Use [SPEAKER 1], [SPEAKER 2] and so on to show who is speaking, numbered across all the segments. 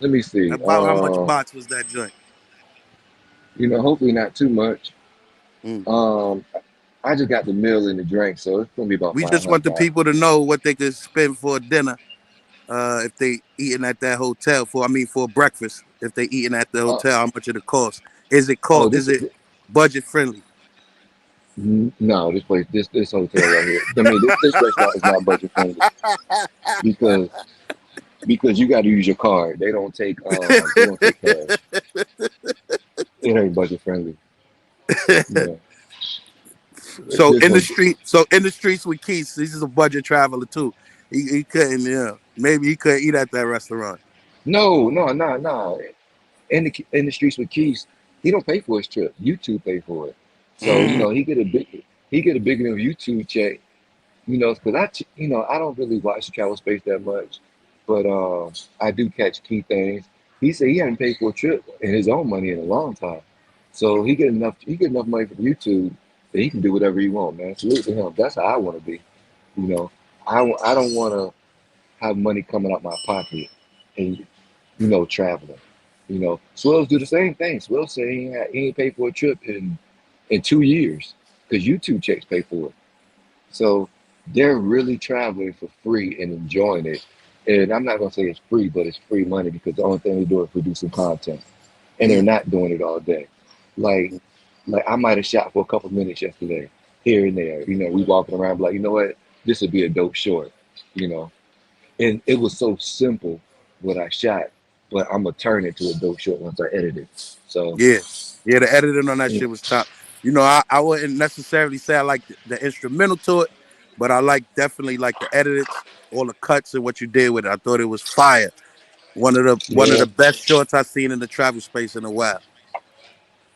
[SPEAKER 1] Let me see.
[SPEAKER 2] About how much box was that joint?
[SPEAKER 1] Hopefully not too much.
[SPEAKER 2] Mm.
[SPEAKER 1] Um, I just got the meal and the drink, so it's gonna be about
[SPEAKER 2] We
[SPEAKER 1] five
[SPEAKER 2] just want
[SPEAKER 1] hundred
[SPEAKER 2] the
[SPEAKER 1] dollars.
[SPEAKER 2] people to know what they could spend for dinner. If they eating at that hotel for breakfast. If they eating at the
[SPEAKER 1] Uh,
[SPEAKER 2] hotel, how much it cost? Is it cost?
[SPEAKER 1] oh,
[SPEAKER 2] Is it budget friendly?
[SPEAKER 1] no, this place, this hotel right here. I mean, this restaurant is not budget friendly because you got to use your card. They don't take cash. It ain't budget friendly. You know, this one.
[SPEAKER 2] So in the streets with Keith, this is a budget traveler too. He couldn't, yeah. Maybe he couldn't eat at that restaurant.
[SPEAKER 1] No, no, no, no. In the streets with Keys, he don't pay for his trip. YouTube pay for it. So
[SPEAKER 2] Mm.
[SPEAKER 1] he get a big enough YouTube check. Because I don't really watch the travel space that much, but I do catch key things. He said he hadn't paid for a trip in his own money in a long time, so he get enough money from YouTube that he can do whatever he want, man. Salute to him. That's how I want to be. You know, I don't want to have money coming out my pocket and traveling. Swells do the same thing. Swells say he ain't paid for a trip in 2 years because YouTube checks pay for it. So they're really traveling for free and enjoying it. And I'm not gonna say it's free, but it's free money because the only thing they do is producing content, and they're
[SPEAKER 2] Mm.
[SPEAKER 1] not doing it all day. Like, like I might have shot for a couple minutes yesterday, here and there. We walking around like, what, this would be a dope short. You know, and it was so simple what I shot, but I'm gonna turn it to a dope short once I edit it. So,
[SPEAKER 2] Yeah. Yeah, the editing on that
[SPEAKER 1] you know,
[SPEAKER 2] shit was top. I wouldn't necessarily say I like the instrumental to it, but I like definitely like the edits, all the cuts and what you did with it. I thought it was fire. One of
[SPEAKER 1] yeah.
[SPEAKER 2] the best shorts I've seen in the travel space in a while.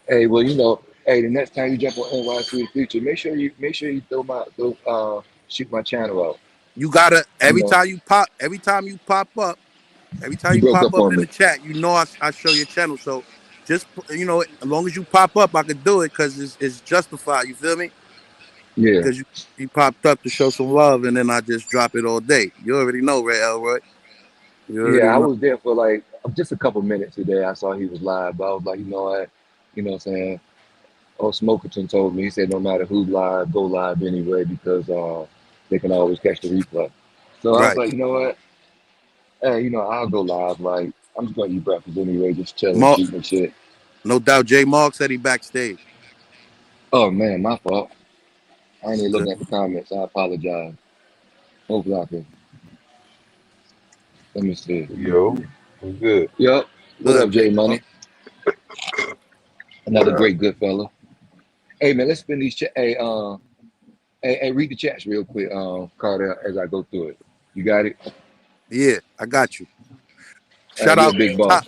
[SPEAKER 1] Hey, well, hey, the next time you jump on NYC the future, make sure you shoot my channel out.
[SPEAKER 2] You gotta
[SPEAKER 1] You know,
[SPEAKER 2] every time
[SPEAKER 1] you
[SPEAKER 2] you
[SPEAKER 1] broke
[SPEAKER 2] pop
[SPEAKER 1] up
[SPEAKER 2] up
[SPEAKER 1] on
[SPEAKER 2] in the
[SPEAKER 1] me.
[SPEAKER 2] chat, I show your channel. So just as long as you pop up, I could do it because it's justified. You feel me?
[SPEAKER 1] Yeah,
[SPEAKER 2] Because you popped up to show some love, and then I just drop it all day. You already know, Ray Elroy. You
[SPEAKER 1] yeah.
[SPEAKER 2] already
[SPEAKER 1] I
[SPEAKER 2] know.
[SPEAKER 1] was there for like just a couple minutes today. I saw he was live, but I was like, you know what? What I'm saying? Oh, Smokerton told me. He said no matter who live, go live anyway because they can always catch the replay. So I was
[SPEAKER 2] Right.
[SPEAKER 1] like, you know what? Hey, I'll go live. Like I'm just gonna eat breakfast anyway, just chilling,
[SPEAKER 2] Mark,
[SPEAKER 1] shooting and shit.
[SPEAKER 2] no doubt. J. Mark said he backstage.
[SPEAKER 1] Oh man, my fault. I ain't even
[SPEAKER 2] Good.
[SPEAKER 1] looking at the comments. I apologize. Hopefully I can. Let me see.
[SPEAKER 3] Yo, what's good?
[SPEAKER 1] Yup. What
[SPEAKER 2] Good,
[SPEAKER 1] up,
[SPEAKER 2] J.
[SPEAKER 1] Jay
[SPEAKER 2] Mark.
[SPEAKER 1] Money?
[SPEAKER 3] What
[SPEAKER 1] Another
[SPEAKER 3] up?
[SPEAKER 1] great good fella. Hey man, let's spin these chat. Hey, read the chats real quick, Carter, as I go through it. You got it?
[SPEAKER 2] Yeah, I got you.
[SPEAKER 1] Hey,
[SPEAKER 2] Shout
[SPEAKER 1] you're a
[SPEAKER 2] out
[SPEAKER 1] big boss.
[SPEAKER 2] top.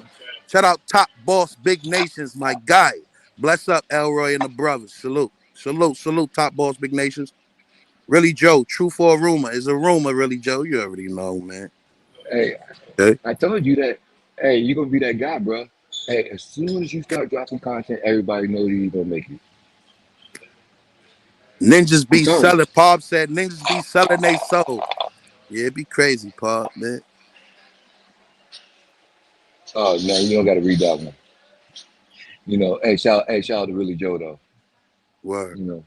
[SPEAKER 2] Shout out top boss, big nations, my guy. Bless up, Elroy and the brothers. Salute, salute, salute, top boss, big nations. Really, Joe. True for a rumor is a rumor. Really, Joe. You already know, man.
[SPEAKER 1] Hey,
[SPEAKER 2] Okay.
[SPEAKER 1] I told you that. Hey, you're gonna be that guy, bro. Hey, as soon as you start dropping content, everybody knows you're gonna make it.
[SPEAKER 2] Ninjas
[SPEAKER 1] I'm
[SPEAKER 2] be
[SPEAKER 1] telling you.
[SPEAKER 2] selling. Pop said ninjas be selling they soul. Yeah, it be crazy, Pop, man.
[SPEAKER 1] Oh no, you don't got to read that one. Hey, shout out to really Joe though.
[SPEAKER 2] Word.
[SPEAKER 1] You know,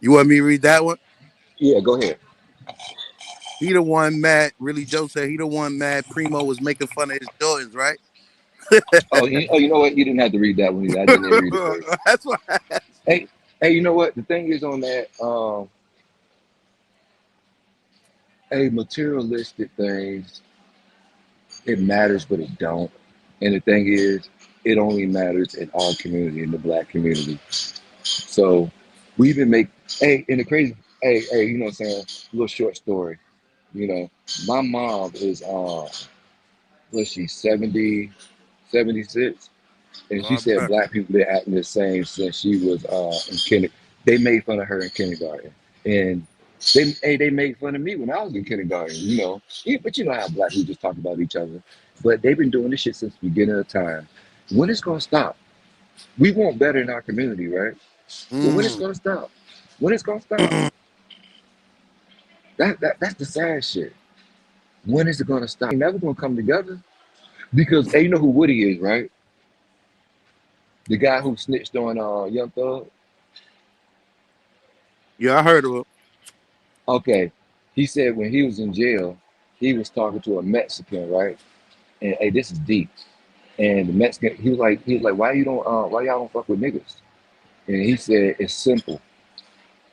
[SPEAKER 2] You want me to read that one?
[SPEAKER 1] yeah, go ahead.
[SPEAKER 2] He the one mad. Really, Joe said he the one mad. Primo was making fun of his Jordans, right?
[SPEAKER 1] Oh, you know what? You didn't have to read that one either. I didn't even read it first.
[SPEAKER 2] That's why.
[SPEAKER 1] Hey, hey, you know what? The thing is on that, materialistic things, it matters, but it don't. And the thing is, it only matters in our community, in the black community. So we even make, hey, in the crazy, hey, you know what I'm saying? A little short story. You know, my mom is, what's she, 70, 76? And she
[SPEAKER 2] God
[SPEAKER 1] said
[SPEAKER 2] bless.
[SPEAKER 1] black people been acting the same since she was in kindergarten. They made fun of her in kindergarten, and they made fun of me when I was in kindergarten. Yeah, but you know how black people just talk about each other. But they've been doing this shit since the beginning of time. When it's gonna stop? We want better in our community, right? But when it's
[SPEAKER 2] Mm,
[SPEAKER 1] gonna stop? When it's gonna stop?
[SPEAKER 2] mm.
[SPEAKER 1] That's the sad shit. When is it gonna stop? Never gonna come together. Because hey, you know who Woody is, right? The guy who snitched on Young Thug.
[SPEAKER 2] Yeah, I heard of him.
[SPEAKER 1] Okay, he said when he was in jail, he was talking to a Mexican, right? And hey, this is deep. And the Mexican, he was like, why y'all don't fuck with niggas? And he said, it's simple.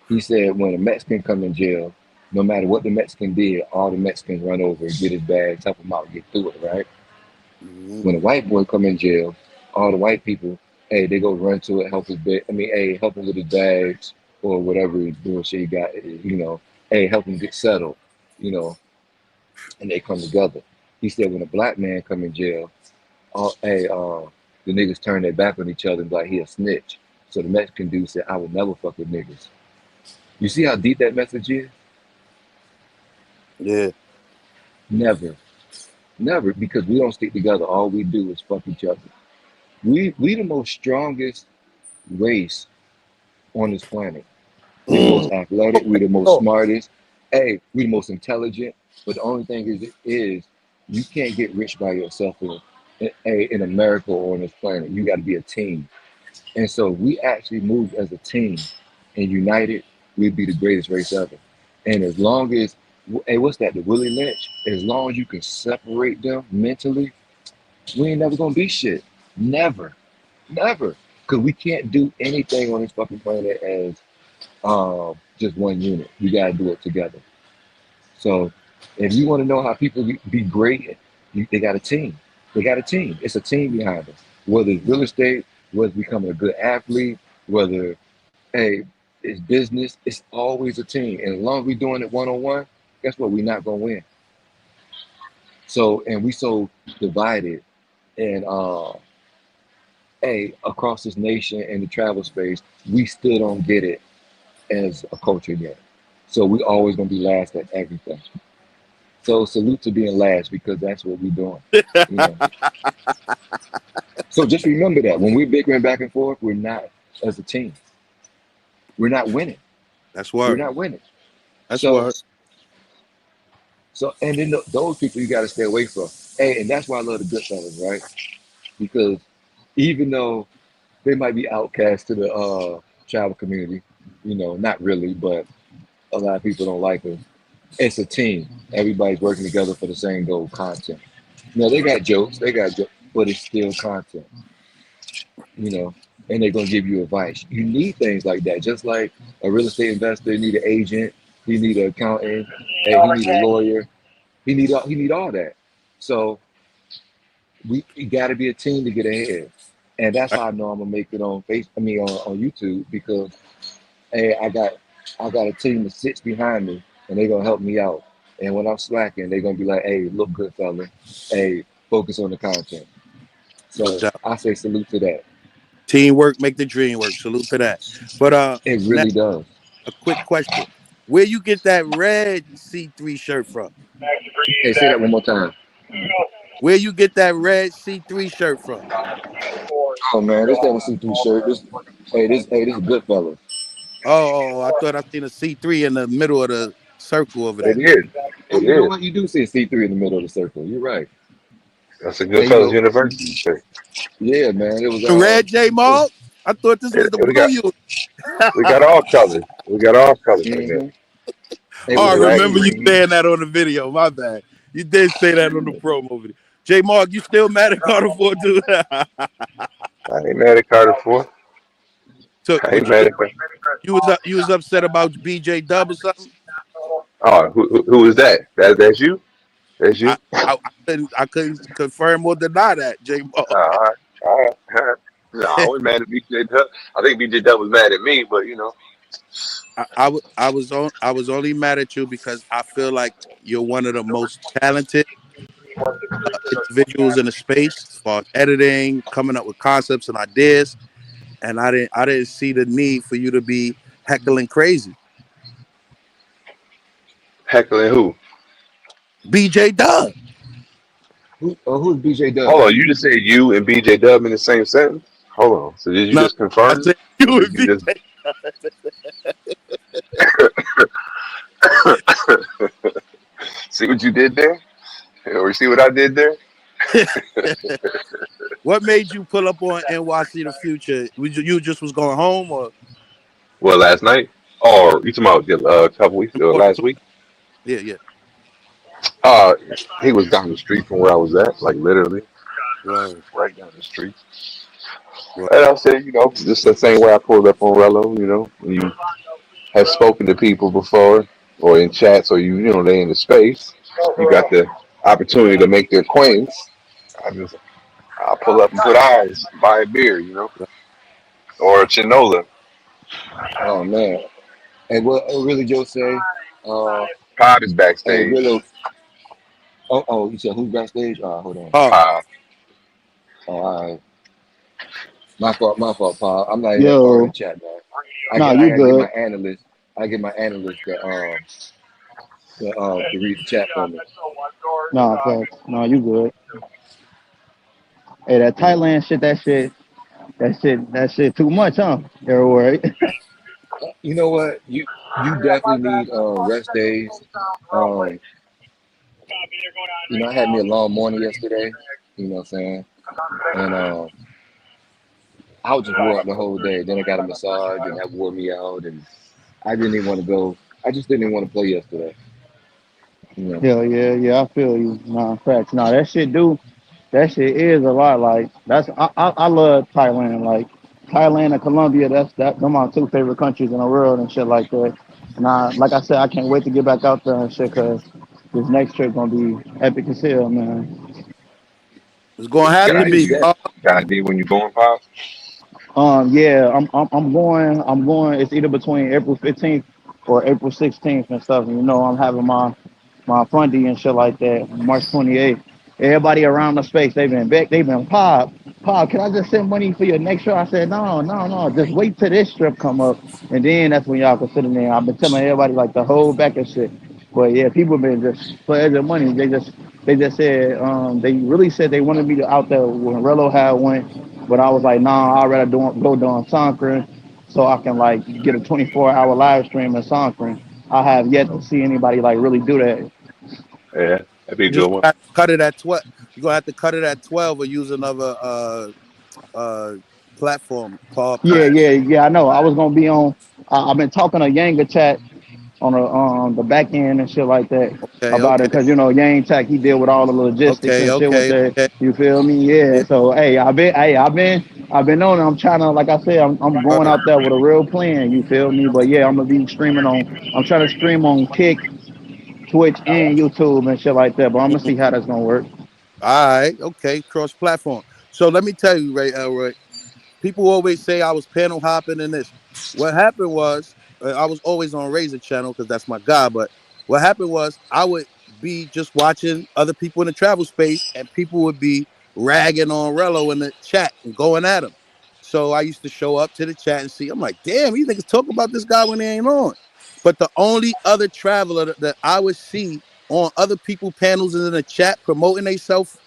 [SPEAKER 1] He said, when a Mexican come in jail, no matter what the Mexican did, all the Mexicans run over and get his bag, help him out, and get through it, right?
[SPEAKER 2] Mhm.
[SPEAKER 1] When a white boy come in jail, all the white people, hey, they go run to it, help his bag. I mean, hey, help him with his bags or whatever he's doing. Shit he got, hey, help him get settled, you know, and they come together. He said, when a black man come in jail, the niggas turn their back on each other and be like, he a snitch. So the Mexican dude said, I would never fuck with niggas. You see how deep that message is?
[SPEAKER 2] Yeah.
[SPEAKER 1] Never. Never, because we don't stick together. All we do is fuck each other. We the most strongest race on this planet. We the most
[SPEAKER 2] Mm.
[SPEAKER 1] athletic, we the most
[SPEAKER 2] Oh,
[SPEAKER 1] smartest. Hey, we the most intelligent. But the only thing is you can't get rich by yourself in America or on this planet. You got to be a team. And so we actually moved as a team and united, we'd be the greatest race ever. And as long as, hey, what's that? The Willie Lynch. As long as you can separate them mentally, we ain't never gonna be shit. Never, never. Because we can't do anything on this fucking planet as just one unit. We gotta do it together. So if you want to know how people be great, they got a team. They got a team. It's a team behind them. Whether it's real estate, whether it's becoming a good athlete, whether hey, it's business. It's always a team. And as long as we're doing it one on one, guess what? We're not gonna win. So and we so divided and across this nation and the travel space, we still don't get it as a culture yet. So we always gonna be last at everything. So salute to being last because that's what we're doing. You know. So just remember that when we're bickering back and forth, we're not as a team. We're not winning.
[SPEAKER 2] that's
[SPEAKER 1] We're
[SPEAKER 2] word.
[SPEAKER 1] not winning.
[SPEAKER 2] That's
[SPEAKER 1] So
[SPEAKER 2] word.
[SPEAKER 1] and then those people you got to stay away from. Hey, and that's why I love the good fellas, right? Because even though they might be outcast to the travel community, not really, but a lot of people don't like us. It's a team. Everybody's working together for the same goal, content. They got jokes, but it's still content, you know, and they're gonna give you advice. You need things like that, just like a real estate investor need an agent, he need an accountant, hey, he need a lawyer, he need all that. So we got to be a team to get ahead, and that's how I know I'm gonna make it on face. I mean on YouTube because hey, I got a team that sits behind me and they're gonna help me out. And when I'm slacking, they're gonna be like, "Hey, look good, fella. Hey, focus on the content."
[SPEAKER 2] No
[SPEAKER 1] So
[SPEAKER 2] doubt.
[SPEAKER 1] I say salute to that.
[SPEAKER 2] Teamwork make the dream work. Salute to that. But
[SPEAKER 1] It
[SPEAKER 2] now
[SPEAKER 1] really does.
[SPEAKER 2] a quick question: where you get that red C3 shirt from?
[SPEAKER 1] Hey, say that one more time.
[SPEAKER 2] Where you get that red C3 shirt from?
[SPEAKER 1] Oh man, this ain't a see-through shirt. This is good, fella.
[SPEAKER 2] I thought I seen a C3 in the middle of the circle over
[SPEAKER 3] It
[SPEAKER 2] there.
[SPEAKER 3] is.
[SPEAKER 1] Oh,
[SPEAKER 3] It
[SPEAKER 1] you know
[SPEAKER 3] is.
[SPEAKER 1] what? You do see a C3 in the middle of the circle. You're right.
[SPEAKER 3] That's a
[SPEAKER 1] And
[SPEAKER 3] Goodfellas University shirt.
[SPEAKER 1] yeah, man. It was
[SPEAKER 2] Red J
[SPEAKER 1] it was,
[SPEAKER 2] Mall? I thought this was the
[SPEAKER 3] We
[SPEAKER 2] blue
[SPEAKER 3] got
[SPEAKER 2] unit.
[SPEAKER 3] we got all colors. We got all colors in there.
[SPEAKER 1] mm-hmm. It
[SPEAKER 2] Oh,
[SPEAKER 1] was
[SPEAKER 2] I
[SPEAKER 3] Black,
[SPEAKER 2] remember you
[SPEAKER 3] green.
[SPEAKER 1] green.
[SPEAKER 2] saying that on the video. My bad. You did say that on the promo video. J Mark, you still mad at Carter Ford too?
[SPEAKER 3] I ain't mad at Carter for.
[SPEAKER 2] So,
[SPEAKER 3] I
[SPEAKER 2] but
[SPEAKER 3] ain't mad at.
[SPEAKER 2] you was upset about BJ Dub or something?
[SPEAKER 3] Oh, who is that? That's you. That's
[SPEAKER 2] I,
[SPEAKER 3] you.
[SPEAKER 2] I couldn't confirm or deny that, J Mark.
[SPEAKER 3] All right. All right. All right. No, I wasn't mad at BJ Dub. I think BJ Dub was mad at me, but
[SPEAKER 2] I was only mad at you because I feel like you're one of the most talented individuals in the space as far as editing, coming up with concepts and ideas. And I didn't see the need for you to be heckling crazy.
[SPEAKER 3] heckling who?
[SPEAKER 2] BJ Dub.
[SPEAKER 1] Who's BJ
[SPEAKER 3] Hold
[SPEAKER 1] Dub?
[SPEAKER 3] on. You just said you and BJ Dub in the same sentence. Hold on. So did you
[SPEAKER 2] No,
[SPEAKER 3] just
[SPEAKER 2] I
[SPEAKER 3] confirm,
[SPEAKER 2] said
[SPEAKER 3] or
[SPEAKER 2] you
[SPEAKER 3] did
[SPEAKER 2] and
[SPEAKER 3] you just?
[SPEAKER 2] BJ.
[SPEAKER 3] See what you did there, or see what I did there?
[SPEAKER 2] What made you pull up on NYC the future? You just was going home or
[SPEAKER 3] Well, last night, or you talking about a couple weeks or
[SPEAKER 2] important
[SPEAKER 3] last
[SPEAKER 2] to?
[SPEAKER 3] week?
[SPEAKER 2] Yeah, yeah.
[SPEAKER 3] Uh, he was down the street from where I was at, like literally
[SPEAKER 2] Word,
[SPEAKER 3] right down the street.
[SPEAKER 2] word.
[SPEAKER 3] And I said, just the same way I pulled up on Rello, when you have spoken to people before or in chats or they in the space, you got the opportunity to make their acquaintance. I'll pull up and put eyes, buy a beer, or a chinola.
[SPEAKER 1] Oh man. And what really Joe say? Uh,
[SPEAKER 3] Pod is
[SPEAKER 1] hey,
[SPEAKER 3] backstage.
[SPEAKER 1] Willow. Oh, you said who's backstage? Hold on.
[SPEAKER 2] Oh,
[SPEAKER 3] Pod.
[SPEAKER 1] Oh, all right. My fault, Paul. I'm not even part of the
[SPEAKER 4] Yo,
[SPEAKER 1] chat, man.
[SPEAKER 4] nah,
[SPEAKER 1] I
[SPEAKER 4] you
[SPEAKER 1] gotta get my
[SPEAKER 4] good.
[SPEAKER 1] analyst. I get my analyst to read the chat for me.
[SPEAKER 4] Nah, facts. Nah, you good. Hey, that Thailand shit, that shit too much, huh? Everywhere.
[SPEAKER 1] You know what? You definitely need rest days. Um, I had me a long morning yesterday. You know what I'm saying? And I was just wore out the whole day. Then I got a massage, and that wore me out. And I didn't even want to go. I just didn't even want to play yesterday. You know.
[SPEAKER 4] Hell yeah, yeah, I feel you. Nah, facts. Nah, that shit is a lot. Like I love Thailand. Like Thailand and Colombia, them my two favorite countries in the world and shit like that. And like I said, I can't wait to get back out there and shit because this next trip gonna be epic as hell, man.
[SPEAKER 2] it's gonna
[SPEAKER 3] You
[SPEAKER 2] have
[SPEAKER 3] got
[SPEAKER 2] to
[SPEAKER 1] Yeah,
[SPEAKER 3] ID?
[SPEAKER 2] be.
[SPEAKER 1] you that.
[SPEAKER 3] Got ID when you going, Pod?
[SPEAKER 4] Yeah, I'm going. It's either between April 15th or April 16th and stuff. And I'm having my Fundy and shit like that. March 28th. Everybody around the space, they've been back. They've been Pop. Can I just send money for your next show? I said, no, no, no. Just wait till this strip come up, and then that's when y'all can sit in there. I've been telling everybody like the whole back and shit. But yeah, people been just pledging money. They just said they really said they wanted me to out there when Rello had went, but I was like, nah, I'd rather go doing Sonkran so I can like get a 24-hour live stream in Sonkran. I have yet to see anybody like really do that.
[SPEAKER 3] Yeah, that'd be a
[SPEAKER 2] You
[SPEAKER 3] good
[SPEAKER 2] just
[SPEAKER 3] one.
[SPEAKER 2] have to cut it at 12. You're gonna have to cut it at 12 or use another uh platform. Paul
[SPEAKER 4] Yeah,
[SPEAKER 2] posted.
[SPEAKER 4] yeah, yeah. I know. I was gonna be on. I've been talking to Yanga Chat on the back end and shit like that
[SPEAKER 2] Okay,
[SPEAKER 4] about it
[SPEAKER 2] okay,
[SPEAKER 4] because Yang Tech he deal with all the logistics
[SPEAKER 2] okay,
[SPEAKER 4] and shit with
[SPEAKER 2] okay,
[SPEAKER 4] that.
[SPEAKER 2] okay.
[SPEAKER 4] You feel me? Yeah.
[SPEAKER 2] Yeah,
[SPEAKER 4] So I've been on it. I'm trying to like I said I'm going
[SPEAKER 2] word.
[SPEAKER 4] out there with a real plan. You feel me? But yeah, I'm gonna be streaming on. I'm trying to stream on Kick, Twitch, and YouTube and shit like that. But I'm gonna
[SPEAKER 2] Mhm.
[SPEAKER 4] see how that's gonna work.
[SPEAKER 2] All right, okay, cross platform. So let me tell you, Ray Elroy. People always say I was panel hopping and this. What happened was I was always on Razor channel because that's my guy. But what happened was I would be just watching other people in the travel space, and people would be ragging on Rello in the chat and going at him. So I used to show up to the chat and see. I'm like, damn, these niggas talk about this guy when they ain't on. But the only other traveler that I would see on other people panels and in the chat promoting themselves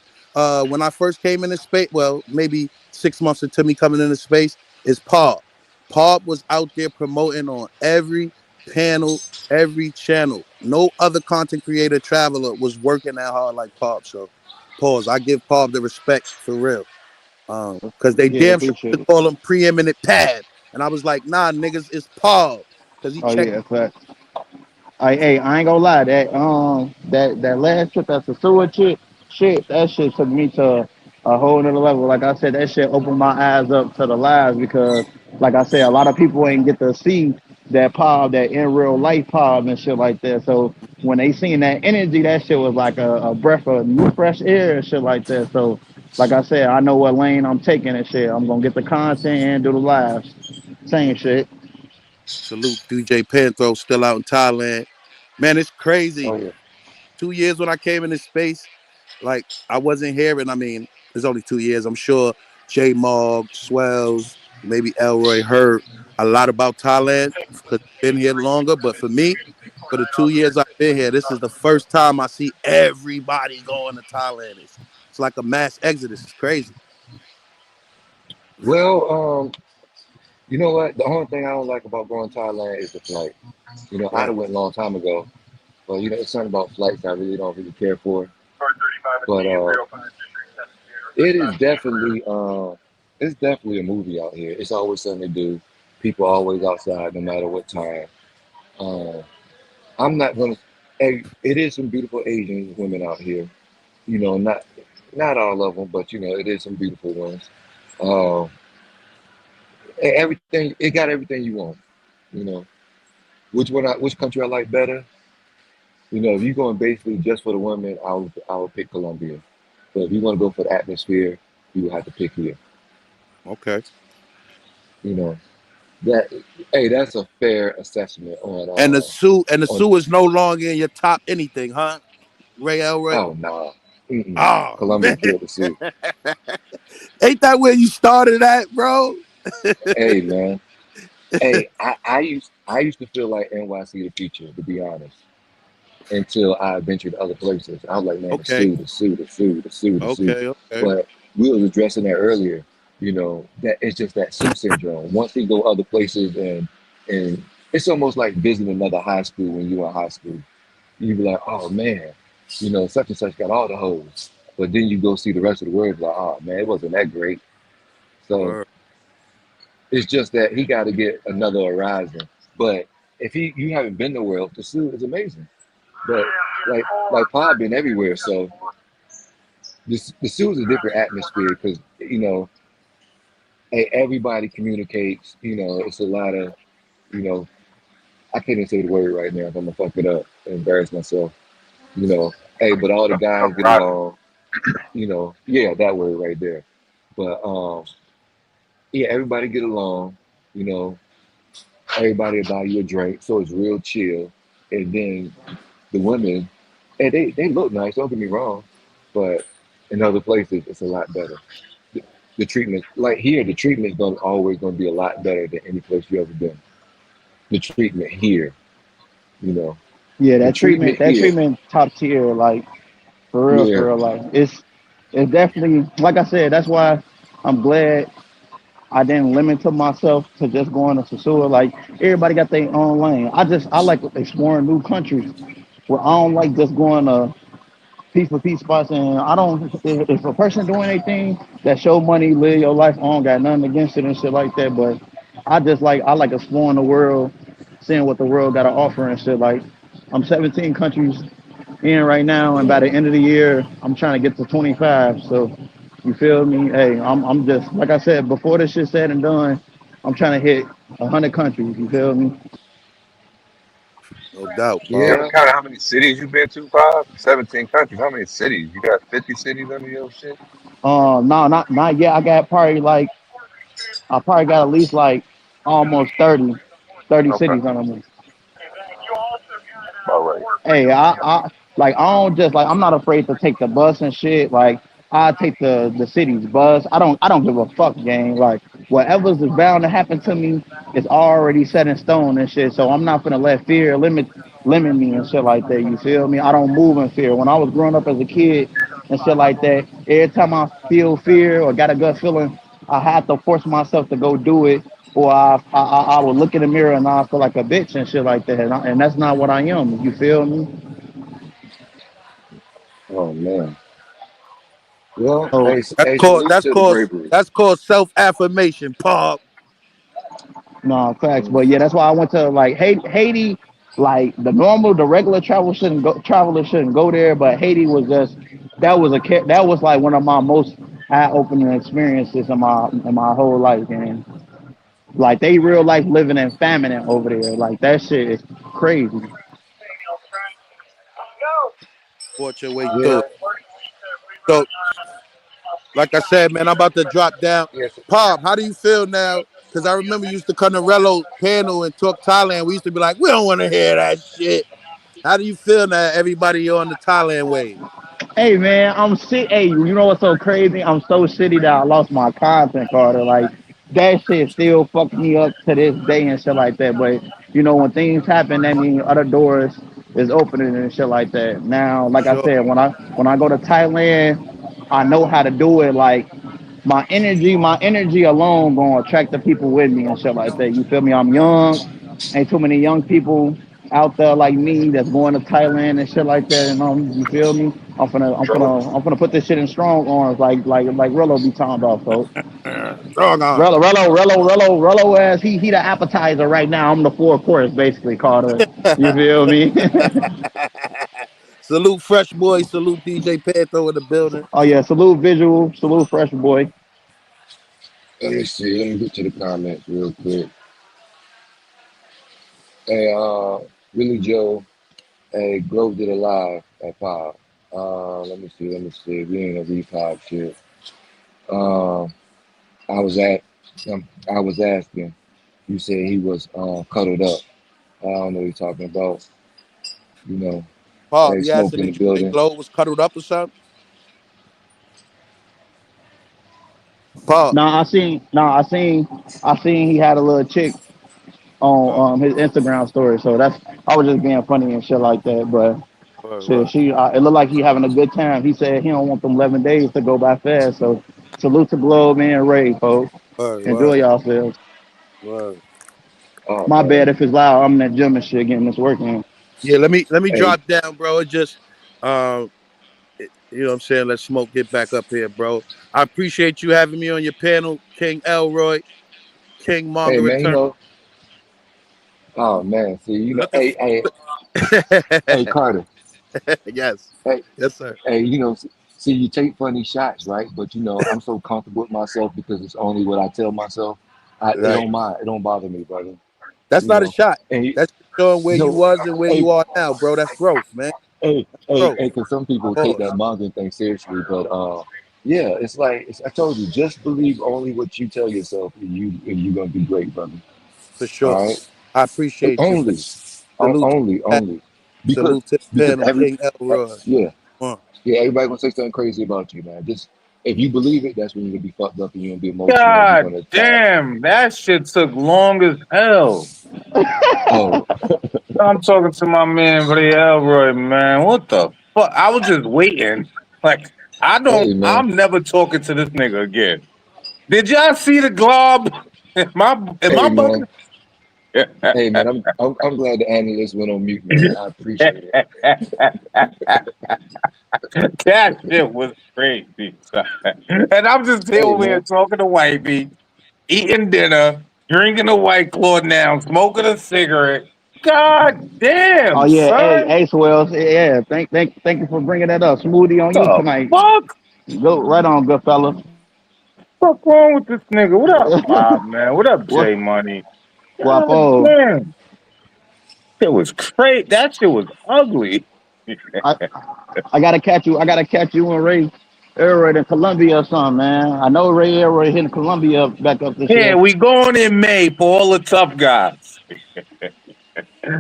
[SPEAKER 2] when I first came into space, well, maybe 6 months into me coming into space, is Paul. Paul was out there promoting on every panel, every channel. No other content creator traveler was working that hard like Paul. So, pause. I give Paul the respect for real. Because they
[SPEAKER 4] Yeah,
[SPEAKER 2] damn sure
[SPEAKER 4] appreciate
[SPEAKER 2] to
[SPEAKER 4] it.
[SPEAKER 2] call him preeminent pad. And I was like, nah, niggas, it's Paul. Because he
[SPEAKER 4] Oh
[SPEAKER 2] checked.
[SPEAKER 4] yeah, fact. Hey, I ain't gonna lie. That last trip, that's the sewer shit. That shit took me to a whole nother level. Like I said, that shit opened my eyes up to the lives because, like I said, a lot of people ain't get to see that pub, that in real life pub and shit like that. So when they seen that energy, that shit was like a breath of new fresh air and shit like that. So, like I said, I know what lane I'm taking and shit. I'm gonna get the content and do the lives. Same shit.
[SPEAKER 2] Salute DJ Panthro, still out in Thailand. Man, it's crazy.
[SPEAKER 1] Oh yeah.
[SPEAKER 2] 2 years when I came into space, like I wasn't hearing. I mean, it's only 2 years. I'm sure J Mog, Swells, maybe Elroy heard a lot about Thailand because been here longer. But for me, for the 2 years I've been here, this is the first time I see everybody going to Thailand. It's like a mass exodus. It's crazy.
[SPEAKER 1] Well, you know what? The only thing I don't like about going to Thailand is the flight. I'd
[SPEAKER 2] Right.
[SPEAKER 1] have went a long time ago, but it's something about flights I really don't really care for. But it is definitely it's definitely a movie out here. It's always something to do. People are always outside no matter what time. Um, I'm not gonna. Hey, it is some beautiful Asian women out here. You know, not all of them, but you know, it is some beautiful ones. Um, everything it got everything you want. You know, which country I like better? You know, if you're going basically just for the women, I would pick Colombia. But if you want to go for the atmosphere, you would have to pick here.
[SPEAKER 2] Okay.
[SPEAKER 1] You know that. Hey, that's a fair assessment
[SPEAKER 2] And the
[SPEAKER 1] on.
[SPEAKER 2] Sue is no longer in your top anything, huh? Ray Elroy.
[SPEAKER 1] Oh nah, mm-mm.
[SPEAKER 2] Oh
[SPEAKER 1] Columbia
[SPEAKER 2] man.
[SPEAKER 1] killed the suit.
[SPEAKER 2] Ain't that where you started at, bro?
[SPEAKER 1] Hey man, hey, I used to feel like NYC the future, to be honest, until I ventured to other places. I was like, man, the
[SPEAKER 2] Okay.
[SPEAKER 1] suit, the suit, the suit, the suit, the suit.
[SPEAKER 2] Okay. Okay.
[SPEAKER 1] But we was addressing that earlier. You know that it's just that suit syndrome. Once you go other places and it's almost like visiting another high school when you were in high school. You be like, oh man, you know, such and such got all the hoes. But then you go see the rest of the world, like, oh man, it wasn't that great. So
[SPEAKER 2] Word.
[SPEAKER 1] it's just that he got to get another horizon. But if you haven't been to world, the suit is amazing. But like Pod been everywhere, so the suit is a different atmosphere because you know everybody communicates. You know, it's a lot of you know I can't even say the word right now. If I'm gonna fuck it up and embarrass myself. You know, hey, but all the guys get
[SPEAKER 3] Camaraderie.
[SPEAKER 1] along. You know, yeah, that word right there. But yeah, everybody get along. You know, everybody will buy you a drink, so it's real chill. And then the women, and they look nice. Don't get me wrong, but in other places it's a lot better. The treatment, like here, the treatment is gonna always gonna be a lot better than any place you ever been. The treatment here, you know,
[SPEAKER 4] Yeah,
[SPEAKER 1] the treatment
[SPEAKER 4] that
[SPEAKER 1] here,
[SPEAKER 4] treatment top tier, like
[SPEAKER 1] yeah,
[SPEAKER 4] for real, like it's definitely like I said. That's why I'm glad I didn't limit to myself to just going to Sasua. Like everybody got their own lane. I like exploring new countries. Where I don't like just going to piece for piece spots. And I don't if a person doing anything that show money, live your life, I don't got nothing against it and shit like that. But I like exploring the world, seeing what the world got to offer and shit. Like I'm 17 countries in right now, and by the
[SPEAKER 1] yeah,
[SPEAKER 4] end of the year, I'm trying to get to 25. So you feel me? Hey, I'm just like I said before this shit said and done. I'm trying to hit 100 countries. You feel me?
[SPEAKER 2] No doubt,
[SPEAKER 3] You
[SPEAKER 2] Bob.
[SPEAKER 3] ever
[SPEAKER 1] yeah.
[SPEAKER 3] counted how many cities you've been to, Bob? 17 countries. How many cities? You got 50 cities under your shit?
[SPEAKER 4] No, not yet. I probably got at least like almost 30
[SPEAKER 3] Okay.
[SPEAKER 4] cities under me.
[SPEAKER 3] All right.
[SPEAKER 4] Hey, I don't just like I'm not afraid to take the bus and shit. Like I take the city's bus. I don't give a fuck, gang. Like whatever's is bound to happen to me is already set in stone and shit. So I'm not gonna let fear limit me and shit like that. You feel me? I don't move in fear. When I was growing up as a kid and shit like that, every time I feel fear or got a gut feeling, I had to force myself to go do it, or I would look in the mirror and I feel like a bitch and shit like that. And that's not what I am. You feel me?
[SPEAKER 1] Oh man. Well,
[SPEAKER 4] So
[SPEAKER 1] hey, salute to the bravery.
[SPEAKER 2] That's called self affirmation, Bob.
[SPEAKER 4] no facts, but
[SPEAKER 1] Mm.
[SPEAKER 4] yeah, that's why I went to like Haiti. Like the regular travelers shouldn't go there, but Haiti was just that was like one of my most eye opening experiences in my whole life, and like they real life living in famine over there. Like that shit is crazy.
[SPEAKER 2] Fought your way through
[SPEAKER 1] Yeah,
[SPEAKER 2] it. So, like I said, man, I'm about to drop down.
[SPEAKER 1] yes.
[SPEAKER 2] Bob, how do you feel now? Because I remember you used to come to Rello panel and talk Thailand. We used to be like, we don't want to hear that shit. How do you feel now? Everybody on the Thailand wave.
[SPEAKER 4] Hey man, I'm sick. Hey, you know what's so crazy? I'm so shitty that I lost my content card. Like that shit still fucking me up to this day and shit like that. But you know when things happen, that means other doors is opening and shit like that. Now,
[SPEAKER 2] For
[SPEAKER 4] like I
[SPEAKER 2] sure.
[SPEAKER 4] said, when I go to Thailand, I know how to do it. Like my energy alone gonna attract the people with me and shit like that. You feel me? I'm young, ain't too many young people out there like me that's going to Thailand and shit like that. And you feel me? I'm finna put this shit in strong arms, like Rello be talking about, folks.
[SPEAKER 2] Strong arm.
[SPEAKER 4] Rello as he the appetizer right now. I'm the four course basically, Carter. You feel me?
[SPEAKER 2] Salute Fresh Boy. Salute DJ Panther in the building.
[SPEAKER 4] Oh yeah, salute visual, salute fresh boy.
[SPEAKER 1] Let me see. Let me get to the comments real quick. Hey, Willie Joe. Hey, Glow did a live at 5. Let me see. Let me see. We ain't gonna read shit. Um, I was at. I was asking. You said he was cuddled up. I don't know what you're talking about. You know,
[SPEAKER 2] Paul,
[SPEAKER 1] hey,
[SPEAKER 2] you
[SPEAKER 1] smoke
[SPEAKER 2] asking
[SPEAKER 1] in the
[SPEAKER 2] did you think
[SPEAKER 1] building.
[SPEAKER 2] Glow was cuddled up or something? Paul.
[SPEAKER 4] I seen he had a little chick
[SPEAKER 2] Oh,
[SPEAKER 4] on his Instagram story. So that's I was just being funny and shit like that. But
[SPEAKER 2] word,
[SPEAKER 4] shit,
[SPEAKER 2] word,
[SPEAKER 4] she it looked like he having a good time. He said he don't want them 11 days to go by fast. So salute to Globe and Ray, folks.
[SPEAKER 2] word,
[SPEAKER 4] Enjoy
[SPEAKER 2] word,
[SPEAKER 4] yourselves.
[SPEAKER 2] word.
[SPEAKER 1] Oh
[SPEAKER 4] My bad
[SPEAKER 1] man.
[SPEAKER 4] if it's loud. I'm in that gym and shit getting this work in.
[SPEAKER 2] Yeah, let me
[SPEAKER 1] Hey,
[SPEAKER 2] drop down, bro. It just you know what I'm saying? Let smoke get back up here, bro. I appreciate you having me on your panel, King Elroy, King
[SPEAKER 1] hey
[SPEAKER 2] Monger
[SPEAKER 1] man.
[SPEAKER 2] Return.
[SPEAKER 1] Oh man. See,
[SPEAKER 2] Looking
[SPEAKER 1] hey, Carter.
[SPEAKER 2] yes.
[SPEAKER 1] Hey,
[SPEAKER 2] Yes, sir.
[SPEAKER 1] hey. See, you take funny shots, right? But I'm so comfortable with myself because it's only what I tell myself. It
[SPEAKER 2] Right.
[SPEAKER 1] don't mind. It don't bother me, brother.
[SPEAKER 2] That's
[SPEAKER 1] You
[SPEAKER 2] not a
[SPEAKER 1] know.
[SPEAKER 2] shot.
[SPEAKER 1] And
[SPEAKER 2] That's just showing where you
[SPEAKER 1] no,
[SPEAKER 2] was and where
[SPEAKER 1] hey,
[SPEAKER 2] you are now, bro. That's growth, man. Growth.
[SPEAKER 1] because some people take that
[SPEAKER 2] Pause.
[SPEAKER 1] manga thing seriously, but yeah, I told you, just believe only what you tell yourself, and you're gonna be great, brother.
[SPEAKER 2] For
[SPEAKER 1] All
[SPEAKER 2] sure.
[SPEAKER 1] right,
[SPEAKER 2] I appreciate you, man.
[SPEAKER 1] only,
[SPEAKER 2] Salute to the panel.
[SPEAKER 1] only, because
[SPEAKER 2] Salute to the panel,
[SPEAKER 1] every
[SPEAKER 2] King Elroy.
[SPEAKER 1] yeah,
[SPEAKER 2] Come on.
[SPEAKER 1] yeah, everybody gonna say something crazy about you, man. Just if you believe it, that's when you're gonna be fucked up and you're gonna be emotional. You're
[SPEAKER 5] God
[SPEAKER 1] gonna attack.
[SPEAKER 5] damn, that shit took long as hell.
[SPEAKER 1] Oh,
[SPEAKER 5] I'm talking to my man Ray Elroy, man. What the fuck? I was just waiting. Like,
[SPEAKER 1] hey, man,
[SPEAKER 5] I'm never talking to this nigga again. Did y'all see the glob? Am I
[SPEAKER 1] hey, man,
[SPEAKER 5] bugging? that
[SPEAKER 1] hey, man. I'm glad the analyst went on mute, man. I appreciate it.
[SPEAKER 5] shit was crazy. son. And I'm just here
[SPEAKER 1] Hey,
[SPEAKER 5] over here
[SPEAKER 1] man.
[SPEAKER 5] talking to wifey, eating dinner, drinking a white claw now, smoking a cigarette. God
[SPEAKER 4] Oh
[SPEAKER 5] damn,
[SPEAKER 4] yeah, hey,
[SPEAKER 5] son.
[SPEAKER 4] hey, Swells. Yeah, thank you for bringing that up. Smoothie on you
[SPEAKER 5] The
[SPEAKER 4] tonight.
[SPEAKER 5] fuck?
[SPEAKER 4] Go right on, good fella.
[SPEAKER 5] Fuck wrong with this nigga? What up, Bob, man? What up,
[SPEAKER 4] What
[SPEAKER 5] J Money? God
[SPEAKER 4] guapo?
[SPEAKER 5] damn. It was crazy. That shit was ugly.
[SPEAKER 4] I I gotta catch you. I gotta catch you and Ray Airroyd in Columbia or something, man. I know Ray Airroyd hitting Columbia back up this
[SPEAKER 5] Yeah,
[SPEAKER 4] year.
[SPEAKER 5] we going in May for all the tough guys.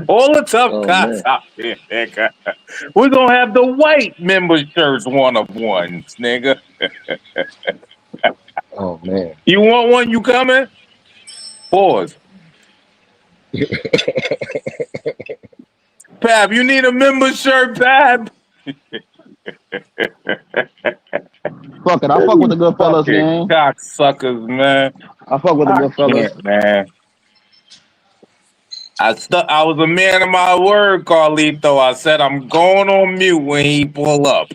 [SPEAKER 5] All the tough
[SPEAKER 1] Oh
[SPEAKER 5] guys
[SPEAKER 1] man.
[SPEAKER 5] out there, nigga. We're gonna have the white member shirts one of ones, nigga.
[SPEAKER 1] Oh man.
[SPEAKER 5] You want one? You coming? Pause. Pab, you need a member shirt, Pab?
[SPEAKER 4] Fuck it. I fuck with
[SPEAKER 5] You
[SPEAKER 4] the good fellas,
[SPEAKER 5] fucking
[SPEAKER 4] gang.
[SPEAKER 5] cocksuckers, man.
[SPEAKER 4] I fuck with the
[SPEAKER 5] I
[SPEAKER 4] good fellas.
[SPEAKER 5] can't, man. I was a man of my word, Carlito. I said I'm going on mute when he pull up.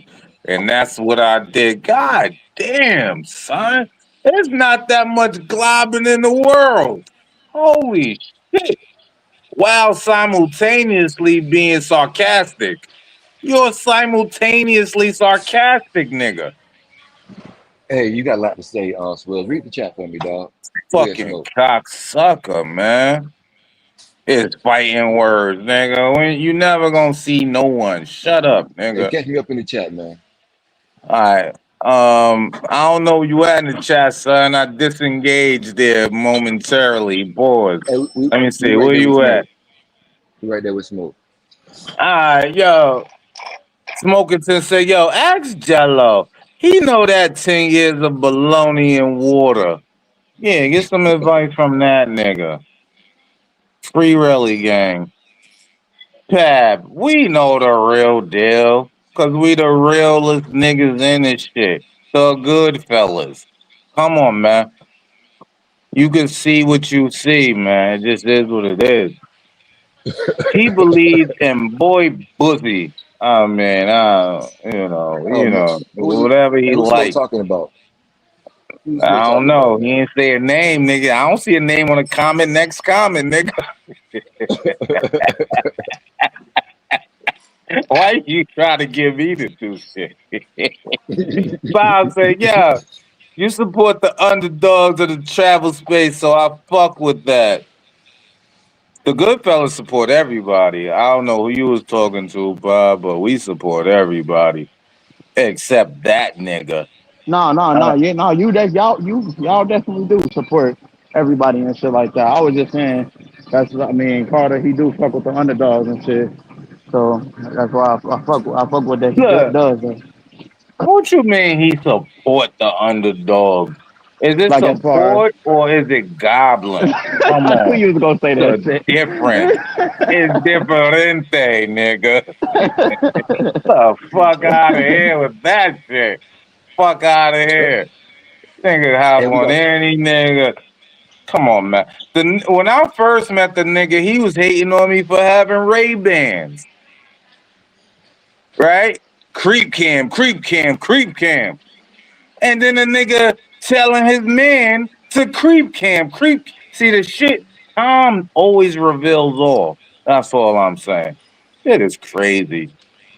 [SPEAKER 5] And that's what I did. God damn, son. There's not that much globbing in the world. Holy shit. While simultaneously being sarcastic. You're simultaneously sarcastic, nigga.
[SPEAKER 1] Hey, you got a lot to say, Swell. Read the chat for me, dog. Go ahead,
[SPEAKER 5] Fucking
[SPEAKER 1] smoke.
[SPEAKER 5] cocksucker, man. It's fighting words, nigga. You never gonna see no one. Shut up,
[SPEAKER 1] Hey,
[SPEAKER 5] nigga.
[SPEAKER 1] catch me up in the chat, man.
[SPEAKER 5] All right. I don't know where you at in the chat, son. I disengaged there momentarily. Boys.
[SPEAKER 1] Hey,
[SPEAKER 5] Let me
[SPEAKER 1] we
[SPEAKER 5] see.
[SPEAKER 1] right
[SPEAKER 5] Where
[SPEAKER 1] there with
[SPEAKER 5] you
[SPEAKER 1] smoke.
[SPEAKER 5] at?
[SPEAKER 1] We right there with smoke.
[SPEAKER 5] All right, yo. Smoking to say, yo, ask Jello. He know that 10 years of baloney and water. Yeah, get some advice from that nigga. Free Rally Gang. Pap, we know the real deal. Cause we the realest niggas in this shit. The good fellas. Come on, man. You can see what you see, man. It just is what it is. He believes in boy pussy. Oh man,
[SPEAKER 1] Oh man,
[SPEAKER 5] whatever he
[SPEAKER 1] who's Smoke
[SPEAKER 5] like.
[SPEAKER 1] talking about? Who's Smoke
[SPEAKER 5] I don't
[SPEAKER 1] talking about,
[SPEAKER 5] know. He
[SPEAKER 1] man?
[SPEAKER 5] ain't say a name, nigga. I don't see a name on the comment. Next comment, nigga. Why you try to give me the two shit? Bob said, yeah, you support the underdogs of the travel space, so I fuck with that. The good fellas support everybody. I don't know who you was talking to, Bob, but we support everybody except that nigga.
[SPEAKER 4] No,
[SPEAKER 5] Uh,
[SPEAKER 4] yeah, no, you that y'all definitely do support everybody and shit like that. I was just saying I mean Carter he do fuck with the underdogs and shit. So that's why I fuck with that he
[SPEAKER 5] look,
[SPEAKER 4] does that.
[SPEAKER 5] what you mean he support the underdog? Is it
[SPEAKER 4] Like as far
[SPEAKER 5] support or is it goblin? Come
[SPEAKER 4] who
[SPEAKER 5] on.
[SPEAKER 4] you was gonna say that
[SPEAKER 5] The
[SPEAKER 4] shit.
[SPEAKER 5] difference is differente, nigga. The fuck out of here with that shit. Fuck out of here. Nigga hop
[SPEAKER 1] And we
[SPEAKER 5] on
[SPEAKER 1] got
[SPEAKER 5] any nigga. Come on, man. When I first met the nigga, he was hating on me for having Ray-Bans, right? Creep cam, creep cam, creep cam. And then the nigga telling his man to creep cam, creep. See the shit. Tom always reveals all. That's all I'm saying. It is crazy.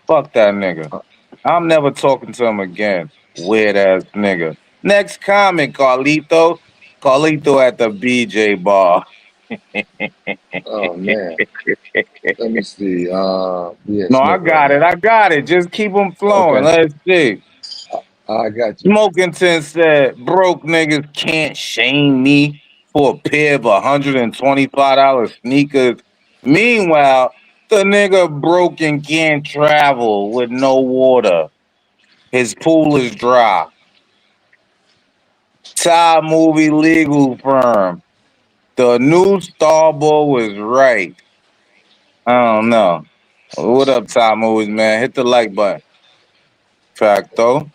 [SPEAKER 5] Fuck that nigga.
[SPEAKER 1] uh,
[SPEAKER 5] I'm never talking to him again. Weird ass nigga. Next comment, Carlito. Carlito at the BJ bar.
[SPEAKER 1] oh man. Let me see. Yeah,
[SPEAKER 5] No, I
[SPEAKER 1] Smoke right
[SPEAKER 5] got it.
[SPEAKER 1] now.
[SPEAKER 5] I got it. Just keep them flowing.
[SPEAKER 1] Okay,
[SPEAKER 5] Let's see.
[SPEAKER 1] I got you.
[SPEAKER 5] Smokington said, broke niggas can't shame me for a pair of $125 sneakers. Meanwhile, the nigga broke and can't travel with no water. His pool is dry. Thai movie legal firm. The new Starbo was right. I don't know. What up, Thai movies, man? Hit the like button. Facto.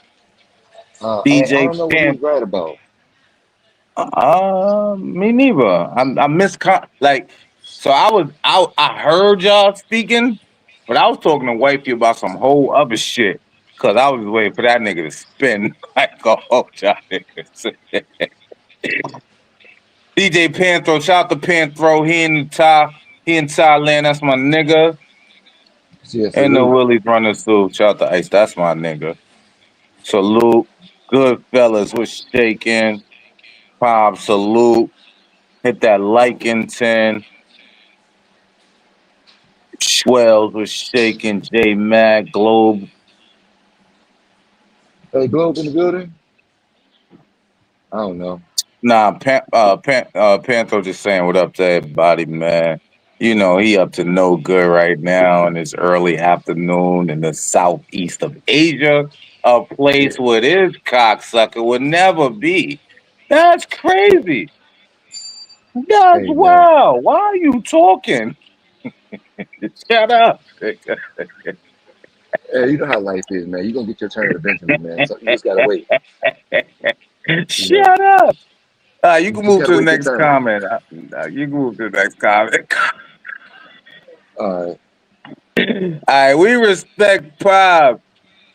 [SPEAKER 1] I
[SPEAKER 5] DJ
[SPEAKER 1] don't know what he
[SPEAKER 5] Pimp.
[SPEAKER 1] was right about.
[SPEAKER 5] Me neither. I miss like so I heard y'all speaking, but I was talking to wifey about some whole other shit. Cause I was waiting for that nigga to spin like a whole y'all niggas. DJ Panthro, shout out to Panthro. He in Thailand. That's my nigga.
[SPEAKER 1] Yeah,
[SPEAKER 5] And the
[SPEAKER 1] salute.
[SPEAKER 5] Willie's running through. Shout out to Ice. That's my nigga. Salute. Good fellas was shaking. Pop salute. Hit that like and 10. Swells was shaking. J Mac, Globe.
[SPEAKER 1] Hey, Globe in the building? I don't know.
[SPEAKER 5] Nah, Panther just saying what up to everybody, man. You know, he up to no good right now in this early afternoon in the southeast of Asia, a
[SPEAKER 1] Yeah.
[SPEAKER 5] place where this cocksucker would never be. That's crazy. That's
[SPEAKER 1] Hey, man.
[SPEAKER 5] wow. Why are you talking? Shut up.
[SPEAKER 1] Hey, you know how life is, man. You're gonna get your turn eventually, man. So you just gotta wait. You know,
[SPEAKER 5] Shut up. You
[SPEAKER 1] you
[SPEAKER 5] can
[SPEAKER 1] just
[SPEAKER 5] move
[SPEAKER 1] gotta
[SPEAKER 5] to the
[SPEAKER 1] wait your
[SPEAKER 5] next
[SPEAKER 1] turn.
[SPEAKER 5] comment. You can move to the next comment.
[SPEAKER 1] All right.
[SPEAKER 5] All right, we respect Pop,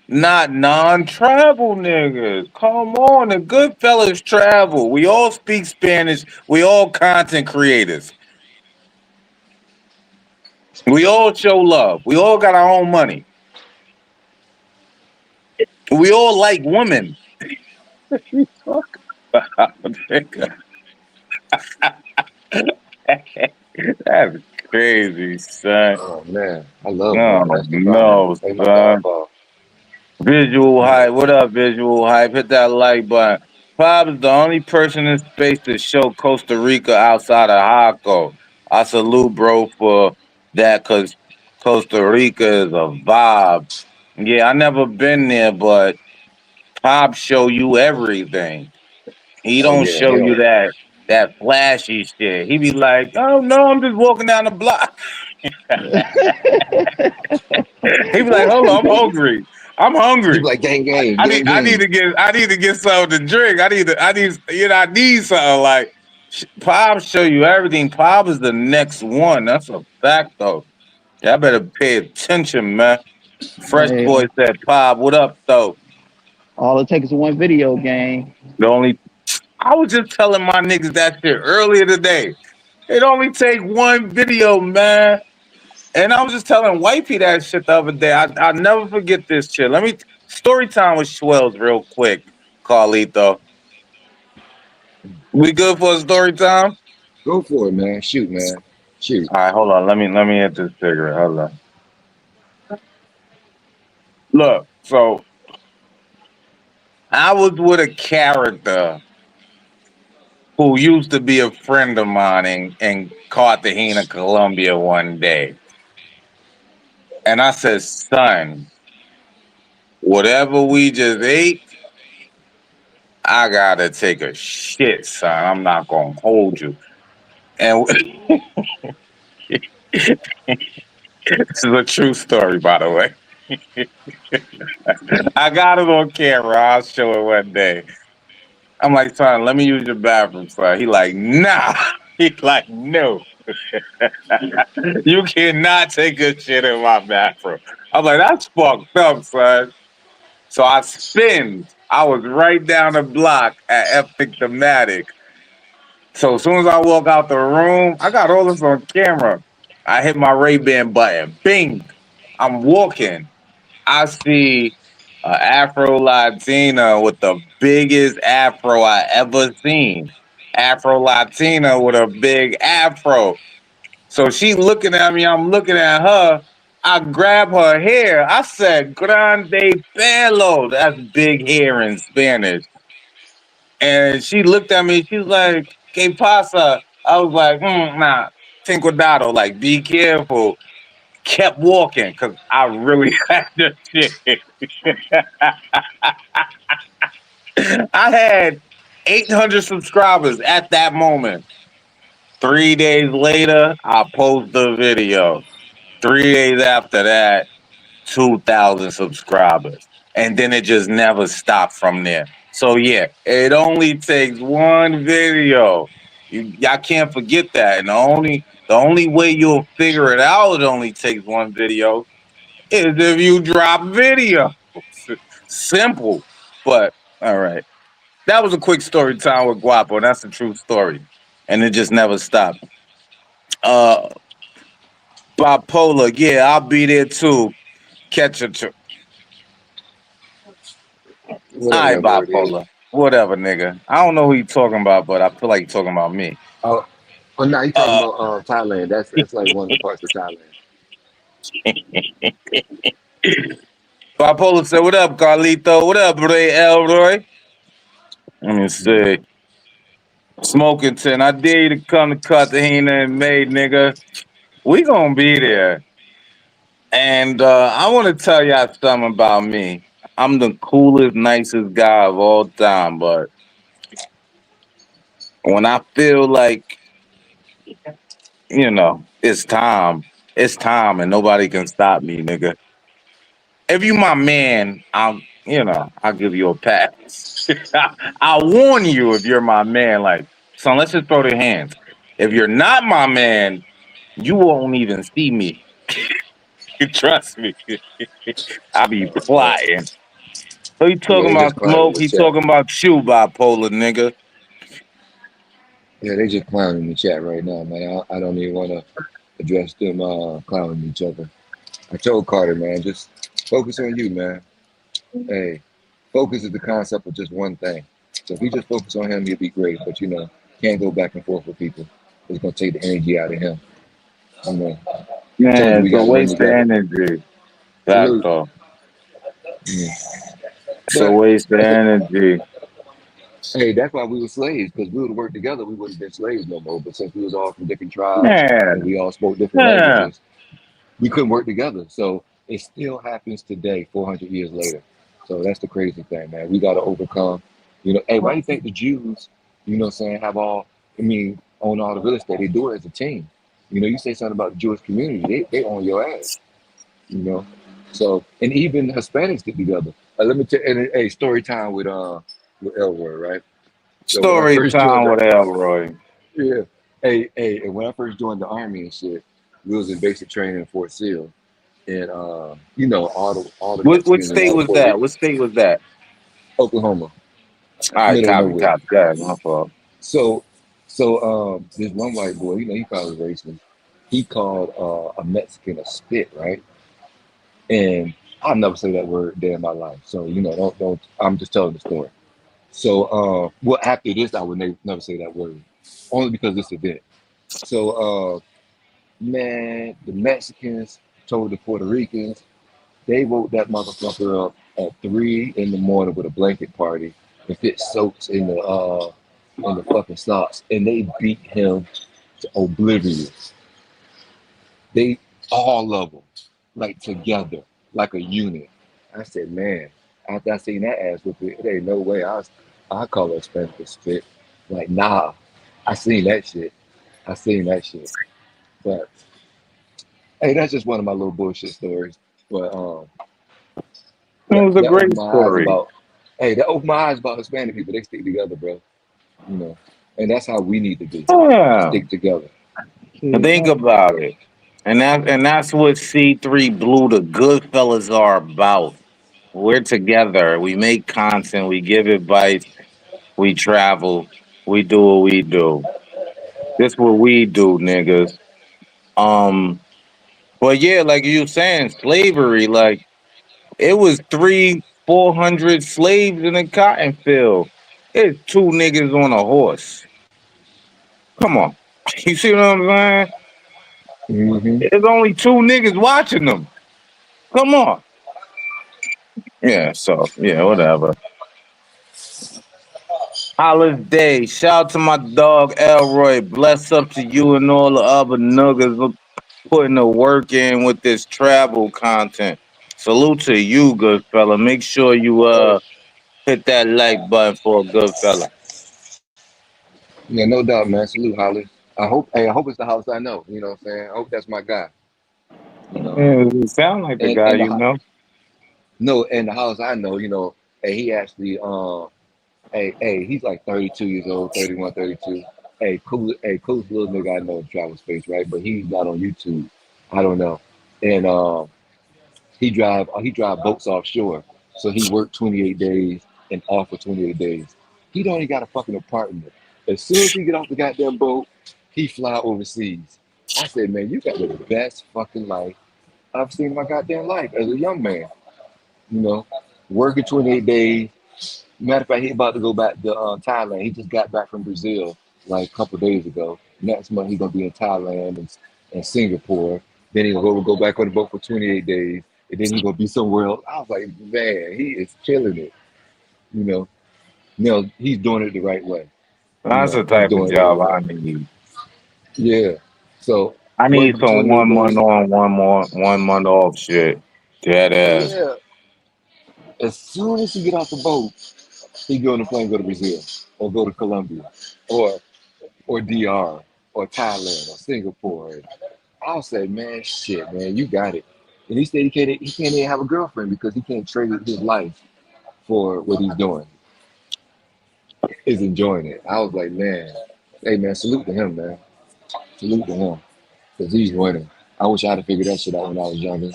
[SPEAKER 5] not non-travel niggas. Come on, the good fellas travel. We all speak Spanish. We all content creators. We all show love. We all got our own money. We all like women. Fuck about, nigga. That's crazy, son.
[SPEAKER 1] Oh man, I love
[SPEAKER 5] Oh
[SPEAKER 1] women. That's the problem.
[SPEAKER 5] no,
[SPEAKER 1] They my
[SPEAKER 5] son.
[SPEAKER 1] downfall.
[SPEAKER 5] Visual
[SPEAKER 1] You know.
[SPEAKER 5] hype. What up, visual hype? Hit that like button. Pop is the only person in space to show Costa Rica outside of Jaco. I salute bro for that because Costa Rica is a vibe. Yeah, I never been there, but Pop show you everything. He
[SPEAKER 1] Oh
[SPEAKER 5] don't
[SPEAKER 1] yeah,
[SPEAKER 5] show you that flashy shit. He be like, oh no, I'm just walking down the block. He be like, hold on, I'm hungry. I'm
[SPEAKER 1] he be
[SPEAKER 5] hungry.
[SPEAKER 1] like gang gang
[SPEAKER 5] I need
[SPEAKER 1] gang
[SPEAKER 5] I need
[SPEAKER 1] gang.
[SPEAKER 5] to get I need to get something to drink. I need I need something like. Pop show you everything. Pop is the next one. That's a fact, though. Y'all better pay attention, man. Fresh
[SPEAKER 4] Hey,
[SPEAKER 5] boy said, "Pop, what up, though?"
[SPEAKER 4] all it takes is one video game.
[SPEAKER 5] The only I was just telling my niggas that shit earlier today. It only take one video, man. And I was just telling Wifey that shit the other day. I never forget this shit. Let me story time with Schwells real quick, Carlito. We good for a story time?
[SPEAKER 1] Go for it, man. Shoot, man. Shoot.
[SPEAKER 5] All right, hold on. Let me hit this cigarette. Hold on. Look, so I was with a character who used to be a friend of mine in Cartagena, Colombia one day. And I said, son, whatever we just ate, I gotta take a shit, son. I'm not gonna hold you. And this is a true story, by the way. I got it on camera. I'll show it one day. I'm like, son, let me use your bathroom, son. He like, nah. He like, no. You cannot take a shit in my bathroom. I'm like, that's fucked up, son. So I spinned. I was right down the block at Epic Thematic. So as soon as I walk out the room, I got all this on camera. I hit my Ray-Ban button. Bing. I'm walking. I see an Afro Latina with the biggest afro I ever seen. Afro Latina with a big afro. So she looking at me, I'm looking at her. I grab her hair. I said, Grande pelo. That's big hair in Spanish. And she looked at me. She's like, "Que pasa?" I was like, nah, ten cuidado. Like, be careful. Kept walking because I really had the shit. I had 800 subscribers at that moment. 3 days later, I post the video. 3 days after that, 2,000 subscribers. And then it just never stopped from there. So yeah, it only takes one video. Y'all can't forget that. And the only way you'll figure it out, it only takes one video, is if you drop video. Simple. But all right. That was a quick story time with Guapo. And that's a true story. And it just never stopped. Uh Bipolar, yeah, I'll be there too. Catch a
[SPEAKER 1] What
[SPEAKER 5] All
[SPEAKER 1] up,
[SPEAKER 5] right,
[SPEAKER 1] young birdie?
[SPEAKER 5] bipolar. Whatever, nigga. I don't know who you talking about, but I feel like you're talking about me.
[SPEAKER 1] Oh, oh, now you talking
[SPEAKER 5] Uh,
[SPEAKER 1] about Thailand. That's like one of the parts of Thailand.
[SPEAKER 5] bipolar said, "What up, Carlito? What up, Ray Elroy?" Let me
[SPEAKER 1] Mm.
[SPEAKER 5] see. Smoking 10. I dare you to come to Cartagena in May, nigga. We gonna be there. And I want to tell y'all something about me. I'm the coolest, nicest guy of all time, but when I feel like, it's time and nobody can stop me, nigga. If you my man, I'll give you a pass. I'll warn you if you're my man. Like, son, let's just throw the hands. If you're not my man, you won't even see me. Trust me. I be
[SPEAKER 1] Yeah,
[SPEAKER 5] plotting. So he
[SPEAKER 1] yeah,
[SPEAKER 5] talking
[SPEAKER 1] they
[SPEAKER 5] about
[SPEAKER 1] just clowning in
[SPEAKER 5] smoke.
[SPEAKER 1] the
[SPEAKER 5] He
[SPEAKER 1] chat.
[SPEAKER 5] talking about you, bipolar nigga.
[SPEAKER 1] Yeah, they just clowning in the chat right now, man. I don't even want to address them clowning each other. I told Carter, man, just focus on you, man. Hey, focus is the concept of just one thing. So if he just focus on him, he'll be great. But can't go back and forth with people. It's gonna take the energy out of him. I mean, I told you
[SPEAKER 5] Man,
[SPEAKER 1] we
[SPEAKER 5] it's a
[SPEAKER 1] got to learn
[SPEAKER 5] waste of
[SPEAKER 1] together.
[SPEAKER 5] energy. That's
[SPEAKER 1] Salute.
[SPEAKER 5] all.
[SPEAKER 1] Yeah.
[SPEAKER 5] It's a
[SPEAKER 1] But
[SPEAKER 5] waste of
[SPEAKER 1] that's it.
[SPEAKER 5] energy.
[SPEAKER 1] Hey, that's why we were slaves, because we would have worked together, we wouldn't have been slaves no more. But since we was all from different tribes and
[SPEAKER 5] Man,
[SPEAKER 1] we all spoke different
[SPEAKER 5] yeah.
[SPEAKER 1] languages, we couldn't work together. So it still happens today, 400 years later. So that's the crazy thing, man. We got to overcome. Hey, why do you think the Jews, have all, own all the real estate? They do it as a team. You say something about the Jewish community, they own your ass, you know. So, and even Hispanics get together. Let me tell you, hey, story time with Elroy, right? So when I
[SPEAKER 5] Story
[SPEAKER 1] first joined
[SPEAKER 5] time
[SPEAKER 1] the
[SPEAKER 5] with Elroy.
[SPEAKER 1] Yeah. Hey, and when I first joined the army and shit, we was in basic training in Fort Sill, and you know, all the
[SPEAKER 5] What
[SPEAKER 1] Mexicans and
[SPEAKER 5] state
[SPEAKER 1] all the
[SPEAKER 5] was
[SPEAKER 1] Puerto
[SPEAKER 5] that?
[SPEAKER 1] Rican,
[SPEAKER 5] What state was that?
[SPEAKER 1] Oklahoma,
[SPEAKER 5] All right,
[SPEAKER 1] middle of
[SPEAKER 5] copy,
[SPEAKER 1] nowhere.
[SPEAKER 5] copy. Got my fault.
[SPEAKER 1] So, so this one white boy, you know, he probably racist. He called a Mexican a spit, right? And I'll never say that word a day in my life. So, you know, don't. I'm just telling the story. So, well, after this, I would never say that word, only because of this event. So, man, the Mexicans told the Puerto Ricans they woke that motherfucker up at 3 in the morning with a blanket party and fit soaks in the fucking socks, and they beat him to oblivion. They all of them, like together, like a unit. I said, man, after I seen that ass whoop it, there ain't no way I call her Spanish spit. Like, nah, I seen that shit. I seen that shit. But hey, that's just one of my little bullshit stories. But
[SPEAKER 5] It was a
[SPEAKER 1] that opened
[SPEAKER 5] great
[SPEAKER 1] my eyes
[SPEAKER 5] story.
[SPEAKER 1] about that opened my eyes about Hispanic people. They stick together, bro. You know, and that's how we need to be.
[SPEAKER 5] Yeah.
[SPEAKER 1] Stick together.
[SPEAKER 4] See,
[SPEAKER 5] Think about it. And that's what C3 Blue, the Goodfellas are about. We're together. We make content. We give advice. We travel. We do what we do. This what we do, niggas. Um, but yeah, like you saying, slavery, like it was 400 slaves in a cotton field. It's two niggas on a horse. Come on. You see what I'm saying?
[SPEAKER 1] Hmm.
[SPEAKER 5] There's only two niggas watching them. Come on. Yeah, so yeah, whatever. Holiday. Shout out to my dog Elroy. Bless up to you and all the other niggas putting the work in with this travel content. Salute to you, good fella. Make sure you hit that like button for a good fella.
[SPEAKER 1] Yeah, no doubt, man. Salute, Holly. I hope it's the house I know. You know what I'm saying? I hope that's my guy. You know,
[SPEAKER 5] Yeah, you sound like the guy
[SPEAKER 1] and
[SPEAKER 5] you know.
[SPEAKER 1] no, and the house I know. You know, and he actually, he's like 32 years old, 31, 32. Coolest little nigga I know in travel space, right? But he's not on YouTube. I don't know. And he drive boats offshore. So he worked 28 days and off for 28 days. He don't even got a fucking apartment. As soon as he get off the goddamn boat, he fly overseas. I said, man, you got the best fucking life I've seen in my goddamn life as a young man. You know, working 28 days. Matter of fact, he about to go back to Thailand. He just got back from Brazil like a couple of days ago. Next month he's gonna be in Thailand and Singapore. Then he's gonna go back on the boat for 28 days, and then he's gonna be somewhere else. I was like, man, he is killing it. You know, he's doing it the right way. You
[SPEAKER 5] That's the
[SPEAKER 1] know, he's
[SPEAKER 5] type of
[SPEAKER 1] doing it the
[SPEAKER 5] job
[SPEAKER 1] right
[SPEAKER 5] I
[SPEAKER 1] way.
[SPEAKER 5] need.
[SPEAKER 1] Yeah. So
[SPEAKER 5] I need
[SPEAKER 1] working for
[SPEAKER 5] some
[SPEAKER 1] 28
[SPEAKER 5] 1 month
[SPEAKER 1] days.
[SPEAKER 5] on, 1 month off shit. Dead ass.
[SPEAKER 1] Yeah. As soon as he get off the boat, he get on the plane, go to Brazil, or go to Colombia, or DR, or Thailand, or Singapore. I'll say, man, shit, man, you got it. And he said he can't even have a girlfriend because he can't trade his life for what he's doing. He's enjoying it. I was like, man, hey, man, salute to him, man. Salute to him because he's winning. I wish I had figured that shit out when I was younger.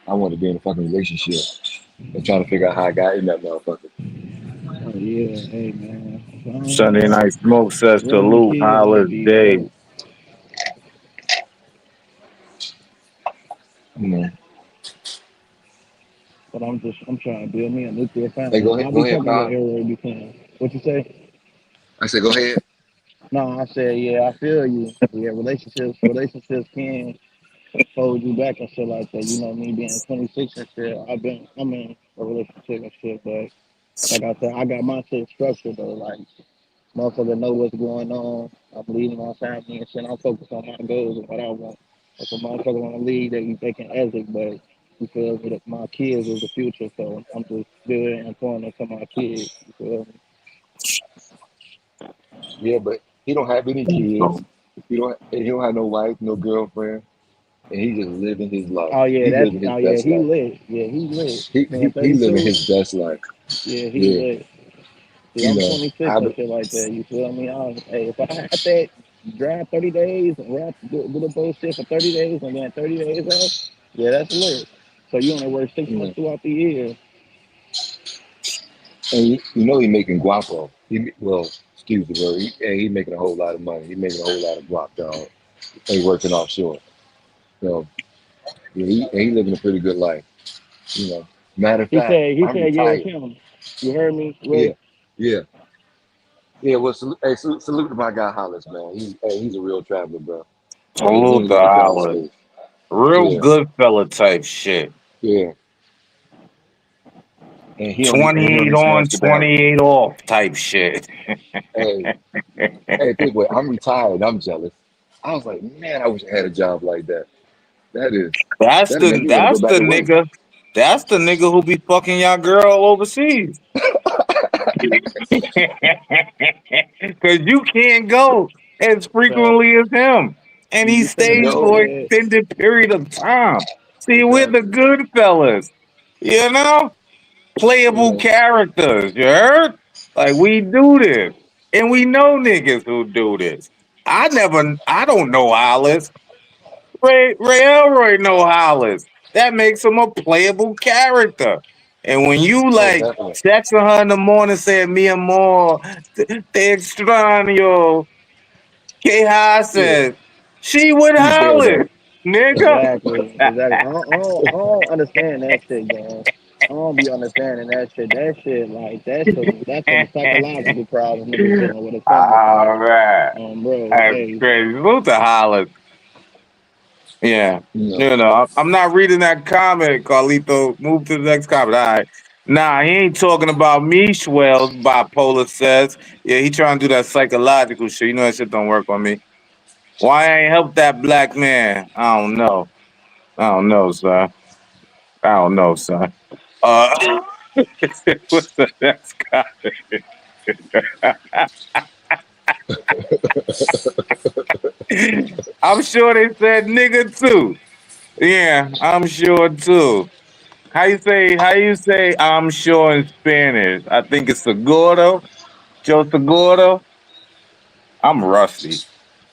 [SPEAKER 1] I wanted to be in a fucking relationship and trying to figure out how I got in that motherfucker.
[SPEAKER 4] oh yeah, hey man. As long as you
[SPEAKER 5] Sunday night smoke says
[SPEAKER 4] raise your
[SPEAKER 5] salute
[SPEAKER 4] kids right, be
[SPEAKER 5] holiday.
[SPEAKER 4] right.
[SPEAKER 1] You know,
[SPEAKER 4] But I'm trying to build me a nuclear
[SPEAKER 1] hey,
[SPEAKER 4] family. I'll
[SPEAKER 1] go
[SPEAKER 4] be
[SPEAKER 1] ahead,
[SPEAKER 4] fucking with
[SPEAKER 1] Kyle.
[SPEAKER 4] Arrow because what you say?
[SPEAKER 1] I said, go ahead.
[SPEAKER 4] No, I said yeah, I feel you. Yeah, relationships can hold you back and shit like that. You know, me being 26 and shit, I'm in a relationship and shit, but like I said, I got my shit structured though. Like motherfucker know what's going on. I'm leading my family and shit. I'm focused on my goals and what I want. If a motherfucker want to lead, they can exit, but you feel me? That my kids is the future, so I'm just good and pouring into my kids. You feel me?
[SPEAKER 1] Yeah, but he don't have any kids. He don't have no wife, no girlfriend, and he just living his life.
[SPEAKER 4] Oh yeah,
[SPEAKER 1] He living his
[SPEAKER 4] oh yeah,
[SPEAKER 1] best
[SPEAKER 4] he
[SPEAKER 1] life.
[SPEAKER 4] lit. Yeah, he lit.
[SPEAKER 1] He
[SPEAKER 4] Man,
[SPEAKER 1] he living
[SPEAKER 4] 32.
[SPEAKER 1] his best life.
[SPEAKER 4] Yeah, he
[SPEAKER 1] Yeah,
[SPEAKER 4] lit. See,
[SPEAKER 1] you
[SPEAKER 4] I'm
[SPEAKER 1] know,
[SPEAKER 4] 26
[SPEAKER 1] I
[SPEAKER 4] and shit like that. You feel me? Hey, if I had that. drive 30 days, rap, do the bullshit for 30 days, and then 30 days off. Yeah, that's lit. So you only work six
[SPEAKER 1] You
[SPEAKER 4] months
[SPEAKER 1] know,
[SPEAKER 4] throughout the year.
[SPEAKER 1] and you know he making guapo. Well, excuse the word. He making a whole lot of money. He making a whole lot of guap, dog. And he working offshore. So yeah, he living a pretty good life. You know. Matter of fact,
[SPEAKER 4] He
[SPEAKER 1] I'm
[SPEAKER 4] said, yeah, it's
[SPEAKER 1] retired.
[SPEAKER 4] him. You heard me,
[SPEAKER 1] Yeah,
[SPEAKER 4] Ray?
[SPEAKER 1] yeah, yeah. Well, salute to my guy Hollis, man. He's a real traveler, bro. He
[SPEAKER 5] Salute
[SPEAKER 1] really
[SPEAKER 5] to
[SPEAKER 1] like the travel
[SPEAKER 5] Hollis.
[SPEAKER 1] space.
[SPEAKER 5] Real
[SPEAKER 1] Yeah,
[SPEAKER 5] good fella type shit.
[SPEAKER 1] yeah. And he don't
[SPEAKER 5] 28
[SPEAKER 1] even smash
[SPEAKER 5] on,
[SPEAKER 1] the barrel.
[SPEAKER 5] 28 off type shit.
[SPEAKER 1] Hey, hey, think what? I'm retired. I'm jealous. I was like, man, I wish I had a job like that. That is,
[SPEAKER 5] That's
[SPEAKER 1] that'll make
[SPEAKER 5] the
[SPEAKER 1] me want to go
[SPEAKER 5] that's
[SPEAKER 1] back
[SPEAKER 5] the
[SPEAKER 1] to work.
[SPEAKER 5] nigga. That's the nigga who be fucking y'all girl overseas. Cause you can't go as
[SPEAKER 4] Fact.
[SPEAKER 5] frequently as him. And
[SPEAKER 4] You
[SPEAKER 5] he
[SPEAKER 4] be sending
[SPEAKER 5] stays
[SPEAKER 4] them
[SPEAKER 1] No,
[SPEAKER 5] for an
[SPEAKER 4] bread.
[SPEAKER 5] extended period of time. See, we're the
[SPEAKER 1] exactly.
[SPEAKER 5] good fellas. You know? Playable
[SPEAKER 1] Yeah.
[SPEAKER 5] characters, you heard? Like we do this. And we know niggas who do this. I don't know Hollis. Ray Elroy know Hollis. That makes him a playable character. And when you
[SPEAKER 1] Oh,
[SPEAKER 5] like
[SPEAKER 1] definitely.
[SPEAKER 5] texting her in the morning saying mi amor, te extraño, que
[SPEAKER 1] Yeah.
[SPEAKER 5] haces? She with
[SPEAKER 1] He's there
[SPEAKER 5] Hollis,
[SPEAKER 1] though.
[SPEAKER 5] nigga.
[SPEAKER 4] Exactly. Exactly. I don't understand that shit, gang. I don't be understanding that shit. That shit, like, that's some psychological problems niggas dealing with or something. Cause,
[SPEAKER 5] All right.
[SPEAKER 4] bro,
[SPEAKER 5] That's
[SPEAKER 4] hey,
[SPEAKER 5] crazy. Salute to Hollis. Yeah.
[SPEAKER 1] You know.
[SPEAKER 5] You know, I'm not reading that comment, Carlito. Move to the next comment. All right. Nah, he ain't talking about me, Schwells, bipolar says. Yeah, he trying to do that psychological shit. You know that shit don't work on me. Why I ain't help that black man? I don't know. I don't know, son. I don't know, son. Uh, what's the next comment? I'm sure they said nigga too. Yeah, I'm sure too. How you say I'm sure in Spanish? I think it's seguro. Joe Seguro. I'm rusty.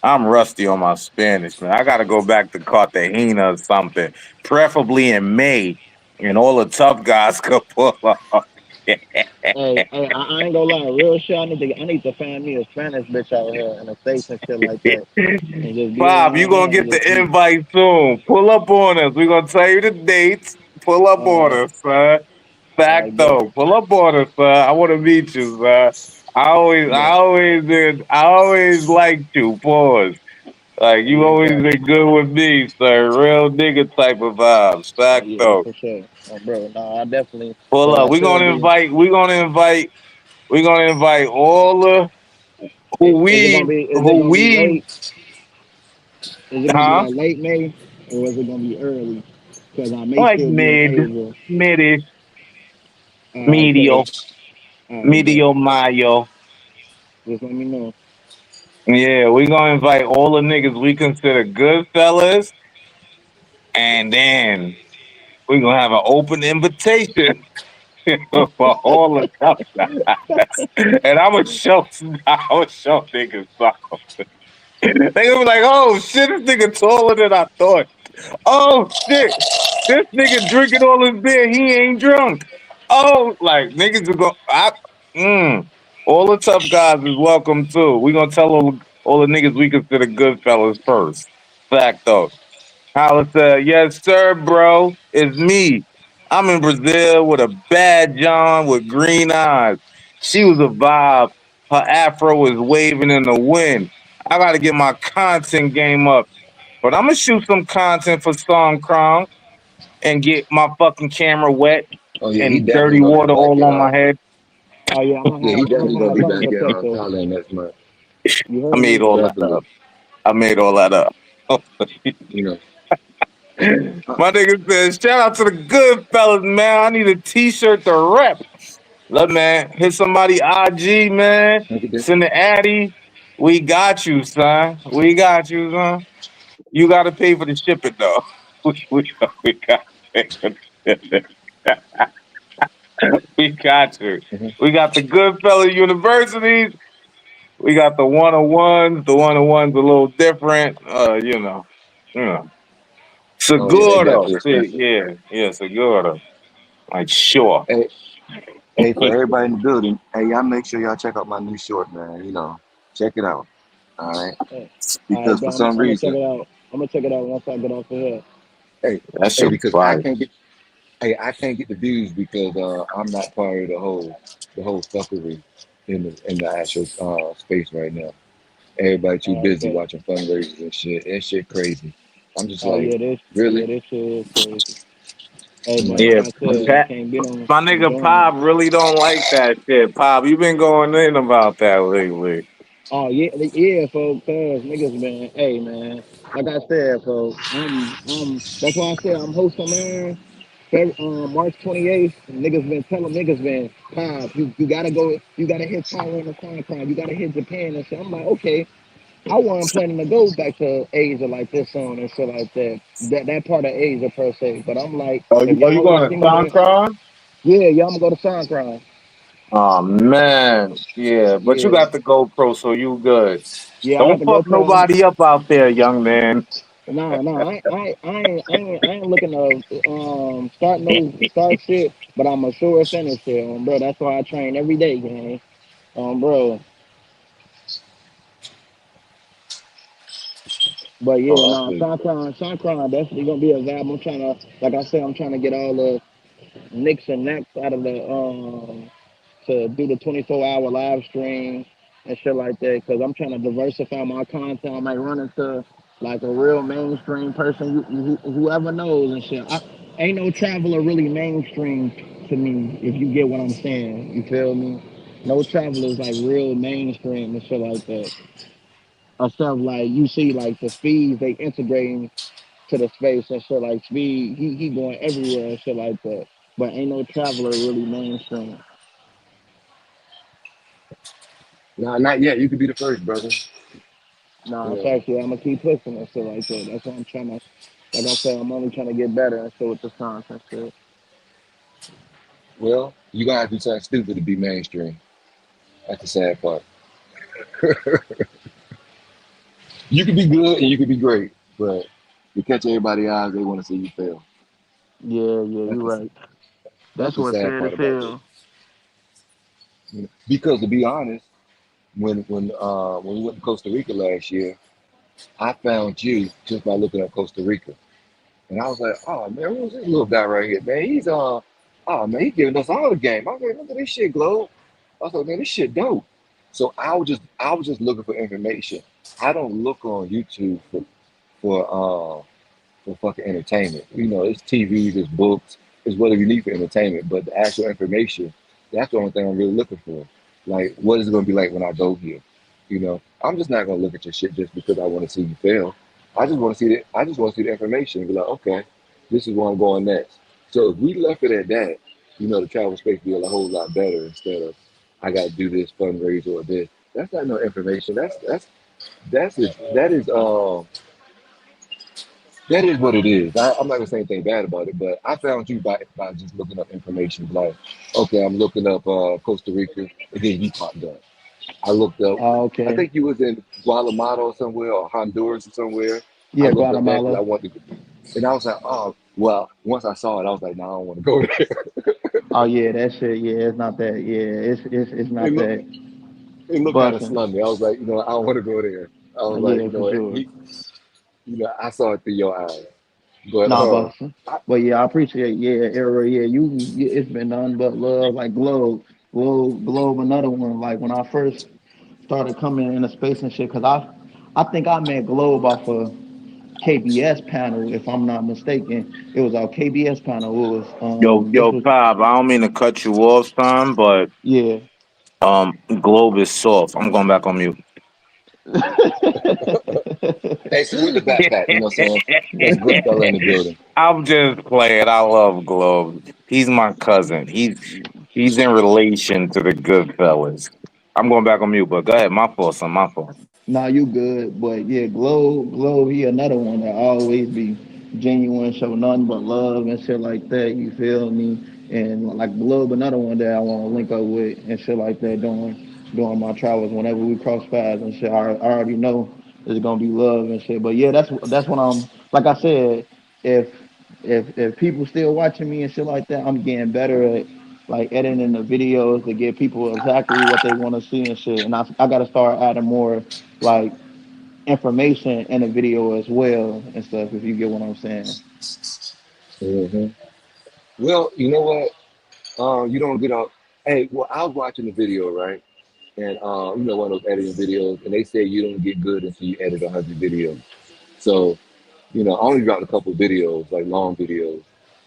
[SPEAKER 5] I'm rusty on my Spanish, man. I gotta go back to Cartagena or something. Preferably in May. And all the tough guys could pull up.
[SPEAKER 4] I ain't gonna lie, real shit. I need to find me a Spanish bitch out here in the states and shit like that, and just be
[SPEAKER 5] Bob, you
[SPEAKER 4] around
[SPEAKER 5] gonna
[SPEAKER 4] her and
[SPEAKER 5] get
[SPEAKER 4] just
[SPEAKER 5] the
[SPEAKER 4] be.
[SPEAKER 5] invite soon. Pull up on us. We're gonna tell you the dates. Pull up
[SPEAKER 4] All
[SPEAKER 5] on
[SPEAKER 4] right,
[SPEAKER 5] us, son.
[SPEAKER 4] all right, bet,
[SPEAKER 5] Facto. Pull up on us, son. I wanna meet you, son.
[SPEAKER 4] bet.
[SPEAKER 5] I always liked you. Pause. Like
[SPEAKER 4] Oh
[SPEAKER 5] you
[SPEAKER 4] yeah,
[SPEAKER 5] always
[SPEAKER 4] bet.
[SPEAKER 5] been good with me, sir. Real nigga type of vibes.
[SPEAKER 4] Oh yeah,
[SPEAKER 5] Facto.
[SPEAKER 4] for sure, bro. No, I definitely,
[SPEAKER 5] Pull
[SPEAKER 4] like
[SPEAKER 5] up.
[SPEAKER 4] I said, be.
[SPEAKER 5] We're gonna invite all the
[SPEAKER 4] Is it
[SPEAKER 5] who
[SPEAKER 4] gonna be
[SPEAKER 5] we
[SPEAKER 4] late? Is it gonna be
[SPEAKER 5] huh?
[SPEAKER 4] like late May, or is it gonna be early? Because I may
[SPEAKER 5] Like
[SPEAKER 4] still be in Asia.
[SPEAKER 5] midish,
[SPEAKER 4] All right,
[SPEAKER 5] medio,
[SPEAKER 4] bet. All right, bet.
[SPEAKER 5] medio mayo.
[SPEAKER 4] Just let me know.
[SPEAKER 5] Yeah, we gonna invite all the niggas we consider good fellas, and then we gonna have an open invitation for all the tough guys. And I'm gonna show niggas something. They gonna be like, oh shit, this nigga taller than I thought. Oh shit, this nigga drinking all his beer, he ain't drunk. Oh, like niggas are go. All the tough guys is welcome too. We gonna tell all the niggas we consider good fellas first. Fact though. Howard said, yes, sir, bro. It's me. I'm in Brazil with a bad John with green eyes. She was a vibe. Her afro was waving in the wind. I gotta get my content game up. But I'm gonna shoot some content for Songkran and get my fucking camera wet
[SPEAKER 1] Oh yeah, he
[SPEAKER 5] and
[SPEAKER 1] definitely
[SPEAKER 5] dirty
[SPEAKER 1] gonna be
[SPEAKER 5] water
[SPEAKER 1] back
[SPEAKER 5] all
[SPEAKER 1] in
[SPEAKER 5] on my head.
[SPEAKER 4] Oh yeah,
[SPEAKER 1] yeah, he
[SPEAKER 4] I'm
[SPEAKER 1] definitely
[SPEAKER 4] gonna
[SPEAKER 1] gonna
[SPEAKER 4] have
[SPEAKER 1] be
[SPEAKER 4] something
[SPEAKER 1] back in
[SPEAKER 4] protective.
[SPEAKER 1] Thailand next month.
[SPEAKER 4] You
[SPEAKER 5] I
[SPEAKER 4] heard
[SPEAKER 5] made
[SPEAKER 4] me?
[SPEAKER 5] all that
[SPEAKER 1] Definitely.
[SPEAKER 5] up. I made all that up.
[SPEAKER 1] You know.
[SPEAKER 5] My nigga says, shout out to the good fellas, man. I need a t-shirt to rep. Look, man, hit somebody IG, man.
[SPEAKER 1] Look at this.
[SPEAKER 5] Send the Addy. We got you, son. We got you, son. You got to pay for the shipping, though. We got to pay for the shipping. We got you.
[SPEAKER 1] Mhm.
[SPEAKER 5] We got the Goodfellas Universities. We got the one on ones. The one on ones a little different. You know.
[SPEAKER 1] Oh yeah, they
[SPEAKER 5] Seguro.
[SPEAKER 1] definitely
[SPEAKER 5] See,
[SPEAKER 1] expensive.
[SPEAKER 5] yeah, seguro. Like sure.
[SPEAKER 1] Hey, hey, for everybody in the building, hey, y'all make sure y'all check out my new short, man. Check it out. All right,
[SPEAKER 4] Hey, all right,
[SPEAKER 1] because for
[SPEAKER 4] bro.
[SPEAKER 1] some
[SPEAKER 4] I'm gonna check
[SPEAKER 1] reason,
[SPEAKER 4] it out. I'm gonna check it out once I get off of here.
[SPEAKER 1] hey,
[SPEAKER 5] That
[SPEAKER 1] hey,
[SPEAKER 5] shit
[SPEAKER 1] because I
[SPEAKER 5] fire.
[SPEAKER 1] can't get, hey, I can't get the views because I'm not part of the whole fuckery in the actual space right now. Everybody too
[SPEAKER 4] Oh,
[SPEAKER 1] busy
[SPEAKER 4] okay.
[SPEAKER 1] watching fundraisers and shit. That shit crazy. I'm just
[SPEAKER 4] Oh
[SPEAKER 1] like,
[SPEAKER 4] yeah, this
[SPEAKER 1] really?
[SPEAKER 4] yeah this shit is crazy. Hey, but like
[SPEAKER 5] Yeah,
[SPEAKER 1] No,
[SPEAKER 4] I
[SPEAKER 1] I'm
[SPEAKER 4] said,
[SPEAKER 1] just
[SPEAKER 4] I
[SPEAKER 5] Pat,
[SPEAKER 4] can't be on
[SPEAKER 5] my nigga
[SPEAKER 4] doing it.
[SPEAKER 5] Pop really don't like that shit. Pop, you been going in about that lately.
[SPEAKER 4] Oh yeah, yeah, folks. Cause niggas, man. Hey, man. Like I said, folks. That's why I said I'm hosting, man. March 28th. Niggas been telling niggas, man. Pop, you gotta go. You gotta hit Thailand and Hong. You gotta hit Japan and shit. I'm like, okay. I wasn't planning to go back to Asia like this on and shit like that. That part of Asia per se. But I'm like, if
[SPEAKER 5] Oh, you
[SPEAKER 4] y'all want to
[SPEAKER 5] going
[SPEAKER 4] see
[SPEAKER 5] to
[SPEAKER 4] me there,
[SPEAKER 5] SoundCloud?
[SPEAKER 4] yeah, y'all gonna go to Songkran.
[SPEAKER 5] Oh man, yeah, but you
[SPEAKER 4] Yeah,
[SPEAKER 5] got the GoPro, so you good.
[SPEAKER 4] yeah, I got
[SPEAKER 5] Don't
[SPEAKER 4] the
[SPEAKER 5] fuck
[SPEAKER 4] GoPro.
[SPEAKER 5] nobody up out there, young man.
[SPEAKER 4] No, I ain't looking to start shit, but I'm a sure finish shit, bro. That's why I train every day, gang. Bro. But yeah,
[SPEAKER 1] oh, I
[SPEAKER 4] nah,
[SPEAKER 1] feel you.
[SPEAKER 4] Songkran definitely gonna be a vibe. I'm trying to, like I said, I'm trying to get all the nicks and nacks out of the to do the 24-hour live stream and shit like that because I'm trying to diversify my content. I might run into like a real mainstream person, whoever knows and shit. Ain't no traveler really mainstream to me, if you get what I'm saying. You feel me? No traveler is like real mainstream and shit like that. Or stuff like you see like the speeds they integrating to the space and shit like speed. He going everywhere and shit like that. But ain't no traveler really mainstream.
[SPEAKER 1] Nah, not yet. You could be the first, brother.
[SPEAKER 4] Nah, it's
[SPEAKER 1] Yeah.
[SPEAKER 4] actually I'm gonna keep pushing and shit like that. That's what I'm trying to. Like I said, I'm only trying to get better and shit with the songs and shit.
[SPEAKER 1] Well, you gonna have to do something stupid to be mainstream. That's the sad part. You could be good and you could be great, but to catch everybody's eyes, they want to see you fail.
[SPEAKER 4] Yeah, yeah,
[SPEAKER 1] That's
[SPEAKER 4] you're
[SPEAKER 1] the
[SPEAKER 4] right.
[SPEAKER 1] that's
[SPEAKER 4] That's
[SPEAKER 1] the
[SPEAKER 4] what's
[SPEAKER 1] sad
[SPEAKER 4] sad
[SPEAKER 1] part
[SPEAKER 4] as
[SPEAKER 1] about this.
[SPEAKER 4] hell.
[SPEAKER 1] Because to be honest, when we went to Costa Rica last year, I found you just by looking at Costa Rica. And I was like, oh man, who's this little guy right here, man? He's oh man, he's giving us all the game. I was like, look at this shit, Globe. I was like, man, this shit dope. So I was just looking for information. I don't look on YouTube for for fucking entertainment. It's TV, it's books, it's whatever you need for entertainment. But the actual information, that's the only thing I'm really looking for. Like, what is it going to be like when I go here? I'm just not going to look at your shit just because I want to see you fail. I just want to see the information and be like, okay, this is where I'm going next. So if we left it at that, the travel space would be a whole lot better instead of I got to do this fundraiser or this. That's not no information. That is what it is. I'm not gonna say anything bad about it, but I found you by just looking up information. Like, okay, I'm looking up Costa Rica, and then you popped up. I looked up.
[SPEAKER 4] Oh,
[SPEAKER 1] I
[SPEAKER 4] okay.
[SPEAKER 1] think you was in Guatemala or somewhere, or Honduras or somewhere. I
[SPEAKER 4] Yeah,
[SPEAKER 1] looked up that because
[SPEAKER 4] Guatemala.
[SPEAKER 1] I wanted to, and I was like, oh, well. Once I saw it, I was like, no, I don't want to go there.
[SPEAKER 4] Oh yeah, that shit. Yeah, it's not that. Yeah, it's
[SPEAKER 1] it
[SPEAKER 4] not
[SPEAKER 1] looked,
[SPEAKER 4] that
[SPEAKER 1] it looked kind of
[SPEAKER 4] busting.
[SPEAKER 1] slummy. I was like, I don't want to go there. I was like,
[SPEAKER 4] Yeah, for
[SPEAKER 1] what?
[SPEAKER 4] sure.
[SPEAKER 1] I saw it through your eyes, but
[SPEAKER 4] Nah, busting.
[SPEAKER 1] I,
[SPEAKER 4] But yeah, I appreciate. Yeah, Era. Yeah, it's been nothing but love. Like Globe. Another one. Like when I first started coming into space and shit, cause I think I met Globe off a KBS panel, if I'm not mistaken. It was our KBS panel. It was this
[SPEAKER 5] Yo,
[SPEAKER 4] was
[SPEAKER 5] Pop, I don't mean to cut you off, son, but
[SPEAKER 4] yeah.
[SPEAKER 5] Globe is soft. I'm going back on mute.
[SPEAKER 1] hey, salute the backpack. You know what I'm saying? That's a good fella in the building.
[SPEAKER 5] I'm just playing. I love Globe. He's my cousin. He's in relation to the good fellas. I'm going back on mute, but go ahead. My fault, son. My fault.
[SPEAKER 4] Nah, you good, but yeah, Glow, he another one that always be genuine, show nothing but love and shit like that. You feel me? And like Globe, another one that I want to link up with and shit like that. Doing. during my travels. Whenever we cross paths and shit, I already know there's gonna be love and shit. But yeah, that's what I'm. Like I said, if if people still watching me and shit like that, I'm getting better at like editing the videos to give people exactly what they want to see and shit. And I got to start adding more like information in the video as well and stuff. If you get what I'm saying.
[SPEAKER 1] Hmm. Well, you know what? You don't get out. Hey, well, I was watching the video, right? And one of those editing videos, and they say you don't get good until you edit 100 videos. So I only dropped a couple videos, like long videos.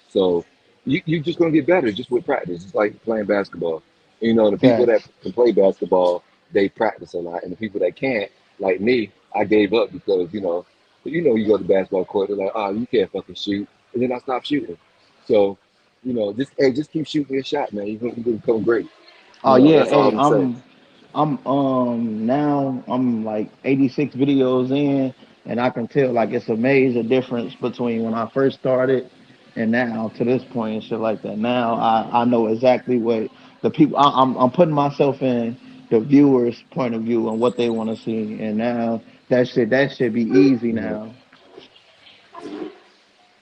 [SPEAKER 1] So you just gonna get better just with practice. It's like playing basketball. The people that
[SPEAKER 4] Facts.
[SPEAKER 1] can play basketball, they practice a lot, and the people that can't, like me, I gave up because you go to the basketball court, they're like, oh, you can't fucking shoot, and then I stopped shooting. So, just keep shooting your shot, man. You're gonna become great.
[SPEAKER 4] Oh yeah,
[SPEAKER 1] That's all
[SPEAKER 4] hey,
[SPEAKER 1] I'm gonna say.
[SPEAKER 4] I'm now I'm like 86 videos in, and I can tell like it's a major difference between when I first started and now to this point and shit like that. Now I know exactly what the people I'm putting myself in the viewers' point of view and what they want to see, and now that should be easy
[SPEAKER 1] You know,
[SPEAKER 4] now.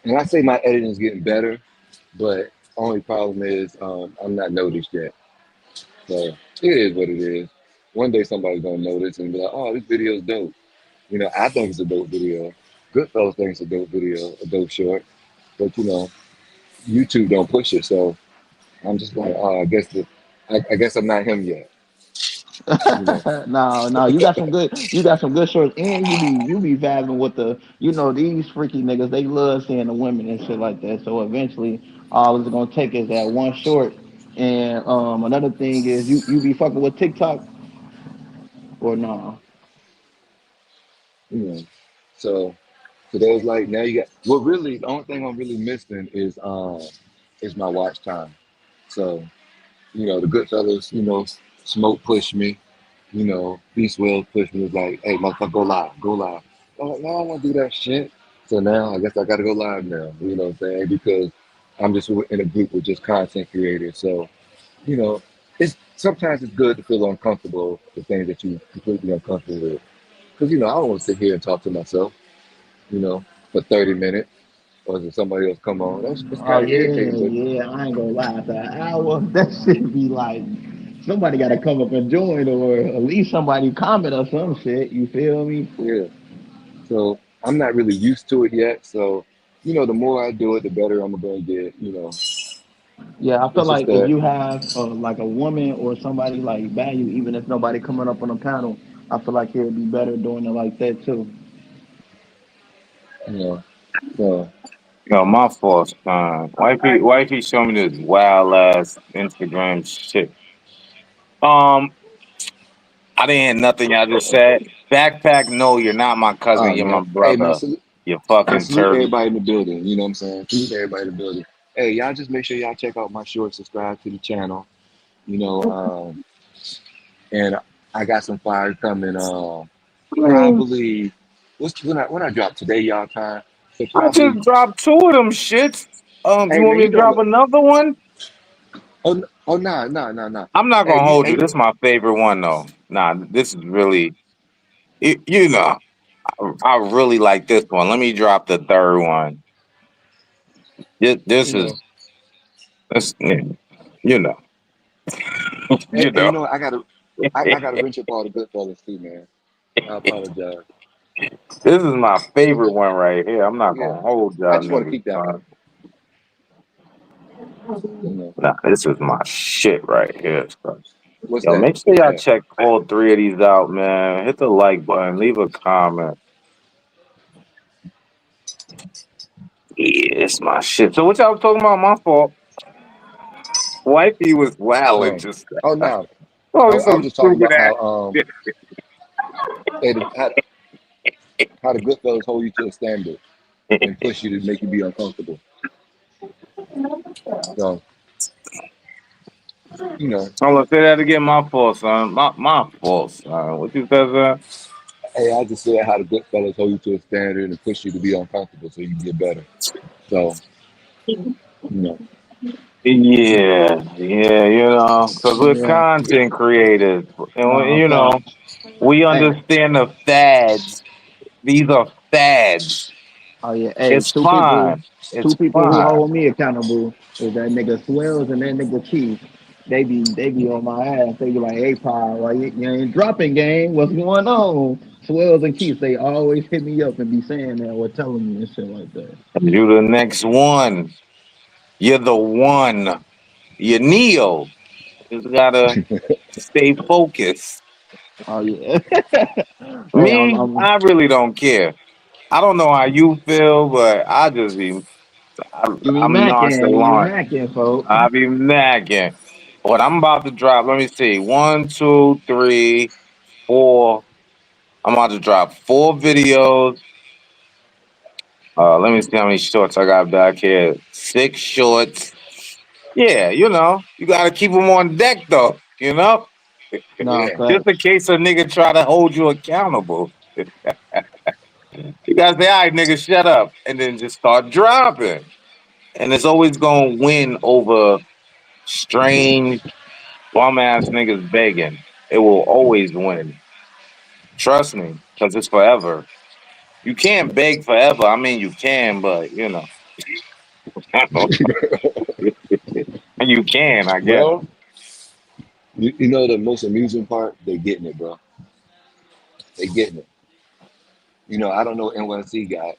[SPEAKER 1] and I say my editing is getting better, but only problem is I'm not noticed yet. So it is what it is. One day somebody's gonna notice and be like, "Oh, this video is dope." I think it's a dope video. Goodfellas thinks it's a dope video, a dope short. But YouTube don't push it, so I'm just like, oh, I guess I'm not him yet. You know,
[SPEAKER 4] No, no, you got some good shorts, and you be vibing with these freaky niggas. They love seeing the women and shit like that. So eventually, all it's gonna take is that one short. And another thing is you be fucking with TikTok or no?
[SPEAKER 1] you know. So there's like now you got. Well, really, the only thing I'm really missing is my watch time. So the Goodfellas, Smoke pushed me. Beast Will pushed me. Was like, hey, motherfucker, go live, go live. I'm like, no, I don't want to do that shit. So now I guess I got to go live now. You know what I'm saying? Because I'm just in a group with just content creators. So you know, it's sometimes it's good to feel uncomfortable with things that you completely uncomfortable with. Because I don't want to sit here and talk to myself. You know, for 30 minutes, or if somebody else come on, that's
[SPEAKER 4] Oh
[SPEAKER 1] kind of
[SPEAKER 4] yeah,
[SPEAKER 1] irritating. But
[SPEAKER 4] yeah. I ain't gonna lie. After an hour, that should be like somebody got to come up and join, or at least somebody comment or some shit. You feel me?
[SPEAKER 1] yeah, so I'm not really used to it yet. So the more I do it, the better I'm gonna get.
[SPEAKER 4] Yeah, I feel
[SPEAKER 1] It's just
[SPEAKER 4] like if
[SPEAKER 1] that
[SPEAKER 4] you have like a woman or somebody like value, even if nobody coming up on the panel, I feel like it'd be better doing it like that too.
[SPEAKER 1] you know. So
[SPEAKER 5] Yo, my fault, son. Wifey showed me this wild ass Instagram shit. Um, I didn't hear nothing I just said. Backpack, no, you're not my cousin. You're my
[SPEAKER 1] man, hey man,
[SPEAKER 5] brother. You fucking
[SPEAKER 1] salute
[SPEAKER 5] turd.
[SPEAKER 1] everybody in the building. You know what I'm saying? Salute everybody in the building. Hey, y'all just make sure y'all check out my short, subscribe to the channel. You know, and I got some fire coming. Probably when I drop today, y'all time. So
[SPEAKER 5] I
[SPEAKER 1] probably,
[SPEAKER 5] just dropped two of them shits. You
[SPEAKER 1] hey
[SPEAKER 5] want
[SPEAKER 1] man,
[SPEAKER 5] me to drop another one?
[SPEAKER 1] oh nah, nah, nah, nah.
[SPEAKER 5] I'm not
[SPEAKER 1] Hey,
[SPEAKER 5] gonna hold you.
[SPEAKER 1] hey,
[SPEAKER 5] This is my favorite one though. Nah, this is really, you know, I really like this one. Let me drop the third one. This
[SPEAKER 1] you
[SPEAKER 5] is
[SPEAKER 1] know,
[SPEAKER 5] this, you know,
[SPEAKER 1] hey,
[SPEAKER 5] you
[SPEAKER 1] hey,
[SPEAKER 5] know.
[SPEAKER 1] I gotta rinse up all the good fellas too, man. I apologize.
[SPEAKER 5] This is my favorite one right here. I'm not
[SPEAKER 1] Yeah,
[SPEAKER 5] gonna hold
[SPEAKER 1] I
[SPEAKER 5] y'all
[SPEAKER 1] just want to
[SPEAKER 5] niggas.
[SPEAKER 1] keep that one. You know,
[SPEAKER 5] Nah, this is my shit right here. So.
[SPEAKER 1] what's
[SPEAKER 5] Yo,
[SPEAKER 1] that?
[SPEAKER 5] make sure
[SPEAKER 1] What's
[SPEAKER 5] y'all
[SPEAKER 1] that?
[SPEAKER 5] check all three of these out, man. Hit the like button, leave a comment. Yeah, it's my shit. So what y'all was talking about? My fault. Wifey was wilding
[SPEAKER 1] Um,
[SPEAKER 5] just
[SPEAKER 1] oh no,
[SPEAKER 5] oh,
[SPEAKER 1] I was
[SPEAKER 5] some
[SPEAKER 1] just talking
[SPEAKER 5] stupid
[SPEAKER 1] about
[SPEAKER 5] ass
[SPEAKER 1] how
[SPEAKER 5] shit.
[SPEAKER 1] hey, how the good fellas hold you to a standard and push you to make you be uncomfortable. So you know,
[SPEAKER 5] I'm gonna say that again. My fault, son. My fault, son. What you said, son?
[SPEAKER 1] hey, I just said how the good fellas hold you to a standard and push you to be uncomfortable so you can get better. So you know.
[SPEAKER 5] Yeah, because we're
[SPEAKER 4] Yeah.
[SPEAKER 5] content creators, and
[SPEAKER 4] No, fact.
[SPEAKER 5] we
[SPEAKER 4] Hey,
[SPEAKER 5] understand the fads. These are fads.
[SPEAKER 4] oh yeah. Hey,
[SPEAKER 5] It's
[SPEAKER 4] two people,
[SPEAKER 5] fine.
[SPEAKER 4] two
[SPEAKER 5] It's
[SPEAKER 4] people who
[SPEAKER 5] fine.
[SPEAKER 4] hold me accountable is that nigga Swells and that nigga Keith. They be on my ass. They be like, "Hey, Paul, why you ain't dropping game? What's going on?" Swells and Keith, they always hit me up and be saying that or telling me and shit like that.
[SPEAKER 5] You the next one. You're the one. You're Neo. Just gotta stay focused.
[SPEAKER 4] Oh yeah. Hey,
[SPEAKER 5] Me, I really don't care. I don't know how you feel, but I just be,
[SPEAKER 4] you be
[SPEAKER 5] I'm
[SPEAKER 4] macking, you be
[SPEAKER 5] nonchalant.
[SPEAKER 4] macking, folks.
[SPEAKER 5] I be nagging. What I'm about to drop, let me see. One, two, three, four. I'm about to drop 4 videos. Let me see how many shorts I got back here. 6 shorts. Yeah, you got to keep them on deck, though.
[SPEAKER 4] No,
[SPEAKER 1] Yeah.
[SPEAKER 5] Just
[SPEAKER 4] facts.
[SPEAKER 5] in case a nigga try to hold you accountable. You got to say, all right, nigga, shut up. And then just start dropping. And it's always going to win over strange, bum ass niggas begging. It will always win. Trust me, because it's forever. You can't beg forever. I mean, you can, but, you can, I guess.
[SPEAKER 1] Well, you know the most amusing part? They getting it, bro. They getting it. I don't know what NYC got.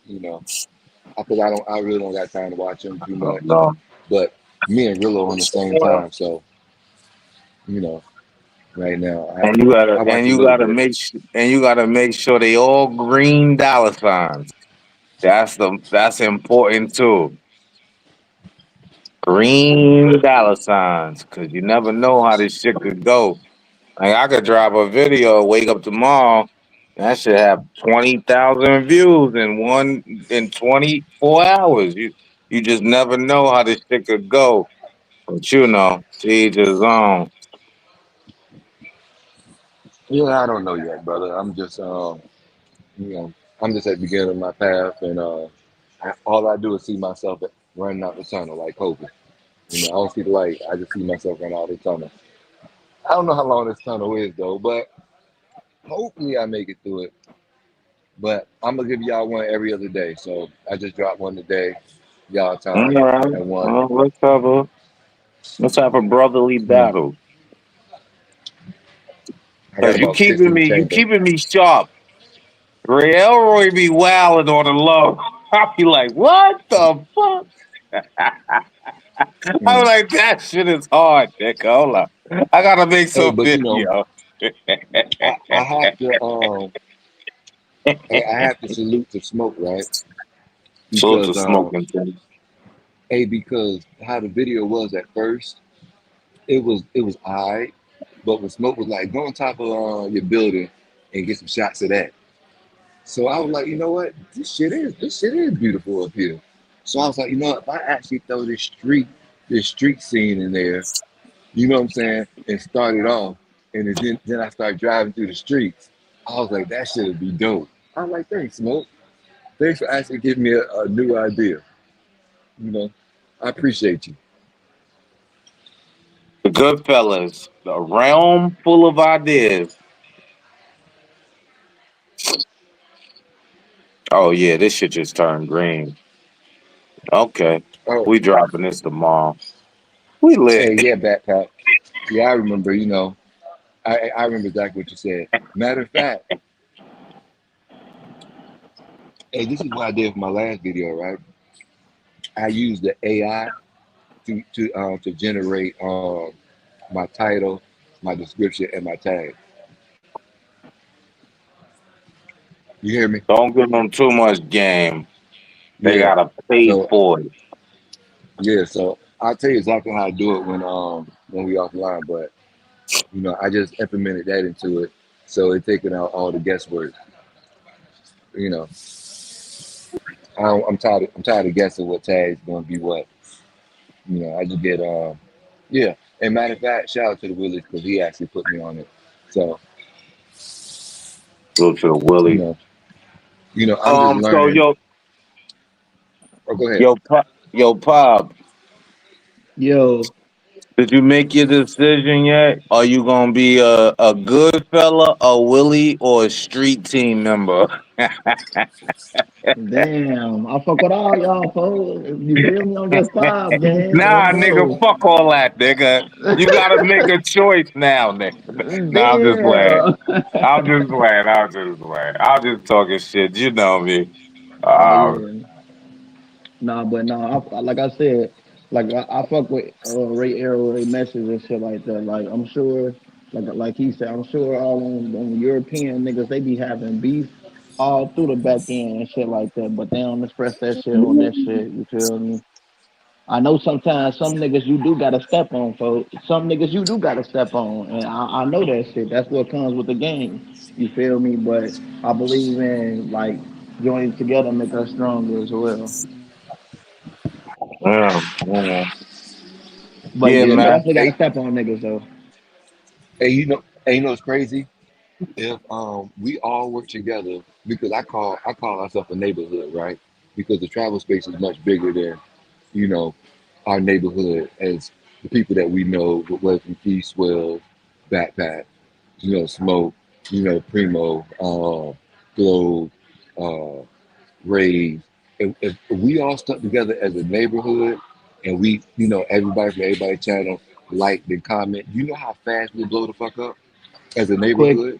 [SPEAKER 1] Because I really don't got time to watch them too much.
[SPEAKER 5] No.
[SPEAKER 1] But me and Rillo on the same time, so you know, right now
[SPEAKER 5] And you gotta
[SPEAKER 1] I
[SPEAKER 5] and
[SPEAKER 1] watch a
[SPEAKER 5] you
[SPEAKER 1] little
[SPEAKER 5] gotta
[SPEAKER 1] bit.
[SPEAKER 5] make sure they all green dollar signs. That's important too. Green dollar signs, cause you never know how this shit could go. Like I could drop a video, wake up tomorrow, and that should have 20,000 views in 24 hours. You just never know how this shit could go. But to each his own.
[SPEAKER 1] Yeah, I don't know yet, brother. You know, I'm just at the beginning of my path, and all I do is see myself running out the tunnel like Kobe. I don't see the light. I just see myself running out the tunnel. I don't know how long this tunnel is though, but hopefully I make it through it. But I'm gonna give y'all one every other day. So I just dropped one today. Y'all
[SPEAKER 5] All
[SPEAKER 1] time
[SPEAKER 5] right.
[SPEAKER 1] and one.
[SPEAKER 5] Well, let's have a brotherly
[SPEAKER 1] You know,
[SPEAKER 5] battle.
[SPEAKER 1] I got
[SPEAKER 5] Cause you
[SPEAKER 1] about six
[SPEAKER 5] keeping
[SPEAKER 1] in the
[SPEAKER 5] me you
[SPEAKER 1] chamber.
[SPEAKER 5] keeping me sharp. Ray Elroy be wilding on the low. I'll be like, what the fuck? I'm
[SPEAKER 1] Mm.
[SPEAKER 5] like, that shit is hard, Nick. Hold up. I gotta make
[SPEAKER 1] Hey,
[SPEAKER 5] some
[SPEAKER 1] but
[SPEAKER 5] video.
[SPEAKER 1] I have to I have to salute the smoke, right?
[SPEAKER 5] Salute to
[SPEAKER 1] Because
[SPEAKER 5] smoking thing.
[SPEAKER 1] because how the video was at first, it was alright, but when smoke was like go on top of your building and get some shots of that. So I was like, you know what, this shit is beautiful up here. So I was like, if I actually throw this street scene in there, you know what I'm saying, and start it off, and then I start driving through the streets. I was like, that shit would be dope. I was like, thanks, smoke. Thanks for actually giving me a new idea. You know, I appreciate you.
[SPEAKER 5] The Goodfellas, the realm full of ideas. Oh yeah, this shit just turned green. Okay.
[SPEAKER 1] Oh,
[SPEAKER 5] We dropping this tomorrow. We
[SPEAKER 1] hey,
[SPEAKER 5] lit.
[SPEAKER 1] yeah, backpack. Yeah, I remember. I remember exactly what you said. Matter of fact, hey, this is what I did for my last video, right? I used the AI to generate my title, my description, and my tag. You hear me?
[SPEAKER 5] Don't give them too much game. They
[SPEAKER 1] Yeah.
[SPEAKER 5] gotta pay
[SPEAKER 1] So
[SPEAKER 5] for it.
[SPEAKER 1] yeah, so I'll tell you exactly how I do it when we offline. But I just implemented that into it, so it taking out all the guesswork. You know, I'm tired of guessing what tag's going to be what. I just get yeah. And matter of fact, shout out to the Willis because he actually put me on it. So
[SPEAKER 5] Go to the
[SPEAKER 1] you
[SPEAKER 5] Willie.
[SPEAKER 1] know, I'm just
[SPEAKER 5] So
[SPEAKER 1] learning. Oh, go ahead.
[SPEAKER 5] yo, Pop,
[SPEAKER 4] Yo,
[SPEAKER 5] Did you make your decision yet? Are you gonna be a good fella, a Willie, or a street team member?
[SPEAKER 4] damn, I fuck with all y'all, folks. You feel me? I'm just five, gang. Let's
[SPEAKER 5] Nah, nigga,
[SPEAKER 4] go.
[SPEAKER 5] fuck all that, nigga. You gotta make a choice now, nigga. Nah, I'm just playing.
[SPEAKER 4] Damn.
[SPEAKER 5] I'm just playing. I'm just playing. I'm just talking shit. You know me.
[SPEAKER 4] Oh
[SPEAKER 5] Uh,
[SPEAKER 4] yeah. Nah, but nah, like I said, like I fuck with Ray Arrow, Ray Message and shit like that. Like I'm sure, like he said, I'm sure all on European niggas they be having beef all through the back end and shit like that. But they don't express that shit on that shit. You feel me? I know sometimes some niggas you do gotta step on, folks. Some niggas you do gotta step on, and I know that shit. That's what comes with the game. You feel me? But I believe in like joining together make us stronger as well.
[SPEAKER 5] yeah, yeah,
[SPEAKER 4] But
[SPEAKER 5] yeah,
[SPEAKER 4] yeah,
[SPEAKER 5] man.
[SPEAKER 4] definitely got to
[SPEAKER 1] Hey,
[SPEAKER 4] step on niggas though.
[SPEAKER 1] hey, you know, it's crazy. If we all work together, because I call ourselves a neighborhood, right? Because the travel space is much bigger than our neighborhood as the people that we know, whether from East Swell, Backpack, Smoke, Primo, Glow, uh, Rays. If we all stuck together as a neighborhood and we, everybody from everybody channel liked and comment, you know how fast we blow the fuck up as a
[SPEAKER 4] Quick,
[SPEAKER 1] neighborhood?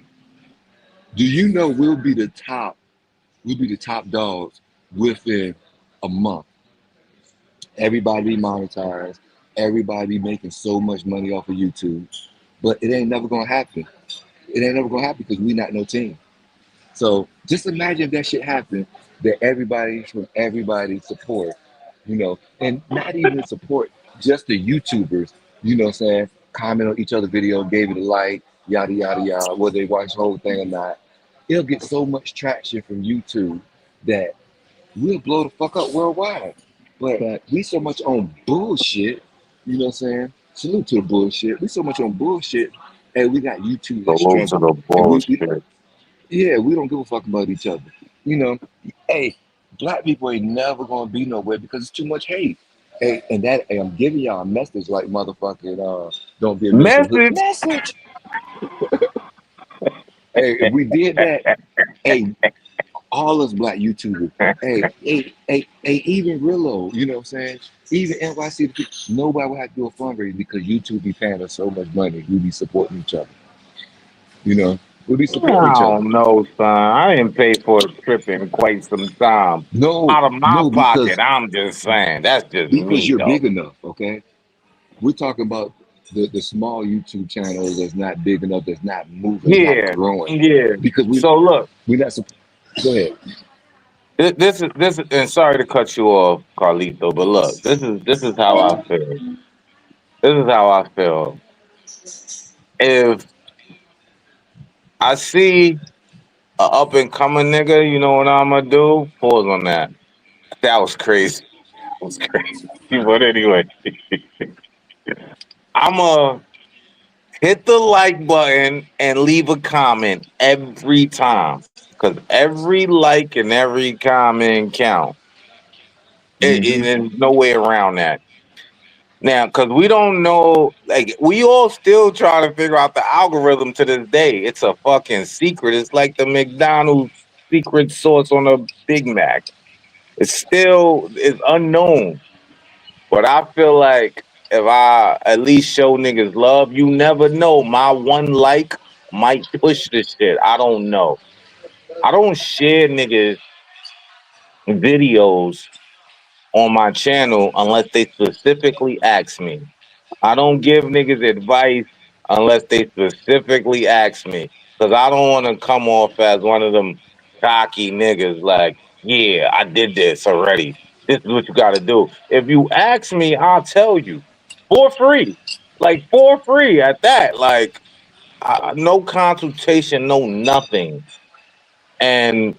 [SPEAKER 1] Do you know we'll be the top dogs within a month? Everybody monetized, everybody making so much money off of YouTube. But it ain't never gonna happen. It ain't never gonna happen because we not no team. So just imagine if that shit happened, that everybody from everybody support, and not even support just the YouTubers, what I'm saying, comment on each other's video, gave it a like, yada yada yada, whether they watch the whole thing or not. It'll get so much traction from YouTube that we'll blow the fuck up worldwide. But
[SPEAKER 4] facts.
[SPEAKER 1] we so much on bullshit, what I'm saying? Salute to the bullshit. We so much on bullshit, and we got YouTube that's
[SPEAKER 5] Salute to
[SPEAKER 1] struggling.
[SPEAKER 5] the
[SPEAKER 1] And we
[SPEAKER 5] bullshit.
[SPEAKER 1] yeah, we don't give a fuck about each other. You know, hey, black people ain't never gonna be nowhere because it's too much hate. Hey, and that hey, I'm giving y'all a message like motherfucking don't be a Minister Hood
[SPEAKER 5] Message.
[SPEAKER 1] message. Hey, if we did that, hey, all us black YouTubers, hey, even Rillo, you know what I'm saying? Even NYC, nobody would have to do a fundraiser because YouTube be paying us so much money. We be supporting each other. You know, we be supporting
[SPEAKER 5] I
[SPEAKER 1] each other.
[SPEAKER 5] don't know, son. I didn't pay for a trip in quite some time.
[SPEAKER 1] No,
[SPEAKER 5] Out of my
[SPEAKER 1] no,
[SPEAKER 5] pocket, I'm just saying. That's just
[SPEAKER 1] because
[SPEAKER 5] me,
[SPEAKER 1] you're
[SPEAKER 5] though.
[SPEAKER 1] big enough, okay? We're talking about the small YouTube channels that's not big enough, that's not moving, that's not
[SPEAKER 5] Yeah,
[SPEAKER 1] growing.
[SPEAKER 5] yeah.
[SPEAKER 1] Because
[SPEAKER 5] So look,
[SPEAKER 1] we not go ahead.
[SPEAKER 5] this is, and sorry to cut you off, Carlito, but look, this is how I feel. This is how I feel. If I see a up and coming nigga, you know what I'm gonna do? Pause on that. That was crazy. That was crazy. But anyway, I'ma hit the like button and leave a comment every time. Cause every like and every comment count.
[SPEAKER 1] Hmm.
[SPEAKER 5] There's no way around that. Now, cause we don't know, like we all still trying to figure out the algorithm to this day. It's a fucking secret. It's like the McDonald's secret sauce on a Big Mac. It's unknown. But I feel like if I at least show niggas love, you never know. My one like might push this shit. I don't know. I don't share niggas videos on my channel unless they specifically ask me. I don't give niggas advice unless they specifically ask me. Cause I don't want to come off as one of them cocky niggas like, yeah, I did this already. This is what you gotta do. If you ask me, I'll tell you. For free. Like for free at that. Like no consultation, no nothing. And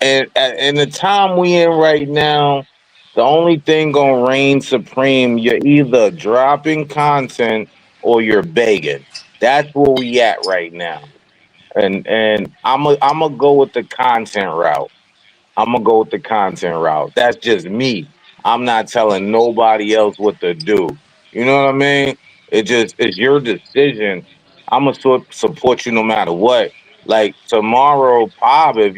[SPEAKER 5] and in the time we in right now, the only thing gonna reign supreme, you're either dropping content or you're begging. That's where we at right now. And I'm gonna go with the content route. I'm gonna go with the content route. That's just me. I'm not telling nobody else what to do. You know what I mean? It's your decision. I'm gonna support you no matter what. Like tomorrow, Pop, if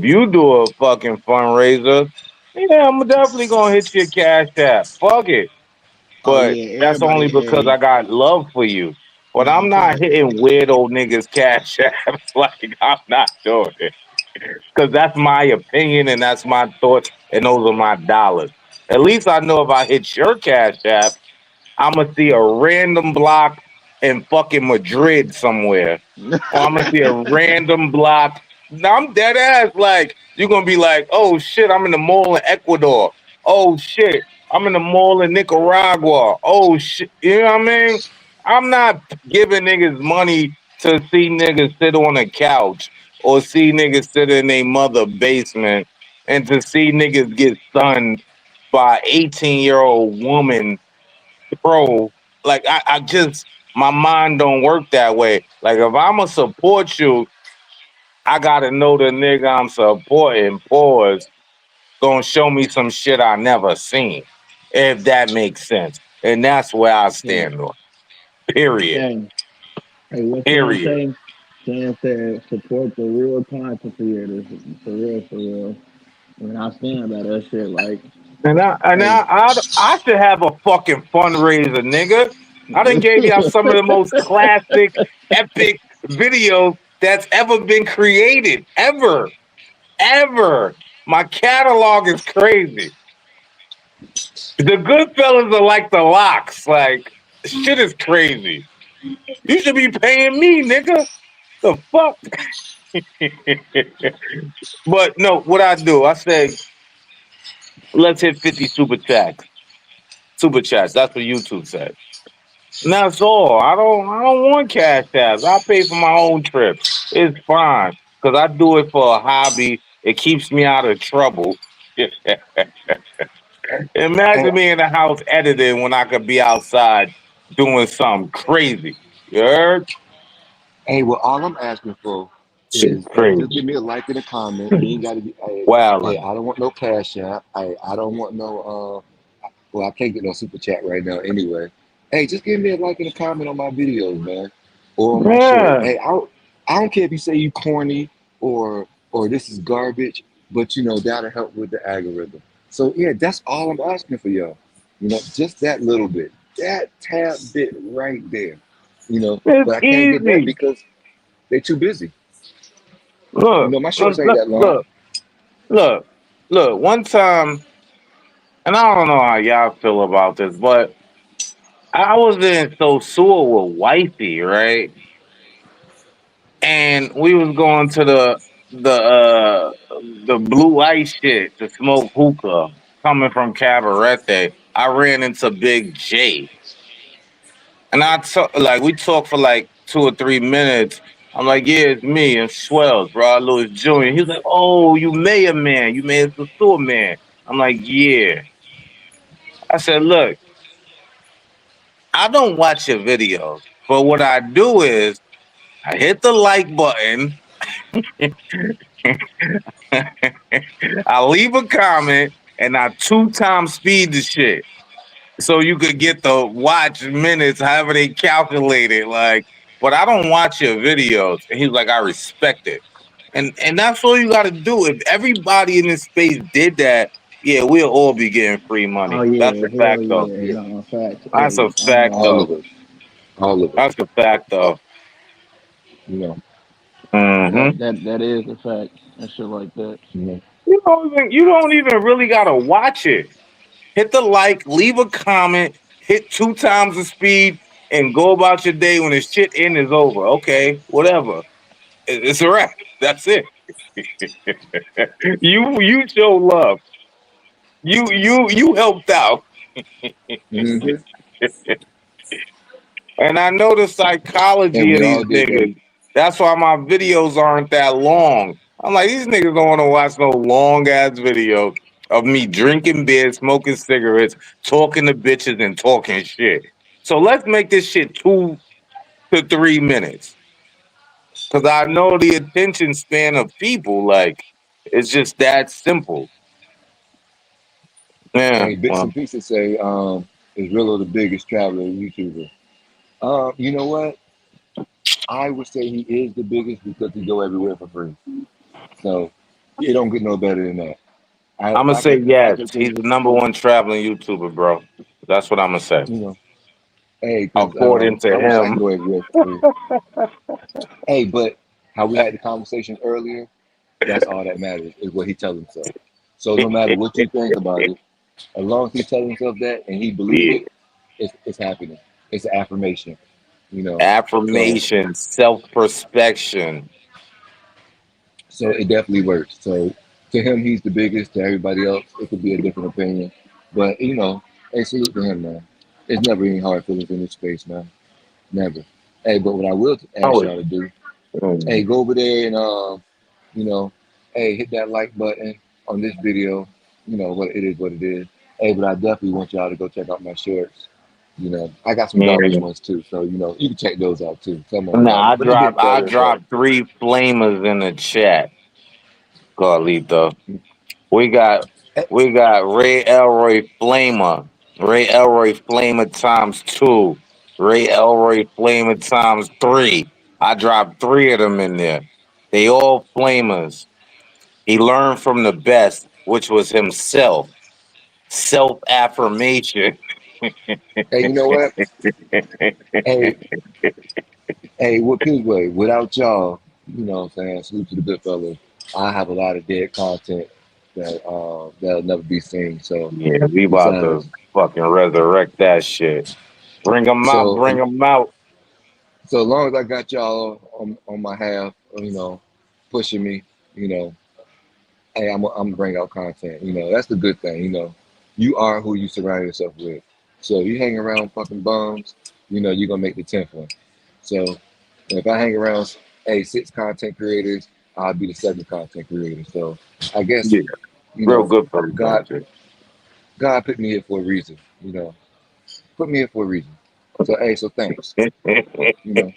[SPEAKER 5] you do a fucking fundraiser, yeah, I'm definitely gonna hit your cash app. Fuck it.
[SPEAKER 4] Oh
[SPEAKER 5] But
[SPEAKER 4] yeah,
[SPEAKER 5] that's only
[SPEAKER 4] everybody.
[SPEAKER 5] because I
[SPEAKER 4] Hey,
[SPEAKER 5] got love for you. But
[SPEAKER 4] nah,
[SPEAKER 5] I'm not
[SPEAKER 4] fact.
[SPEAKER 5] hitting weirdo niggas cash apps. Like I'm not doing it because that's my opinion and that's my thoughts and those are my dollars. At least I know if I hit your cash app, I'm gonna see a random block in fucking Madrid somewhere, or I'm gonna see a random block. Now I'm dead ass. Like you're gonna be like, oh shit, I'm in the mall in Ecuador. Oh shit, I'm in the mall in Nicaragua. Oh shit, you know what I mean? I'm not giving niggas money to see niggas sit on a couch or see niggas sit in a mother basement and to see niggas get stunned by 18-year-old woman, bro. Like I just my mind don't work that way. Like if I'ma support you, I gotta know the nigga I'm supporting, pause, gonna show me some shit I never seen. If that makes sense. And that's where I
[SPEAKER 4] Yeah.
[SPEAKER 5] stand on. Period.
[SPEAKER 4] Hey, hey, what saying
[SPEAKER 5] Period.
[SPEAKER 4] say? Saying said support the real content creators. For real, for real. And I stand by that shit. Like,
[SPEAKER 5] And
[SPEAKER 4] hey,
[SPEAKER 5] I should have a fucking fundraiser, nigga. I done gave y'all some of the most classic, epic videos that's ever been created. Ever. My catalog is crazy. The Goodfellas are like the locks. Like shit is crazy. You should be paying me, nigga. The fuck? But no, what I do, I say, let's hit 50 super chats. Super chats. That's what YouTube said. And that's all. I don't want cash apps. I pay for my own trips. It's fine. Cause I do it for a hobby. It keeps me out of trouble.
[SPEAKER 1] Hey,
[SPEAKER 5] Imagine me in the house editing when I could be outside doing something crazy. You heard?
[SPEAKER 1] hey, well, all I'm asking for
[SPEAKER 5] Shit
[SPEAKER 1] is, hey, just
[SPEAKER 5] crazy.
[SPEAKER 1] give me a like and a comment. You ain't got to be, hey,
[SPEAKER 5] Wildin'.
[SPEAKER 1] I don't want no cash app. I don't want no, well, I can't get no super chat right now anyway. Hey, just give me a like and a comment on my videos, man, or on my short.
[SPEAKER 5] Yeah.
[SPEAKER 1] Hey, I don't care if you say you corny or this is garbage, but that'll help with the algorithm. So yeah, that's all I'm asking for y'all. Just that little bit, that tad bit right there.
[SPEAKER 5] It's
[SPEAKER 1] But I can't get that
[SPEAKER 5] easy.
[SPEAKER 1] because they're too busy.
[SPEAKER 5] Look,
[SPEAKER 1] My shorts
[SPEAKER 5] look,
[SPEAKER 1] ain't
[SPEAKER 5] look,
[SPEAKER 1] that long.
[SPEAKER 5] look, look, look. One time, and I don't know how y'all feel about this, but I was in Sosua with wifey, right? And we was going to the blue ice shit to smoke hookah coming from Cabarete. I ran into Big J. And I talk like we talked for like 2 or 3 minutes. I'm like, yeah, it's me and Swells, bro, Lewis Jr. He's like, oh, you Mayor Man, you Mayor the Store Man. I'm like, yeah. I said, look, I don't watch your videos, but what I do is I hit the like button, I leave a comment, and I 2 times speed the shit. So you could get the watch minutes, however they calculate it. Like, but I don't watch your videos. And he's like, I respect it. And that's all you gotta do. If everybody in this space did that, yeah, we'll all be getting free
[SPEAKER 4] oh
[SPEAKER 5] money. That's
[SPEAKER 4] yeah,
[SPEAKER 5] a
[SPEAKER 4] hell
[SPEAKER 5] fact though.
[SPEAKER 4] yeah.
[SPEAKER 1] Yeah,
[SPEAKER 4] No, facts.
[SPEAKER 5] That's
[SPEAKER 4] Hey,
[SPEAKER 5] a fact
[SPEAKER 1] all
[SPEAKER 5] though.
[SPEAKER 1] of us, all of us.
[SPEAKER 5] That's a fact
[SPEAKER 1] Uh,
[SPEAKER 5] though.
[SPEAKER 1] you know,
[SPEAKER 5] Hmm.
[SPEAKER 4] that is a fact. And shit like that.
[SPEAKER 1] you know.
[SPEAKER 5] You don't even really gotta watch it. Hit the like, leave a comment, hit 2 times the speed, and go about your day when the shit end is over. Okay, whatever. It's a wrap. That's it. You show love. You helped out.
[SPEAKER 1] Hmm.
[SPEAKER 5] And I know the
[SPEAKER 1] And
[SPEAKER 5] psychology of
[SPEAKER 1] we
[SPEAKER 5] these
[SPEAKER 1] all did that.
[SPEAKER 5] niggas. That's why my videos aren't that long. I'm like, these niggas don't want to watch no long ass video of me drinking beer, smoking cigarettes, talking to bitches, and talking shit. So let's make this shit 2 to 3 minutes. Cause I know the attention span of people, like, it's just that simple. Yeah.
[SPEAKER 1] Hey, Bits
[SPEAKER 5] Well,
[SPEAKER 1] and Pieces say, is Rillo the biggest traveler YouTuber? You know what? I would say he is the biggest because he go everywhere for free. So it don't get no better than that.
[SPEAKER 5] I'm
[SPEAKER 1] If
[SPEAKER 5] gonna
[SPEAKER 1] I
[SPEAKER 5] say
[SPEAKER 1] could, if I
[SPEAKER 5] yes.
[SPEAKER 1] could
[SPEAKER 5] He's
[SPEAKER 1] take,
[SPEAKER 5] the number one traveling YouTuber, bro. That's what I'm gonna say.
[SPEAKER 1] you know, hey, because
[SPEAKER 5] According to
[SPEAKER 1] I wish I could
[SPEAKER 5] him.
[SPEAKER 1] go everywhere for free. Hey, but how we had the conversation earlier, that's all that matters is what he tells himself. So no matter what you think about it, as long as he tells himself that and he believe
[SPEAKER 5] Yeah.
[SPEAKER 1] it, it's happening. It's an affirmation, you know. So
[SPEAKER 5] Affirmation, self-perspection.
[SPEAKER 1] so it definitely works. So to him, he's the biggest. To everybody else, it could be a different opinion. But hey, salute to him, man. It's never any hard feelings in this space, man. Never. Hey, but what I will ask
[SPEAKER 5] Oh,
[SPEAKER 1] y'all to do, hey,
[SPEAKER 5] mm,
[SPEAKER 1] go over there and you know, hey, hit that like button on this video. You know what it is, what it is. Hey, but I definitely want y'all to go check out my shorts. I got some garbage
[SPEAKER 5] yeah.
[SPEAKER 1] ones too, so you can check those out too. Come on now,
[SPEAKER 5] Nah,
[SPEAKER 1] but it's getting
[SPEAKER 5] I
[SPEAKER 1] better and better.
[SPEAKER 5] dropped three flamers in the chat, Carlito. We got
[SPEAKER 1] Hey,
[SPEAKER 5] we got Ray Elroy Flamer. Ray Elroy Flamer times two. Ray Elroy Flamer times three. I dropped three of them in there. They all flamers. He learned from the best, which was himself. Self affirmation.
[SPEAKER 1] hey, you know what? Hey, hey, what Pizway? Without y'all, you know what I'm saying? Salute to the good fellas. I have a lot of dead content that'll never be seen. So
[SPEAKER 5] Yeah, we about to
[SPEAKER 1] besides,
[SPEAKER 5] fucking resurrect that shit. Bring them out, bring
[SPEAKER 1] so
[SPEAKER 5] them out.
[SPEAKER 1] so as long as I got y'all on my half, pushing me, you know, hey, I'm gonna bring out content. That's the good thing. You are who you surround yourself with. So if you hang around fucking bums, you're gonna make the 10th one. So if I hang around, hey, six content creators, I'll be the seventh content creator. So I guess
[SPEAKER 5] Yeah,
[SPEAKER 1] you
[SPEAKER 5] real
[SPEAKER 1] know,
[SPEAKER 5] good for the
[SPEAKER 1] God,
[SPEAKER 5] country.
[SPEAKER 1] God put me here for a reason. Put me here for a reason. So hey, so thanks. You know,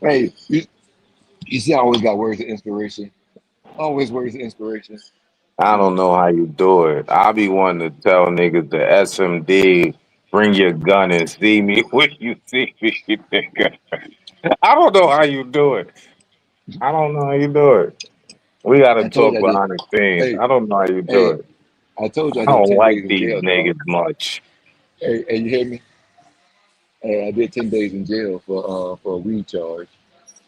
[SPEAKER 1] hey, you see, I always got words of inspiration. Always words of inspiration.
[SPEAKER 5] I
[SPEAKER 1] You
[SPEAKER 5] don't
[SPEAKER 1] know,
[SPEAKER 5] know how you do it. I be wanting to tell niggas the SMD, bring your gun and see me when you see me, nigga. I don't know how you do it. I don't know how you do it. We gotta
[SPEAKER 1] I told
[SPEAKER 5] talk
[SPEAKER 1] you I did.
[SPEAKER 5] behind the scenes.
[SPEAKER 1] Hey,
[SPEAKER 5] I don't know how you do
[SPEAKER 1] hey,
[SPEAKER 5] it.
[SPEAKER 1] I told you I
[SPEAKER 5] I
[SPEAKER 1] did
[SPEAKER 5] don't
[SPEAKER 1] 10
[SPEAKER 5] like
[SPEAKER 1] days in
[SPEAKER 5] these
[SPEAKER 1] jail, dog.
[SPEAKER 5] niggas much.
[SPEAKER 1] Hey, you hear me? Hey, I did 10 days in jail for a weed charge.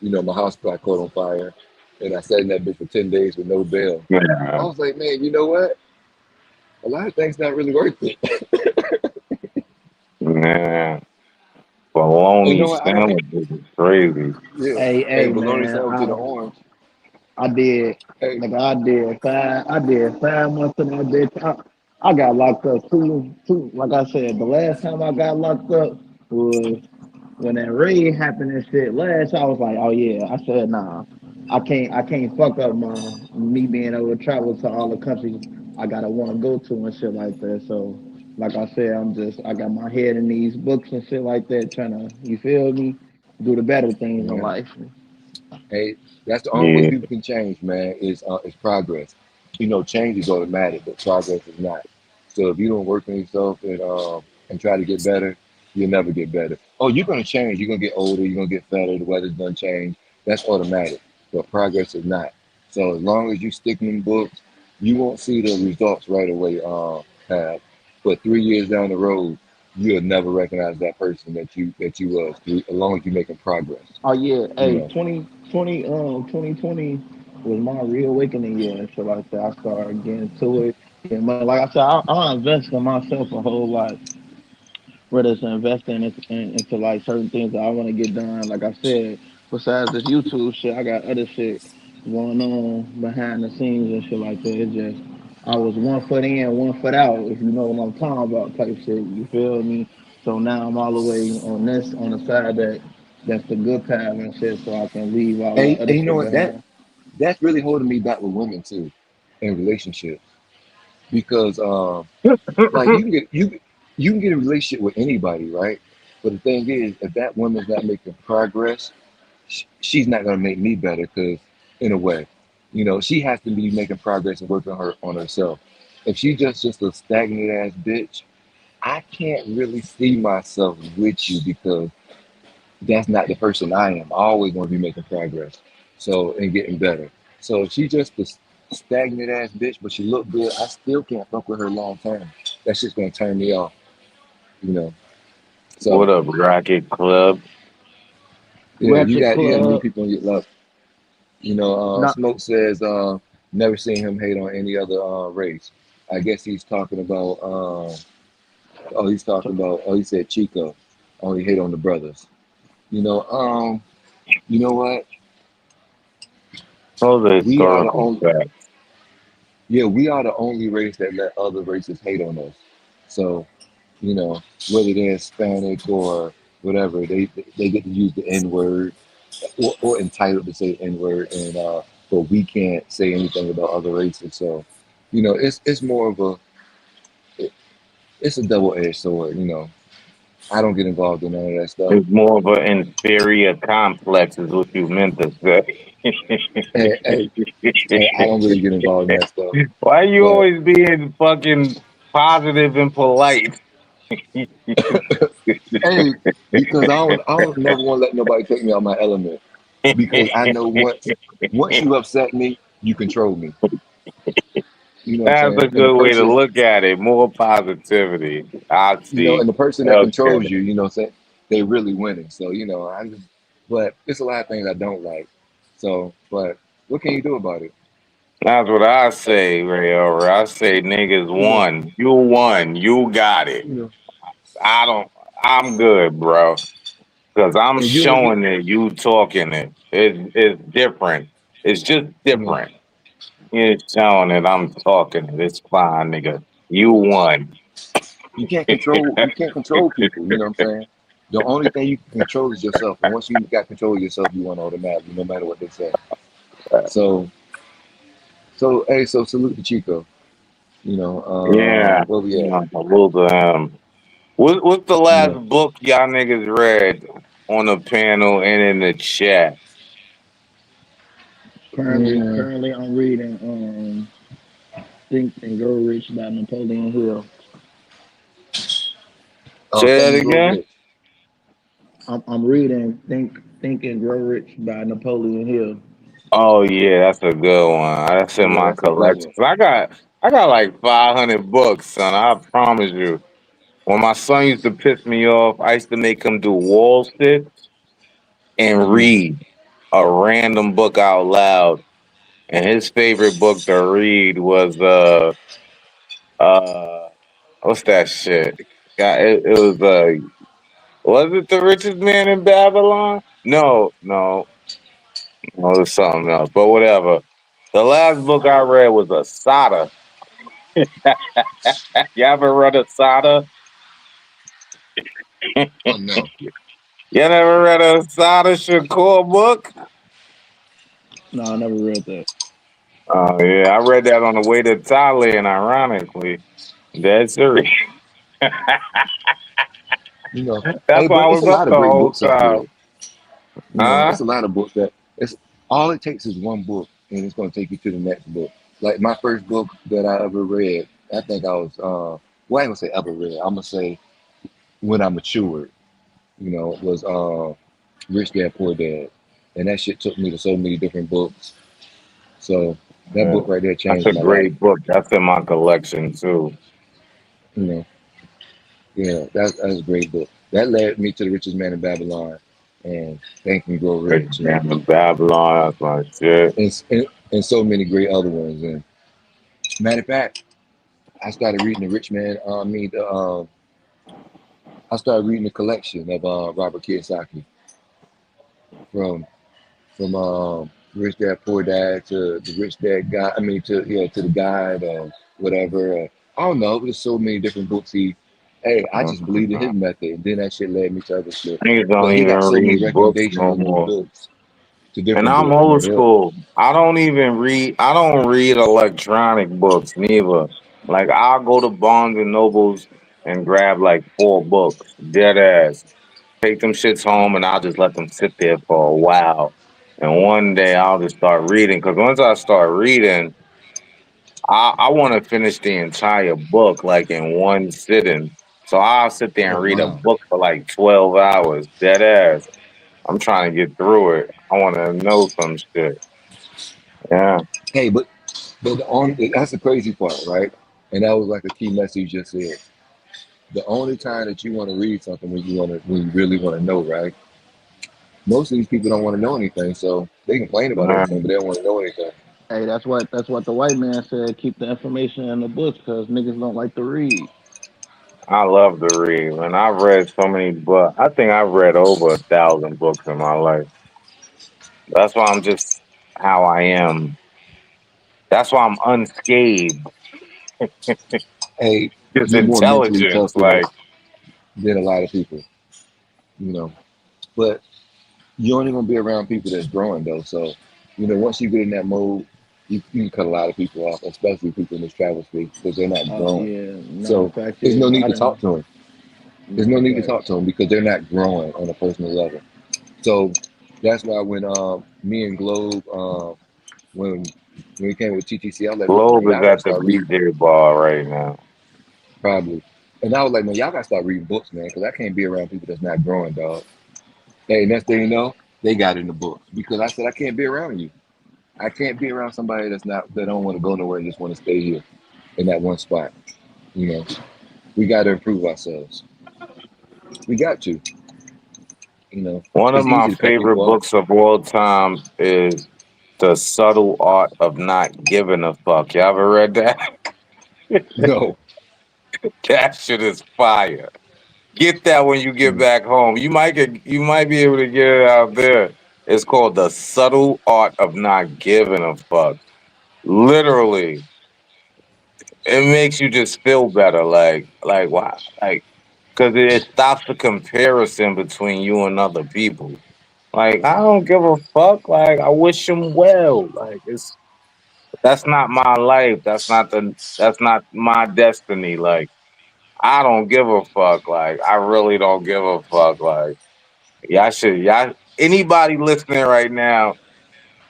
[SPEAKER 1] My house got caught on fire, and I sat in that bitch for 10 days with no bail. I
[SPEAKER 5] Yeah,
[SPEAKER 1] was like, man, you know what? A lot of things not really worth it.
[SPEAKER 5] yeah.
[SPEAKER 1] You
[SPEAKER 5] Bologna
[SPEAKER 1] know what? I don't.
[SPEAKER 5] sandwiches is crazy.
[SPEAKER 1] Yeah. Hey,
[SPEAKER 4] Hey,
[SPEAKER 1] bologna
[SPEAKER 4] man,
[SPEAKER 1] sandwich in the orange.
[SPEAKER 4] I did,
[SPEAKER 1] Hey,
[SPEAKER 4] nigga, I did 5 months in that bitch. I got locked up like I said, the last time I got locked up was when that raid happened and shit. Last, I was like, oh yeah, I said, nah, I can't fuck up me being able to travel to all the countries I gotta want to go to and shit like that. So, like I said, I got my head in these books and shit like that, trying to, you feel me, do the better things in
[SPEAKER 1] yeah.
[SPEAKER 4] life.
[SPEAKER 1] Hey, that's the only way
[SPEAKER 5] Yeah,
[SPEAKER 1] people can change, man. Is progress. Change is automatic, but progress is not. So if you don't work on yourself and try to get better, you'll never get better. Oh, you're gonna change. You're gonna get older. You're gonna get fatter. The weather's gonna change. That's automatic, but progress is not. So as long as you stick in books, you won't see the results right away. Have, but 3 years down the road, you'll never recognize that person that you was. As long as you're making progress,
[SPEAKER 4] Oh yeah,
[SPEAKER 1] you
[SPEAKER 4] hey,
[SPEAKER 1] know.
[SPEAKER 4] 2020 was my reawakening year and shit like that. I started getting to it, getting money. Like I said, I invest in myself a whole lot, whether it's investing into like certain things that I want to get done. Like I said, besides this YouTube shit, I got other shit going on behind the scenes and shit like that. It's just I was 1 foot in, 1 foot out, if you know what I'm talking about, type shit. You feel me? So now I'm all the way on the side that's the good path and shit, so I can leave all that
[SPEAKER 1] And
[SPEAKER 4] other
[SPEAKER 1] you know
[SPEAKER 4] shit
[SPEAKER 1] what?
[SPEAKER 4] behind.
[SPEAKER 1] That's really holding me back with women too, in relationships, because like you can get a relationship with anybody, right? But the thing is, if that woman's not making progress, she's not gonna make me better. Because in a way, she has to be making progress and working on herself. if she just a stagnant ass bitch, I can't really see myself with you because that's not the person I am. I always want to be making progress, so and getting better. So if she just a stagnant ass bitch, but she look good, I still can't fuck with her long term. That's just gonna turn me off, you know.
[SPEAKER 5] What
[SPEAKER 1] So
[SPEAKER 5] up, Rocket Club?
[SPEAKER 1] yeah, you
[SPEAKER 4] Ratchet
[SPEAKER 1] got to meet
[SPEAKER 4] Club.
[SPEAKER 1] people in your love. You know,
[SPEAKER 4] Not
[SPEAKER 1] Smoke says never seen him hate on any other race. I guess he's talking about. Oh, he's talking about. Oh, he said Chico. Only hate on the brothers. You know, you know what?
[SPEAKER 5] Those are
[SPEAKER 1] We are the
[SPEAKER 5] historical
[SPEAKER 1] only.
[SPEAKER 5] facts.
[SPEAKER 1] Yeah, we are the only race that let other races hate on us. So, you know, whether they're Hispanic or whatever, they get to use the N word or entitled to say N word, and but we can't say anything about other races. So, you know, it's more of a it's a double edged sword. You know, I don't get involved in none of that stuff,
[SPEAKER 5] It's more of an inferior complex, is what you meant to say.
[SPEAKER 1] and I don't really get involved in that stuff.
[SPEAKER 5] Why you
[SPEAKER 1] But
[SPEAKER 5] always being fucking positive and polite?
[SPEAKER 1] hey, because I don't never want to let nobody take me out my element. Because I know once you upset me, you control me. You know what I'm
[SPEAKER 5] That's a
[SPEAKER 1] saying? And the
[SPEAKER 5] good way to
[SPEAKER 1] person,
[SPEAKER 5] look at it. More positivity. I
[SPEAKER 1] you know,
[SPEAKER 5] see.
[SPEAKER 1] and the person that
[SPEAKER 5] Okay.
[SPEAKER 1] controls you, you know what I'm saying? They really winning. So, you know, I just but it's a lot of things I don't like. So, but what can you do about it?
[SPEAKER 5] That's what I say, Rayover. I say niggas
[SPEAKER 1] You know,
[SPEAKER 5] won. You won. You got it.
[SPEAKER 1] you know,
[SPEAKER 5] I don't I'm good, bro. Cause I'm
[SPEAKER 1] and you don't get,
[SPEAKER 5] showing it, you talking it. It's different. It's just
[SPEAKER 1] you know,
[SPEAKER 5] different. You're showing it, I'm talking it. It's fine, nigga. You won.
[SPEAKER 1] you can't control people, you know what I'm saying? The only thing you can control is yourself. And once you got control of yourself, you won automatically, no matter what they say. So so salute to Chico. You know,
[SPEAKER 5] Yeah.
[SPEAKER 1] where we at?
[SPEAKER 5] Salute to him. What's the
[SPEAKER 1] You
[SPEAKER 5] last
[SPEAKER 1] know,
[SPEAKER 5] book y'all niggas read on the panel and in the chat?
[SPEAKER 1] mm,
[SPEAKER 4] currently I'm reading Think and Grow Rich by Napoleon Hill.
[SPEAKER 1] oh,
[SPEAKER 5] Say
[SPEAKER 1] Think
[SPEAKER 5] that
[SPEAKER 1] and Grow
[SPEAKER 5] again?
[SPEAKER 1] Rich.
[SPEAKER 4] I'm reading Think and Grow Rich by Napoleon Hill.
[SPEAKER 5] Oh yeah, that's a good one. That's in
[SPEAKER 1] Yeah,
[SPEAKER 5] my
[SPEAKER 1] that's a good one.
[SPEAKER 5] collection. I got like 500 books, son. I promise you. When my son used to piss me off, I used to make him do wall sits and
[SPEAKER 1] Mm,
[SPEAKER 5] read a random book out loud. And his favorite book to read was uh what's that shit? Yeah, it was it The Richest Man in Babylon? No, it was something else. But whatever. The last book I read was Asada. You ever read Asada?
[SPEAKER 1] oh no,
[SPEAKER 5] You never read a Asada Shakur book?
[SPEAKER 4] No, I never read that.
[SPEAKER 5] Oh yeah, I read that on the way to Thailand, ironically. That's serious.
[SPEAKER 1] you know,
[SPEAKER 5] That's
[SPEAKER 1] hey,
[SPEAKER 5] why I
[SPEAKER 1] but it's
[SPEAKER 5] was
[SPEAKER 1] a
[SPEAKER 5] up
[SPEAKER 1] lot of
[SPEAKER 5] the
[SPEAKER 1] great
[SPEAKER 5] whole
[SPEAKER 1] books up here.
[SPEAKER 5] time.
[SPEAKER 1] You know,
[SPEAKER 5] Huh?
[SPEAKER 1] it's a lot of books that it's all it takes is one book, and it's going to take you to the next book. Like my first book that I ever read, I think I was, well, I ain't gonna say ever read. I'm gonna say when I matured. You know, was Rich Dad Poor Dad, and that shit took me to so many different books. So that
[SPEAKER 5] Yeah.
[SPEAKER 1] book right there
[SPEAKER 5] That's
[SPEAKER 1] changed
[SPEAKER 5] a
[SPEAKER 1] my life.
[SPEAKER 5] great book. That's in my collection too.
[SPEAKER 1] You know, yeah, that's a great book. That led me to The Richest Man in Babylon and Think and Grow
[SPEAKER 5] Rich
[SPEAKER 1] Rich
[SPEAKER 5] Man of Babylon, that's my shit.
[SPEAKER 1] and so many great other ones. And matter of fact, I started reading the Rich Man. I started reading the collection of Robert Kiyosaki from Rich Dad Poor Dad to the Rich Dad Guy. I mean, to yeah, to the Guide or whatever. I don't know. There's so many different books. Hey, I just believed in his
[SPEAKER 5] Mhm.
[SPEAKER 1] method, and then that shit led me to other shit.
[SPEAKER 5] Niggas don't
[SPEAKER 1] But he
[SPEAKER 5] even
[SPEAKER 1] got so many
[SPEAKER 5] read books
[SPEAKER 1] recommendations
[SPEAKER 5] no
[SPEAKER 1] on those
[SPEAKER 5] more.
[SPEAKER 1] books to
[SPEAKER 5] And
[SPEAKER 1] different
[SPEAKER 5] I'm
[SPEAKER 1] books. You
[SPEAKER 5] old
[SPEAKER 1] know,
[SPEAKER 5] school. I don't read electronic books neither. Like I'll go to Barnes and Nobles and grab like 4 books, dead ass. Take them shits home and I'll just let them sit there for a while. And one day I'll just start reading. Cause once I start reading, I want to finish the entire book like in one sitting. So I'll sit there
[SPEAKER 1] Oh
[SPEAKER 5] and read a
[SPEAKER 1] wow.
[SPEAKER 5] book for like 12 hours, dead ass. I'm trying to get through it. I want to know some shit. Yeah,
[SPEAKER 1] Hey, but that's the crazy part, right? And that was like a key message you just said. The only time that you want to read something when you really want to know, right? Most of these people don't want to know anything, so they complain about everything, but
[SPEAKER 5] man.
[SPEAKER 1] they don't want to know anything.
[SPEAKER 4] Hey, that's what the white man said. Keep the information in the books because niggas don't like to read.
[SPEAKER 5] I love to read, man. I've read so many books. I think I've read over 1,000 books in my life. That's why I'm just how I am. That's why I'm unscathed.
[SPEAKER 1] Hey,
[SPEAKER 5] Just
[SPEAKER 1] you're more mentally
[SPEAKER 5] intelligence.
[SPEAKER 1] tough
[SPEAKER 5] Like,
[SPEAKER 1] than a lot of people, you know. But you're only gonna be around people that's growing though. So, once you get in that mode, you can cut a lot of people off, especially people in this travel space, because they're not
[SPEAKER 4] Oh
[SPEAKER 1] growing.
[SPEAKER 4] yeah, nah.
[SPEAKER 1] So
[SPEAKER 4] Fact
[SPEAKER 1] there's
[SPEAKER 4] is,
[SPEAKER 1] no need
[SPEAKER 4] I
[SPEAKER 1] to talk
[SPEAKER 4] didn't.
[SPEAKER 1] to them. There's no
[SPEAKER 4] Nah,
[SPEAKER 1] need to
[SPEAKER 4] facts.
[SPEAKER 1] talk to them because they're not growing on a personal level. So that's why when me and Globe when we came with TTC, I was like, look, man,
[SPEAKER 5] Globe is
[SPEAKER 1] y'all gotta
[SPEAKER 5] at the
[SPEAKER 1] start reading
[SPEAKER 5] BJ bar right now.
[SPEAKER 1] probably. And I was like, man, y'all gotta start reading books, man, because I can't be around people that's not growing, dog. Hey, next thing you know, they got in the books because I said I can't be around you. I can't be around somebody that don't want to go nowhere and just want to stay here in that one spot. You know, we got to improve ourselves. We got to. You know,
[SPEAKER 5] One of
[SPEAKER 1] it's
[SPEAKER 5] my
[SPEAKER 1] easy to cut
[SPEAKER 5] favorite
[SPEAKER 1] people off.
[SPEAKER 5] books of all time is The Subtle Art of Not Giving a Fuck. Y'all ever read that?
[SPEAKER 1] No,
[SPEAKER 5] That shit is fire. Get that when you get
[SPEAKER 1] mm,
[SPEAKER 5] back home. You might be able to get it out there. It's called The Subtle Art of Not Giving a Fuck. Literally, it makes you just feel better. Like wow, like because it stops the comparison between you and other people. Like I don't give a fuck. Like I wish them well. Like it's that's not my life. That's not my destiny. Like I don't give a fuck. Like I really don't give a fuck. Like y'all anybody listening right now,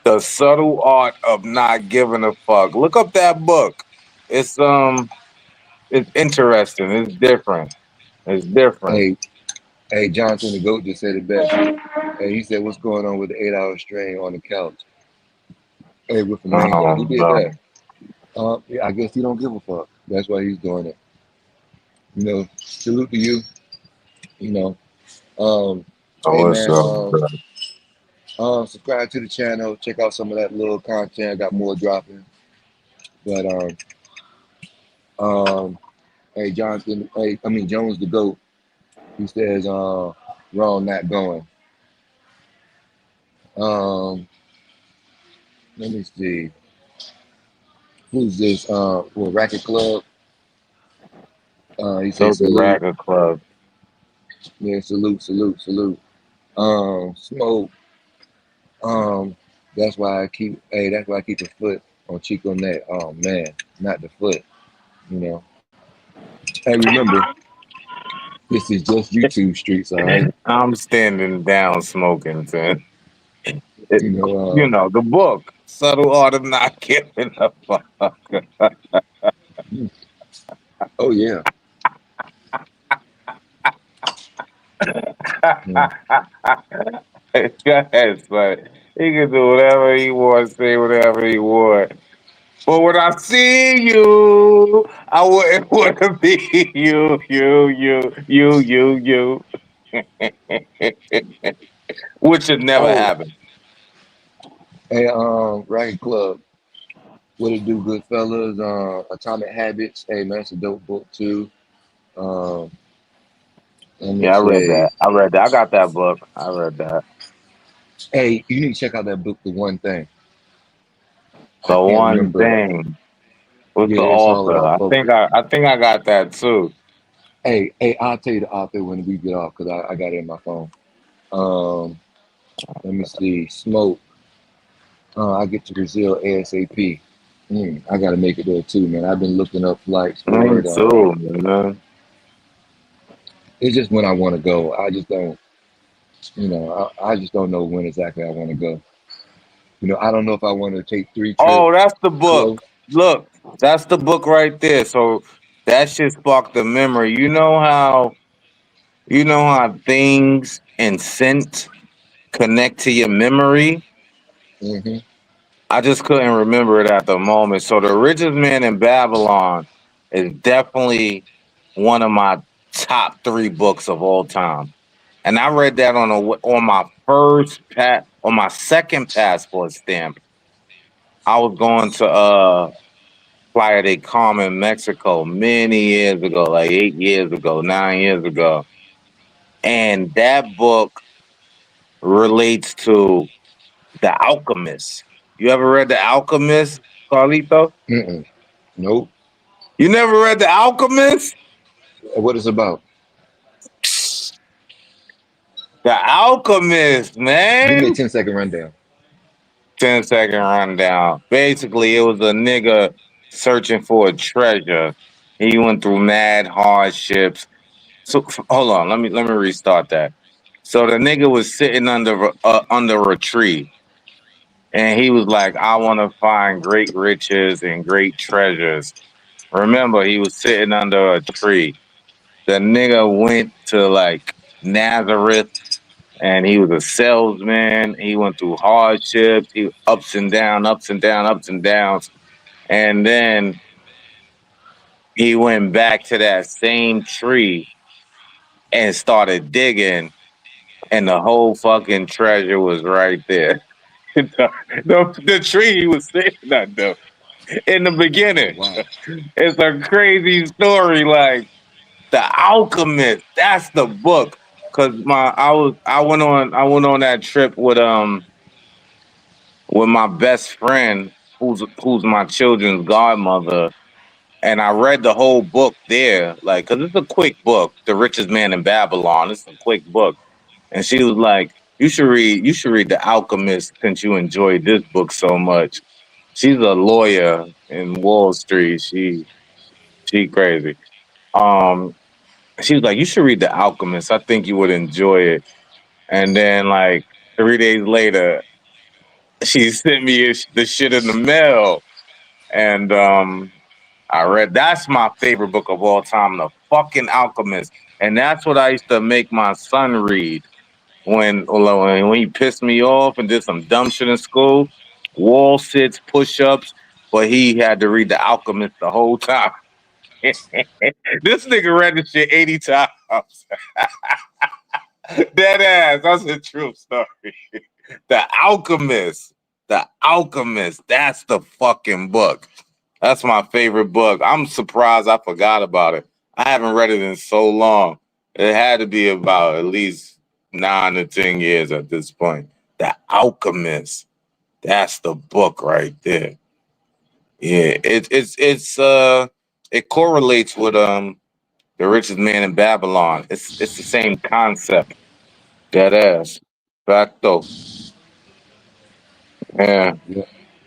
[SPEAKER 5] The Subtle Art of Not Giving a Fuck. Look up that book. It's it's interesting. It's different. It's different.
[SPEAKER 1] hey, hey, Jonathan the Goat just said it best. Hey, he said, "What's going on with the 8 hour strain on the couch?" Hey, with the mango, who did that?
[SPEAKER 5] No.
[SPEAKER 1] Yeah, I guess he don't give a fuck. That's why he's doing it. Salute to you. You know, um,
[SPEAKER 5] Oh,
[SPEAKER 1] hey
[SPEAKER 5] what's
[SPEAKER 1] man,
[SPEAKER 5] up, bro?
[SPEAKER 1] subscribe to the channel. Check out some of that little content. Got more dropping. But um, hey Jonathan, hey, I mean Jones the goat. He says, wrong, not going. Um, let me see. Who's this? Well, Racket Club. He
[SPEAKER 5] So
[SPEAKER 1] says
[SPEAKER 5] the
[SPEAKER 1] salute.
[SPEAKER 5] Racket Club.
[SPEAKER 1] Yeah, salute, salute, salute. Smoke. Um, that's why I keep a foot on Chico neck. Oh man, not the foot. You know. Hey, remember, this is just YouTube streets, all right?
[SPEAKER 5] I'm standing down smoking, son. It,
[SPEAKER 1] You
[SPEAKER 5] you
[SPEAKER 1] know,
[SPEAKER 5] know, the book, Subtle Art of Not Giving a Fuck.
[SPEAKER 1] oh yeah, yeah.
[SPEAKER 5] Yes, but he can do whatever he wants, say whatever he wants. But when I see you, I wouldn't want to be which should never
[SPEAKER 1] Oh,
[SPEAKER 5] happen.
[SPEAKER 1] hey, Racket Club. What it do, good fellas? Atomic Habits. Hey man, it's a dope book too. Um, let me
[SPEAKER 5] Yeah, I read
[SPEAKER 1] say,
[SPEAKER 5] that. I read that. I got that book. I read that.
[SPEAKER 1] hey, you need to check out that book, The One Thing. I
[SPEAKER 5] The
[SPEAKER 1] can't
[SPEAKER 5] one
[SPEAKER 1] remember.
[SPEAKER 5] thing with
[SPEAKER 1] Yeah,
[SPEAKER 5] the
[SPEAKER 1] it's all
[SPEAKER 5] author.
[SPEAKER 1] about
[SPEAKER 5] I think
[SPEAKER 1] focus.
[SPEAKER 5] I got that too.
[SPEAKER 1] Hey, I'll tell you the author when we get off because I got it in my phone. Um, let me see. Smoke. I get to Brazil ASAP. I got to make it there too, man. I've been looking up flights for
[SPEAKER 5] Me
[SPEAKER 1] it.
[SPEAKER 5] too, man.
[SPEAKER 1] It's just when I want to go. I just don't, I just don't know when exactly I want to go. I don't know if I want to take 3 trips
[SPEAKER 5] Oh, that's the book.
[SPEAKER 1] close.
[SPEAKER 5] Look. That's the book right there. So that shit sparked the memory. You know how things and scent connect to your memory.
[SPEAKER 1] Hmm.
[SPEAKER 5] I just couldn't remember it at the moment. So the richest man in Babylon is definitely one of my top three books of all time. And I read that on my on my second passport stamp. I was going to Playa de Carmen, Mexico, many years ago, like 8 years ago, 9 years ago. And that book relates to The Alchemist. You ever read The Alchemist, Carlito?
[SPEAKER 1] Mm-mm. Nope.
[SPEAKER 5] You never read The Alchemist?
[SPEAKER 1] What is about?
[SPEAKER 5] The Alchemist,
[SPEAKER 1] Give me a
[SPEAKER 5] man.
[SPEAKER 1] 10-second rundown.
[SPEAKER 5] 10-second rundown. Basically, it was a nigga searching for a treasure. He went through mad hardships. So hold on, let me restart that. So the nigga was sitting under a tree, and he was like, "I want to find great riches and great treasures." Remember, he was sitting under a tree. The nigga went to like Nazareth, and he was a salesman. He went through hardships, he ups and down, ups and down, ups and downs, and then he went back to that same tree and started digging, and the whole fucking treasure was right there. The tree he was sitting under in the
[SPEAKER 1] Oh
[SPEAKER 5] beginning.
[SPEAKER 1] wow.
[SPEAKER 5] It's a crazy story. Like The Alchemist. That's the book. Cause I went on that trip with my best friend who's my children's godmother, and I read the whole book there. Like, cause it's a quick book, The Richest Man in Babylon. It's a quick book. And she was like, you should read The Alchemist since you enjoyed this book so much. She's a lawyer in Wall Street. She crazy. Um, she was like, you should read The Alchemist. I think you would enjoy it. And then like 3 days later, she sent me the shit in the mail. And I read that's my favorite book of all time, The fucking Alchemist. And that's what I used to make my son read when he pissed me off and did some dumb shit in school. Wall sits, push ups, but he had to read The Alchemist the whole time. This nigga read the shit 80 times. Dead ass. That's a true story. The Alchemist. The Alchemist. That's the fucking book. That's my favorite book. I'm surprised I forgot about it. I haven't read it in so long. It had to be about at least 9 to 10 years at this point. The Alchemist. That's the book right there. Yeah, it correlates with The Richest Man in Babylon. It's the same concept. Dead ass. Facto. Yeah.
[SPEAKER 1] Yeah.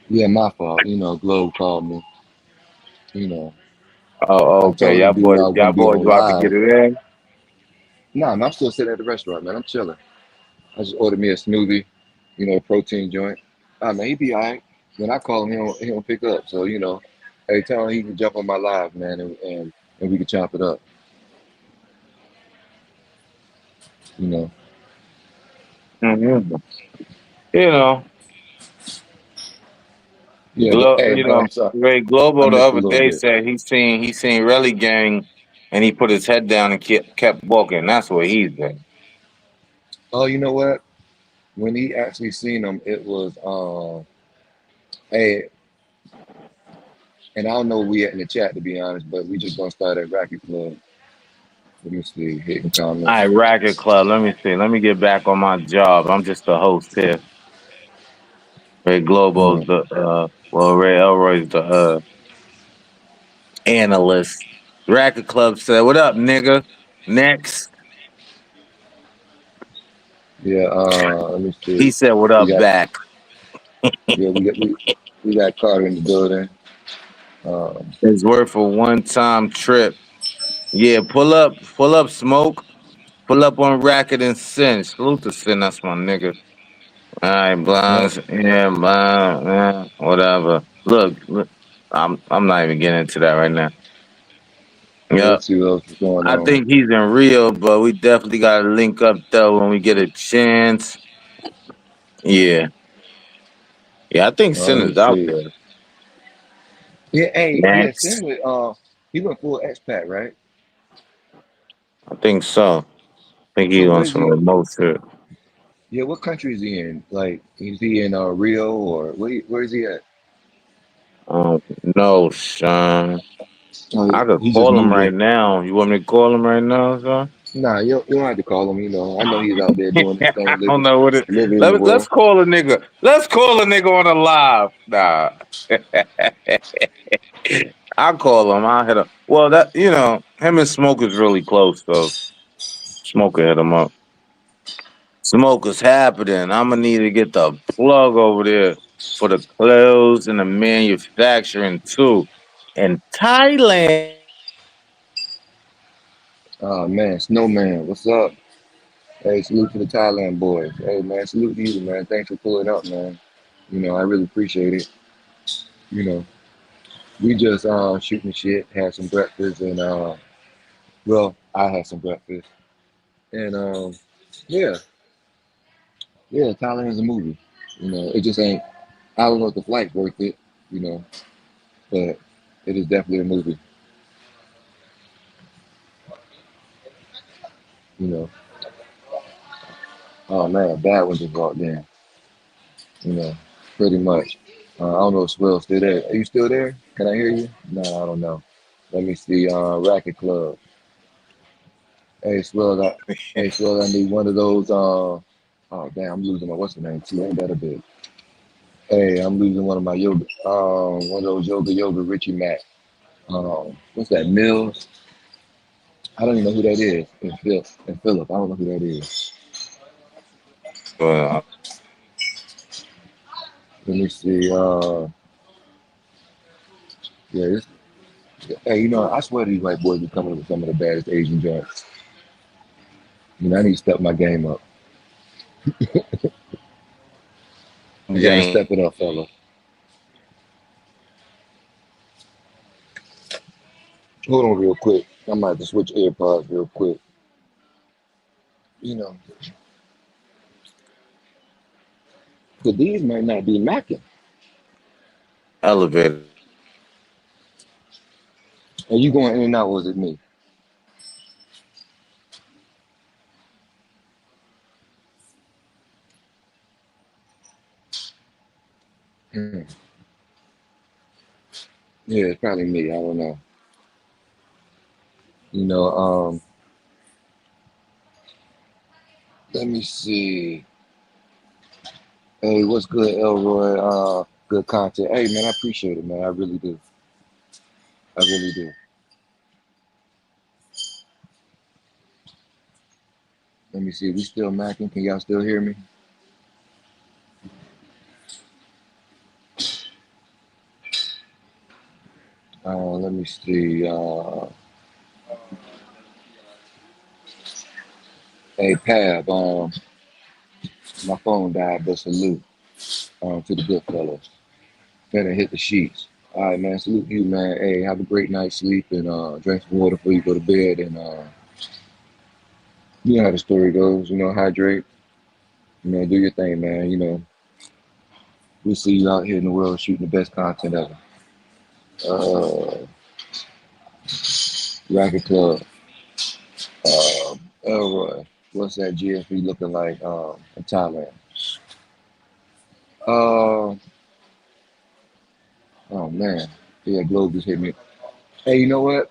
[SPEAKER 1] Yeah, my fault. Globe called me. You know,
[SPEAKER 5] Oh,
[SPEAKER 1] I
[SPEAKER 5] okay.
[SPEAKER 1] told the
[SPEAKER 5] Y'all
[SPEAKER 1] dude
[SPEAKER 5] boys,
[SPEAKER 1] I was
[SPEAKER 5] y'all
[SPEAKER 1] gonna be
[SPEAKER 5] boys
[SPEAKER 1] on
[SPEAKER 5] about to get
[SPEAKER 1] live.
[SPEAKER 5] it in.
[SPEAKER 1] Nah, man, I'm still sitting at the restaurant, man. I'm chilling. I just ordered me a smoothie, protein joint. Ah, man, he be all right. When I call him, he don't pick up. So, hey, tell him he can jump on my live, man, and we can chop it up. You know.
[SPEAKER 5] Mhm. You know,
[SPEAKER 1] Yeah, but hey, bro, I'm sorry.
[SPEAKER 5] Ray
[SPEAKER 1] I
[SPEAKER 5] Globo the
[SPEAKER 1] missed a
[SPEAKER 5] other
[SPEAKER 1] little
[SPEAKER 5] day
[SPEAKER 1] bit.
[SPEAKER 5] said he seen Relly Gang, and he put his head down and kept walking. That's where he's at.
[SPEAKER 1] Oh, you know what? When he actually seen him, it was hey, and I don't know where we at in the chat to be honest, but we just gonna start at Racket Club. Let me see, hitting
[SPEAKER 5] All right,
[SPEAKER 1] comments.
[SPEAKER 5] Racket Club. Let me see. Let me get back on my job. I'm just the host here. Ray Globo's
[SPEAKER 1] Mm,
[SPEAKER 5] Ray Elroy's the analyst. Racket Club said, "What up, nigga?" Next,
[SPEAKER 1] yeah, let me
[SPEAKER 5] he
[SPEAKER 1] see.
[SPEAKER 5] said, "What
[SPEAKER 1] We
[SPEAKER 5] up,
[SPEAKER 1] got
[SPEAKER 5] back?"
[SPEAKER 1] yeah, we got Carter in the building. Um,
[SPEAKER 5] It's worth a one-time trip. Yeah, pull up, smoke. Pull up on Racket and Sin. Salute to Sin, that's my nigga. All right,
[SPEAKER 1] yeah,
[SPEAKER 5] Blondes. Yeah, Blondes. Yeah, whatever. Look. I'm not even getting into that right now.
[SPEAKER 1] Yeah,
[SPEAKER 5] Yep.
[SPEAKER 1] let's see what else is going
[SPEAKER 5] I
[SPEAKER 1] on.
[SPEAKER 5] think he's in Rio, but we definitely gotta link up though when we get a chance. Yeah. Yeah, I think Sin
[SPEAKER 1] Let me
[SPEAKER 5] is out
[SPEAKER 1] see.
[SPEAKER 5] there.
[SPEAKER 1] Yeah, hey, yeah, Sin
[SPEAKER 5] Next.
[SPEAKER 1] with he went full expat, right?
[SPEAKER 5] I think so. I think
[SPEAKER 1] So
[SPEAKER 5] he's on
[SPEAKER 1] where's
[SPEAKER 5] some
[SPEAKER 1] he?
[SPEAKER 5] remote shit.
[SPEAKER 1] Yeah, what country is he in? Like, is he in Rio or where is he at?
[SPEAKER 5] Um, no, son.
[SPEAKER 1] Oh,
[SPEAKER 5] I could
[SPEAKER 1] he just
[SPEAKER 5] call him
[SPEAKER 1] moved
[SPEAKER 5] right
[SPEAKER 1] in.
[SPEAKER 5] now. You want me to call him right now, son?
[SPEAKER 1] Nah, you don't have to call him. You know, I know he's out there doing his
[SPEAKER 5] I
[SPEAKER 1] thing,
[SPEAKER 5] don't
[SPEAKER 1] living
[SPEAKER 5] know what it.
[SPEAKER 1] living in the
[SPEAKER 5] Let's
[SPEAKER 1] world.
[SPEAKER 5] call a nigga. Let's call a nigga on a live. Nah. I'll call him. I'll hit him. Well, that him and Smoke is really close, so Smoke will hit him up. Smoke is happening. I'm gonna need to get the plug over there for the clothes and the manufacturing too. In Thailand.
[SPEAKER 1] Oh man, Snowman, what's up? Hey, salute to the Thailand boys. Hey man, salute to you, man. Thanks for pulling up, man. You know, I really appreciate it. You know, we just shooting shit, had some breakfast, and well, I had some breakfast, and yeah, yeah, Thailand is a movie. You know, it just ain't. I don't know if the flight's worth it. You know, but it is definitely a movie. You know, oh man, a bad one just walked in. You know, pretty much. I don't know if Swell's still there. Are you still there? Can I hear you? No, I don't know. Let me see. Racket Club. Hey, Swell, hey, Swell, I need one of those. Oh, damn, I'm losing my what's the name? Too ain't that a bit? Hey, I'm losing one of my yoga. One of those yoga Richie Mac. What's that? Mills. I don't even know who that is. And Philip. I don't know who that is.
[SPEAKER 5] Well,
[SPEAKER 1] Let me see. Yeah. Hey, you know, I swear these white boys be coming up with some of the baddest Asian joints. You know, I need to step my game up. I gotta step
[SPEAKER 5] Jane.
[SPEAKER 1] it up, fella. Hold on real quick. I might have to switch AirPods real quick. You know, because these might not be macking.
[SPEAKER 5] Elevator.
[SPEAKER 1] Are you going in and out, or was it me? Hmm. Yeah, it's probably me. I don't know. You know, let me see. Hey, what's good, Elroy? Good content. Hey, man, I appreciate it, man. I really do. I really do. Let me see. We still macking? Can y'all still hear me? Let me see. Hey, Pab. My phone died, but salute to the good fellas. Finna hit the sheets. All right, man. Salute you, man. Hey, have a great night's sleep and drink some water before you go to bed. And you know how the story goes. You know, hydrate. You know, do your thing, man. You know, we'll see you out here in the world shooting the best content ever. Uh, Racket Club. Elroy. What's that GFE looking like in Thailand? Uh, oh man, yeah, Globe just hit me. Hey, you know what?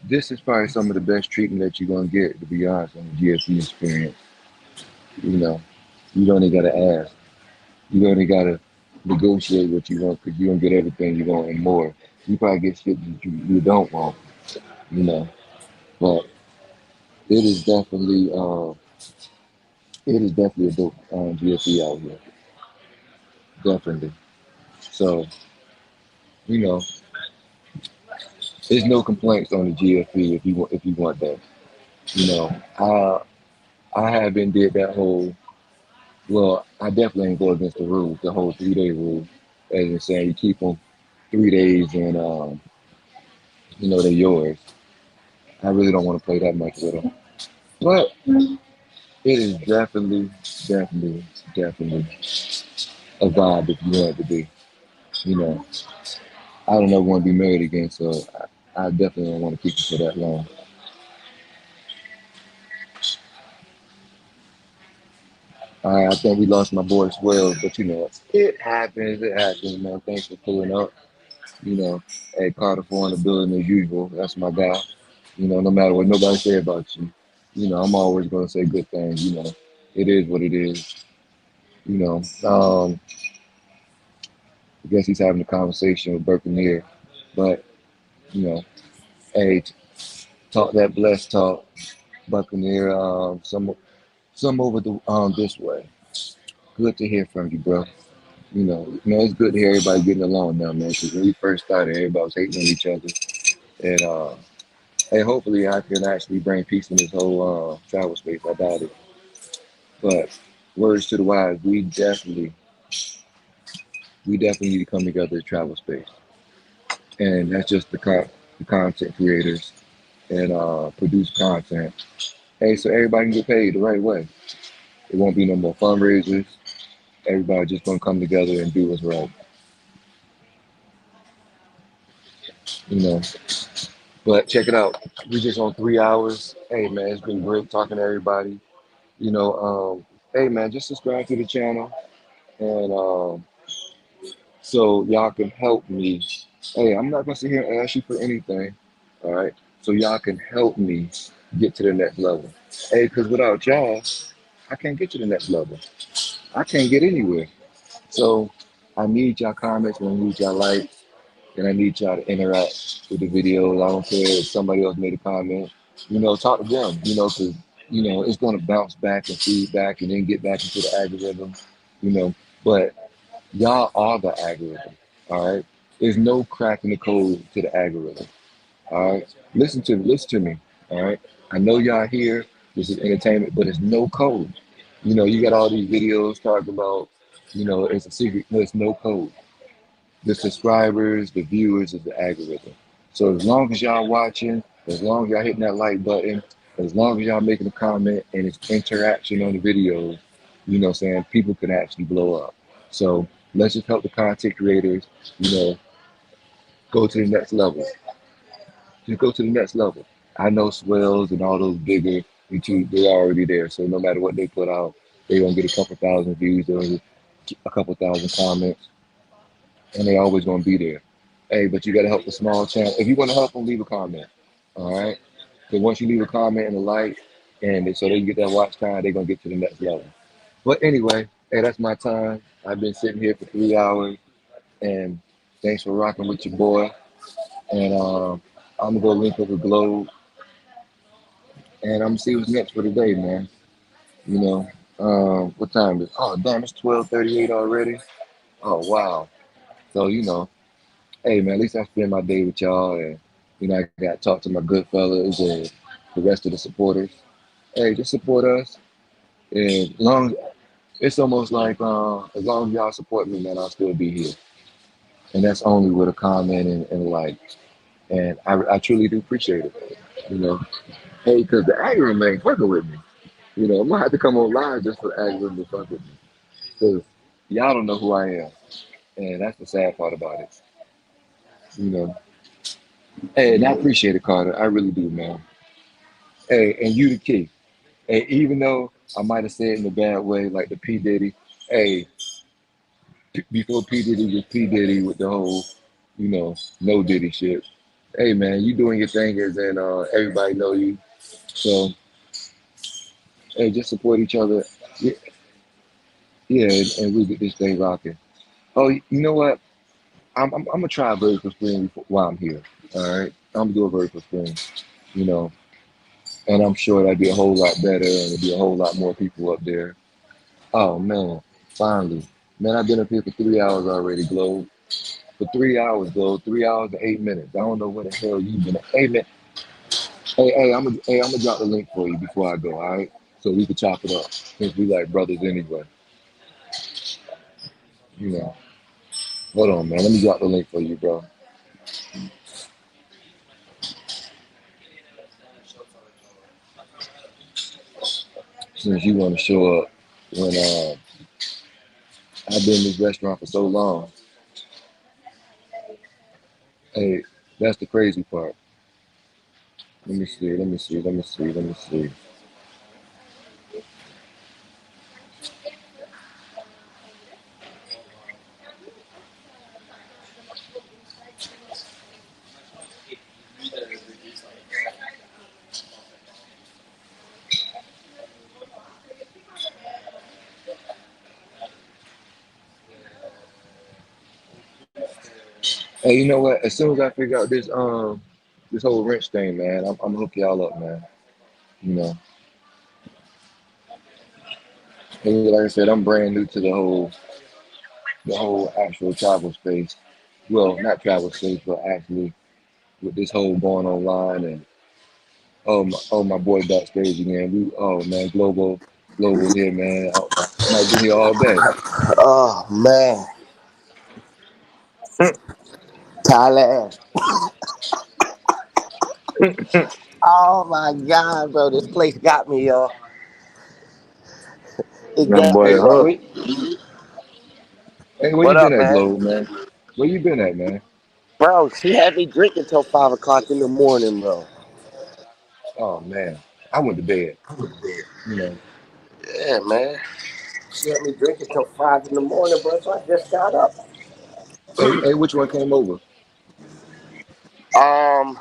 [SPEAKER 1] This is probably some of the best treatment that you're gonna get, to be honest, on the GFE experience. You know, you don't even gotta ask. You only gotta negotiate what you want because you don't get everything you want and more. You probably get shit that you don't want. You know, but it is definitely a dope GFE out here, definitely. So you know, there's no complaints on the GFE if you want that. You know, I haven't did that whole. Well, I definitely ain't go against the rules, the whole 3 day rule, as in saying you keep them. 3 days and they're yours. I really don't want to play that much with them. But it is definitely, definitely a vibe if you want it to be. You know, I don't ever want to be married again, so I definitely don't want to keep it for that long. I think we lost my boy as well, but it happens. It happens, man. Thanks for pulling up. Hey, Carter Four in the building as usual. That's my guy. No matter what nobody say about you, I'm always gonna say good things. It is what it is. You know, um, I guess he's having a conversation with Burton, but you know, hey, talk that blessed talk, Buccaneer. Some over the this way. Good to hear from you, bro. Man, it's good to hear everybody getting along now, man. Because when we first started, everybody was hating on each other, and hey, hopefully I can actually bring peace in this whole travel space. I doubt it, but words to the wise, we definitely need to come together to travel space, and that's just the content creators and produce content. Hey, so everybody can get paid the right way. It won't be no more fundraisers. Everybody just gonna come together and do what's right. You know. But check it out. We just on 3 hours. Hey man, it's been great talking to everybody. Hey man, just subscribe to the channel and so y'all can help me. Hey, I'm not gonna sit here and ask you for anything. All right. So y'all can help me get to the next level. Hey, because without y'all, I can't get to the next level. I can't get anywhere. So I need y'all comments and I need y'all likes and I need y'all to interact with the videos. I don't care if somebody else made a comment. Talk to them. Because it's going to bounce back and feedback and then get back into the algorithm. You know, but y'all are the algorithm. All right. There's no crack in the code to the algorithm. All right. Listen to me. All right. I know y'all here. This is entertainment, but it's no code. You got all these videos talking about, it's a secret. No, it's no code. The subscribers, the viewers is the algorithm. So as long as y'all watching, as long as y'all hitting that like button, as long as y'all making a comment and it's interaction on the videos, what I'm saying, people can actually blow up. So let's just help the content creators, you know, go to the next level. Just go to the next level. I know Swells and all those bigger YouTube, they're already there. So no matter what they put out, they're gonna get a couple thousand views, they're gonna get a couple thousand comments, and they always gonna be there. Hey, but you gotta help the small channel. If you want to help them, leave a comment. All right. Because once you leave a comment and a like, and so they can get that watch time, they're gonna get to the next level. But anyway, hey, that's my time. I've been sitting here for 3 hours, and thanks for rocking with your boy. And I'm gonna go link up with Globe, and I'm gonna see what's next for the day, man. You know, what time is? Oh, damn, it's 12:38 already. Oh wow. So hey man, at least I spend my day with y'all, and I got to talk to my good fellas and the rest of the supporters. Hey, just support us, and long it's almost like as long as y'all support me, man, I'll still be here, and that's only with a comment and a like, and I truly do appreciate it. You know, hey, because the algorithm ain't fucking with me. I'm gonna have to come on live just for the algorithm to fuck with me, because y'all don't know who I am, and that's the sad part about it. You know, hey, and I appreciate it, Carter. I really do, man. Hey, and you the key. Hey, even though I might have said it in a bad way, like the P Diddy. Hey, before P Diddy was P Diddy with the whole, no Diddy shit. Hey man, you doing your thing, as and everybody know you. So hey, just support each other. Yeah, yeah, and we get this thing rocking. Oh, you know what? I'm gonna try a vertical screen while I'm here. All right, I'm gonna do a vertical screen. You know, and I'm sure that'd be a whole lot better, and there'd be a whole lot more people up there. Oh man, finally. Man, I've been up here for 3 hours already, Globe. For 3 hours, Globe. 3 hours and 8 minutes. I don't know where the hell you've been. Hey man, I'm gonna drop the link for you before I go, all right? So we can chop it up. Since we like brothers anyway. You know. Hold on, man. Let me drop the link for you, bro. Since you want to show up when I've been in this restaurant for so long. Hey, that's the crazy part. Let me see. Let me see. Let me see. Let me see. Hey, you know what? As soon as I figure out this whole wrench thing, man, I'm gonna hook y'all up, man. You know, and like I said, I'm brand new to the whole actual travel space. Well, not travel space, but actually with this whole going online and my boy backstage again. Oh man, global here, man. I might be here all day.
[SPEAKER 6] Oh man, Thailand. Oh my God, bro, this place got me, yo. It
[SPEAKER 5] That
[SPEAKER 6] got
[SPEAKER 5] boy
[SPEAKER 6] me,
[SPEAKER 1] Hey,
[SPEAKER 6] bro.
[SPEAKER 5] hook.
[SPEAKER 1] where
[SPEAKER 6] What
[SPEAKER 1] you been
[SPEAKER 6] up,
[SPEAKER 1] at,
[SPEAKER 6] man?
[SPEAKER 1] Globe, man? Where you been at, man?
[SPEAKER 6] Bro, she had me drinking till 5 o'clock in the morning, bro.
[SPEAKER 1] Oh man, I went to bed. You know,
[SPEAKER 6] Yeah, man. She had me drinking till 5 in the morning, bro. So I just got up.
[SPEAKER 1] hey, which one came over?
[SPEAKER 6] Um,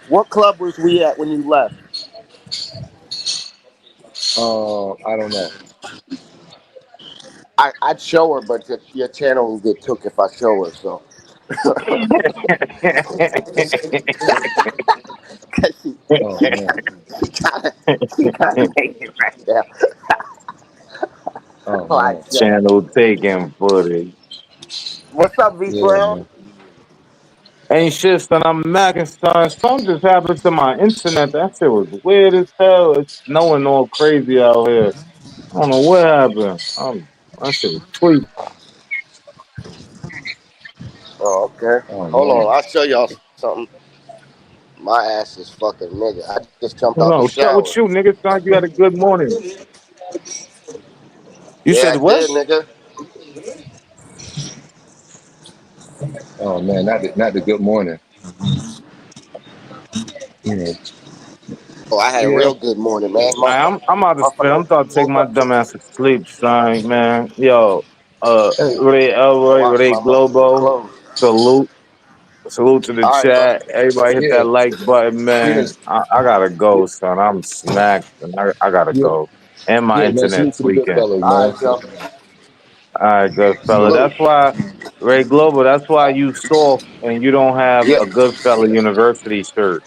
[SPEAKER 6] what club was we at when you left?
[SPEAKER 1] I don't know.
[SPEAKER 6] I'd show her, but your channel will get took if I show her. So, cause
[SPEAKER 1] Oh
[SPEAKER 6] she,
[SPEAKER 1] man.
[SPEAKER 6] she kind of she kind of made it right now.
[SPEAKER 1] Oh
[SPEAKER 6] Like,
[SPEAKER 1] man.
[SPEAKER 6] yeah.
[SPEAKER 5] Channel taking footage.
[SPEAKER 6] What's up, V
[SPEAKER 1] Yeah,
[SPEAKER 6] Trail?
[SPEAKER 1] man.
[SPEAKER 5] Ain't shit, son. I'm macking, son. Something just happened to my internet. That shit was weird as hell. It's snowing all crazy out here. I don't know what happened. That shit was tweaked.
[SPEAKER 6] Oh, okay.
[SPEAKER 1] Oh
[SPEAKER 6] Hold
[SPEAKER 1] man.
[SPEAKER 6] on, I'll show y'all something. My ass is fucking nigga. I just jumped out the
[SPEAKER 5] No, what's up
[SPEAKER 6] shower.
[SPEAKER 5] with you, nigga? Sound like you had a good morning. You
[SPEAKER 6] Yeah,
[SPEAKER 5] said
[SPEAKER 6] I
[SPEAKER 5] what?
[SPEAKER 6] did, nigga.
[SPEAKER 1] Oh man. Not the good morning. You know.
[SPEAKER 6] Oh, I had a
[SPEAKER 1] Yeah.
[SPEAKER 6] real good morning, man.
[SPEAKER 5] I'm out to spit. I'm
[SPEAKER 6] Motherfucker
[SPEAKER 5] about to take
[SPEAKER 6] woke
[SPEAKER 5] my
[SPEAKER 6] up
[SPEAKER 5] dumb
[SPEAKER 6] to.
[SPEAKER 5] ass to sleep, son, man. Yo,
[SPEAKER 1] Hey.
[SPEAKER 5] Ray
[SPEAKER 6] I
[SPEAKER 5] Elroy,
[SPEAKER 6] washed
[SPEAKER 5] Ray
[SPEAKER 6] my motherfucking
[SPEAKER 5] Globo,
[SPEAKER 6] clothes.
[SPEAKER 5] salute. Salute to the
[SPEAKER 6] All right, bro.
[SPEAKER 5] chat. Everybody hit
[SPEAKER 1] Yeah.
[SPEAKER 5] that like button,
[SPEAKER 1] Yeah.
[SPEAKER 5] man. I gotta go, son. I'm smacked and I gotta
[SPEAKER 1] Yeah.
[SPEAKER 5] go. And my
[SPEAKER 1] Yeah, man.
[SPEAKER 5] internet's
[SPEAKER 1] Salute to the good
[SPEAKER 5] tweaking.
[SPEAKER 1] fellas,
[SPEAKER 6] All
[SPEAKER 1] man.
[SPEAKER 6] right, yo.
[SPEAKER 5] All right, good fella.
[SPEAKER 1] Salute.
[SPEAKER 5] That's why, Ray Global, that's why you soft and you don't have
[SPEAKER 6] Yeah.
[SPEAKER 5] a good fella university shirt.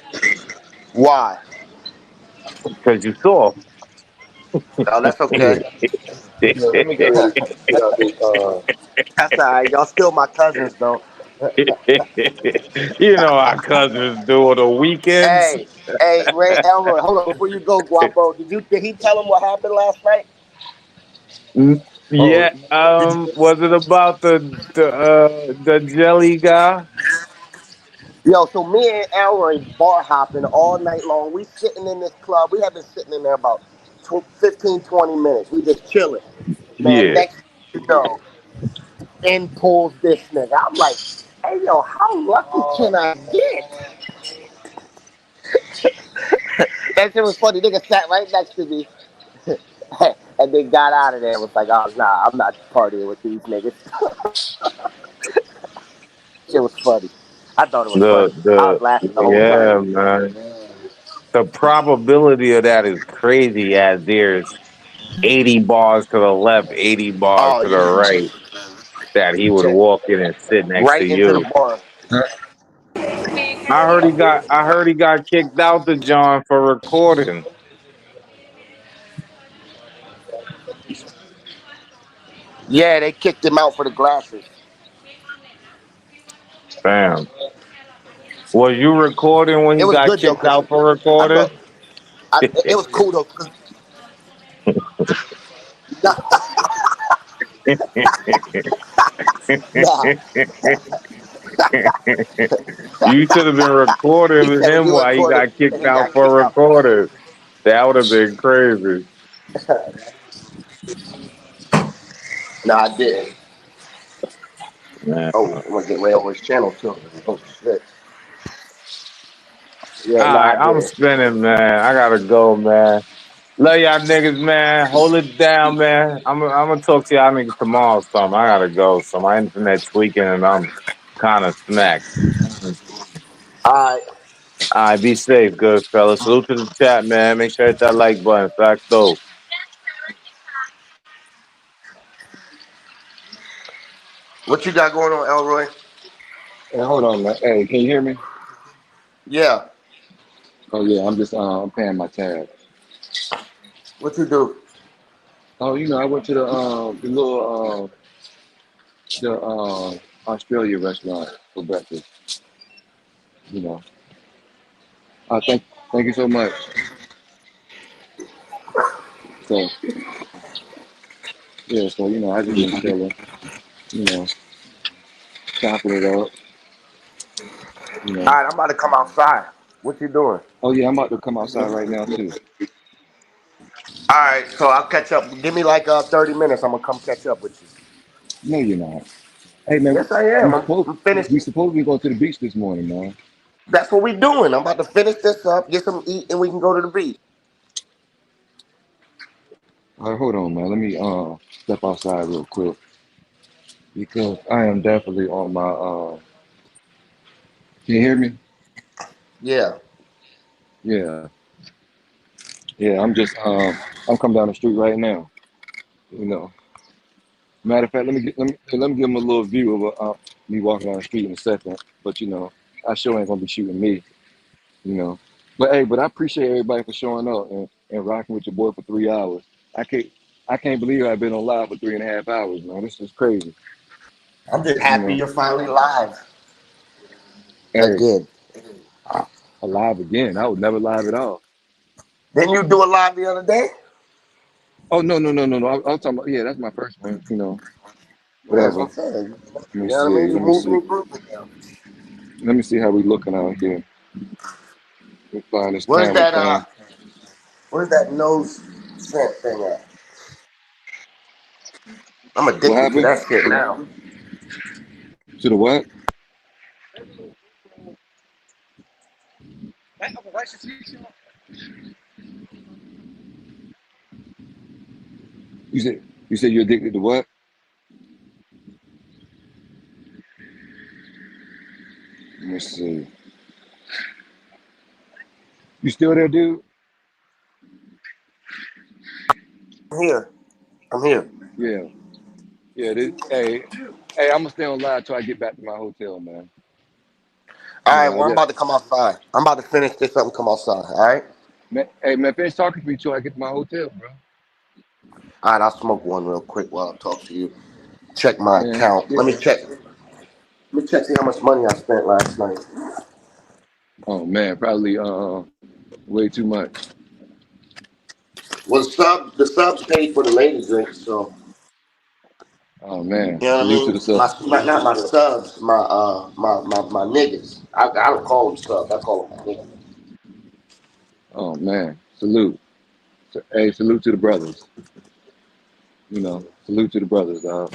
[SPEAKER 6] Why?
[SPEAKER 5] Because you soft.
[SPEAKER 6] Oh, that's
[SPEAKER 1] Yeah.
[SPEAKER 6] okay.
[SPEAKER 1] Yeah. Let me get ready. Get out this.
[SPEAKER 6] That's all right. Y'all still my cousins, though.
[SPEAKER 5] You know how cousins do on the weekends.
[SPEAKER 6] Hey, hey, Ray Elroy. Hold on, before you go, Guapo. Did he tell him what happened last night?
[SPEAKER 1] Oh.
[SPEAKER 5] Yeah. Was it about the jelly guy?
[SPEAKER 6] Yo, so me and Elroy bar hopping all night long. We sitting in this club. We have been sitting in there about 15, 20 minutes. We just chilling. Man,
[SPEAKER 5] Yeah.
[SPEAKER 6] next thing you know, in pulls this nigga. I'm like, hey, yo, how lucky can I get? That shit was funny. Nigga sat right next to me and then got out of there and was like, oh, nah, I'm not partying with these niggas. Shit was funny. I thought it was
[SPEAKER 5] The
[SPEAKER 6] funny. I was
[SPEAKER 5] the
[SPEAKER 6] laughing the whole time.
[SPEAKER 5] yeah, man. The probability of that is crazy as there's 80 bars to the left, 80 bars
[SPEAKER 6] Oh,
[SPEAKER 5] to the
[SPEAKER 6] yeah.
[SPEAKER 5] right that he would
[SPEAKER 6] Shit.
[SPEAKER 5] walk in and sit next to
[SPEAKER 6] Right into the
[SPEAKER 5] you.
[SPEAKER 6] bar.
[SPEAKER 5] I heard he got kicked out the John for recording.
[SPEAKER 6] Yeah, they kicked him out for the glasses.
[SPEAKER 5] Damn. Was you recording when
[SPEAKER 6] It
[SPEAKER 5] he
[SPEAKER 6] was
[SPEAKER 5] got
[SPEAKER 6] good though,
[SPEAKER 5] kicked
[SPEAKER 6] cause
[SPEAKER 5] out for
[SPEAKER 6] I
[SPEAKER 5] recording?
[SPEAKER 6] thought it was cool though. Cause Nah,
[SPEAKER 5] You should have been
[SPEAKER 6] he
[SPEAKER 5] recording
[SPEAKER 6] said when
[SPEAKER 5] him
[SPEAKER 6] you
[SPEAKER 5] while he
[SPEAKER 6] recorded
[SPEAKER 5] got kicked
[SPEAKER 6] and he
[SPEAKER 5] out
[SPEAKER 6] got
[SPEAKER 5] for
[SPEAKER 6] kicked out.
[SPEAKER 5] recording. That would have been crazy.
[SPEAKER 6] No, I didn't.
[SPEAKER 5] Man.
[SPEAKER 6] Oh, I'm gonna get way over his channel too. Oh shit.
[SPEAKER 5] All
[SPEAKER 6] Yeah, no,
[SPEAKER 5] right,
[SPEAKER 6] I
[SPEAKER 5] I'm
[SPEAKER 6] didn't.
[SPEAKER 5] spinning, man. I gotta go, man. Love y'all niggas, man. Hold it down, man. I'm gonna talk to y'all niggas tomorrow. Some I gotta go. So my internet tweaking and I'm kind of smacked.
[SPEAKER 6] All right.
[SPEAKER 5] All right, be safe, good fellas. Salute to the chat, man. Make sure to hit that like button. Fact though.
[SPEAKER 6] What you got going on, Elroy?
[SPEAKER 1] Hey, hold on, man. Hey, can you hear me?
[SPEAKER 6] Yeah.
[SPEAKER 1] Oh yeah, I'm just I'm paying my tab.
[SPEAKER 6] What you do?
[SPEAKER 1] Oh, I went to the little the Australia restaurant for breakfast. You know. Thank you so much. So yeah, so I just been chilling. You know, chopping it up. You
[SPEAKER 6] All
[SPEAKER 1] know.
[SPEAKER 6] right, I'm about to come outside. What you doing?
[SPEAKER 1] Oh yeah, I'm about to come outside right now too.
[SPEAKER 6] All right, so I'll catch up. Give me like 30 minutes. I'm gonna come catch up with you.
[SPEAKER 1] No, you're not. Hey man,
[SPEAKER 6] Yes, I
[SPEAKER 1] we
[SPEAKER 6] am.
[SPEAKER 1] supposed
[SPEAKER 6] I'm finished.
[SPEAKER 1] we supposed to be going to the beach this morning, man.
[SPEAKER 6] That's what we doing. I'm about to finish this up, get some eat, and we can go to the beach.
[SPEAKER 1] All right, hold on, man. Let me step outside real quick because I am definitely on my. Can you hear me?
[SPEAKER 6] Yeah.
[SPEAKER 1] Yeah, yeah. I'm coming down the street right now. You know. Matter of fact, let me give them a little view of me walking down the street in a second. But I sure ain't gonna be shooting me. You know. But hey, I appreciate everybody for showing up and rocking with your boy for 3 hours. I can't I can't believe I've been on live for 3.5 hours, man. This is crazy.
[SPEAKER 6] I'm just
[SPEAKER 1] You
[SPEAKER 6] happy
[SPEAKER 1] know.
[SPEAKER 6] you're finally live
[SPEAKER 1] Hey,
[SPEAKER 6] again.
[SPEAKER 1] alive again. I would never live at all.
[SPEAKER 6] Didn't you do a live the other day?
[SPEAKER 1] Oh no no no no no! I was talking about, yeah. That's my first one.
[SPEAKER 6] That's
[SPEAKER 1] Whatever.
[SPEAKER 6] what I'm saying.
[SPEAKER 1] Let me
[SPEAKER 6] You know what I mean?
[SPEAKER 1] see.
[SPEAKER 6] You're
[SPEAKER 1] Let me
[SPEAKER 6] moving
[SPEAKER 1] see.
[SPEAKER 6] and grooving now.
[SPEAKER 1] Let me see how we looking out here. Let me find this
[SPEAKER 6] Where's
[SPEAKER 1] camera
[SPEAKER 6] that
[SPEAKER 1] thing.
[SPEAKER 6] where's that nose scent thing at? I'm
[SPEAKER 1] What
[SPEAKER 6] addicted to
[SPEAKER 1] happened
[SPEAKER 6] that shit now.
[SPEAKER 1] to the what? You said you're addicted to what? Let me see. You still there, dude?
[SPEAKER 6] I'm here. I'm here.
[SPEAKER 1] Yeah. Yeah. Hey, I'm gonna stay on live till I get back to my hotel, man.
[SPEAKER 6] All right,
[SPEAKER 1] I
[SPEAKER 6] well, I'm
[SPEAKER 1] just
[SPEAKER 6] about to come outside. I'm about to finish this up and come outside. All right?
[SPEAKER 1] hey man, finish talking to me till I get to my hotel, bro.
[SPEAKER 6] All right, I'll smoke one real quick while I talk to you. Check my
[SPEAKER 1] Man,
[SPEAKER 6] account.
[SPEAKER 1] yeah.
[SPEAKER 6] Let me check, see how much money I spent last night.
[SPEAKER 1] Oh man, probably way too much.
[SPEAKER 6] Well, the subs paid for the lady drink, so
[SPEAKER 1] Oh man,
[SPEAKER 6] you know what I
[SPEAKER 1] salute to
[SPEAKER 6] mean.
[SPEAKER 1] the sub.
[SPEAKER 6] Not my subs, my niggas. I don't call them subs. I call them my niggas.
[SPEAKER 1] Oh man, salute. Hey, salute to the brothers. Salute to the brothers, dog.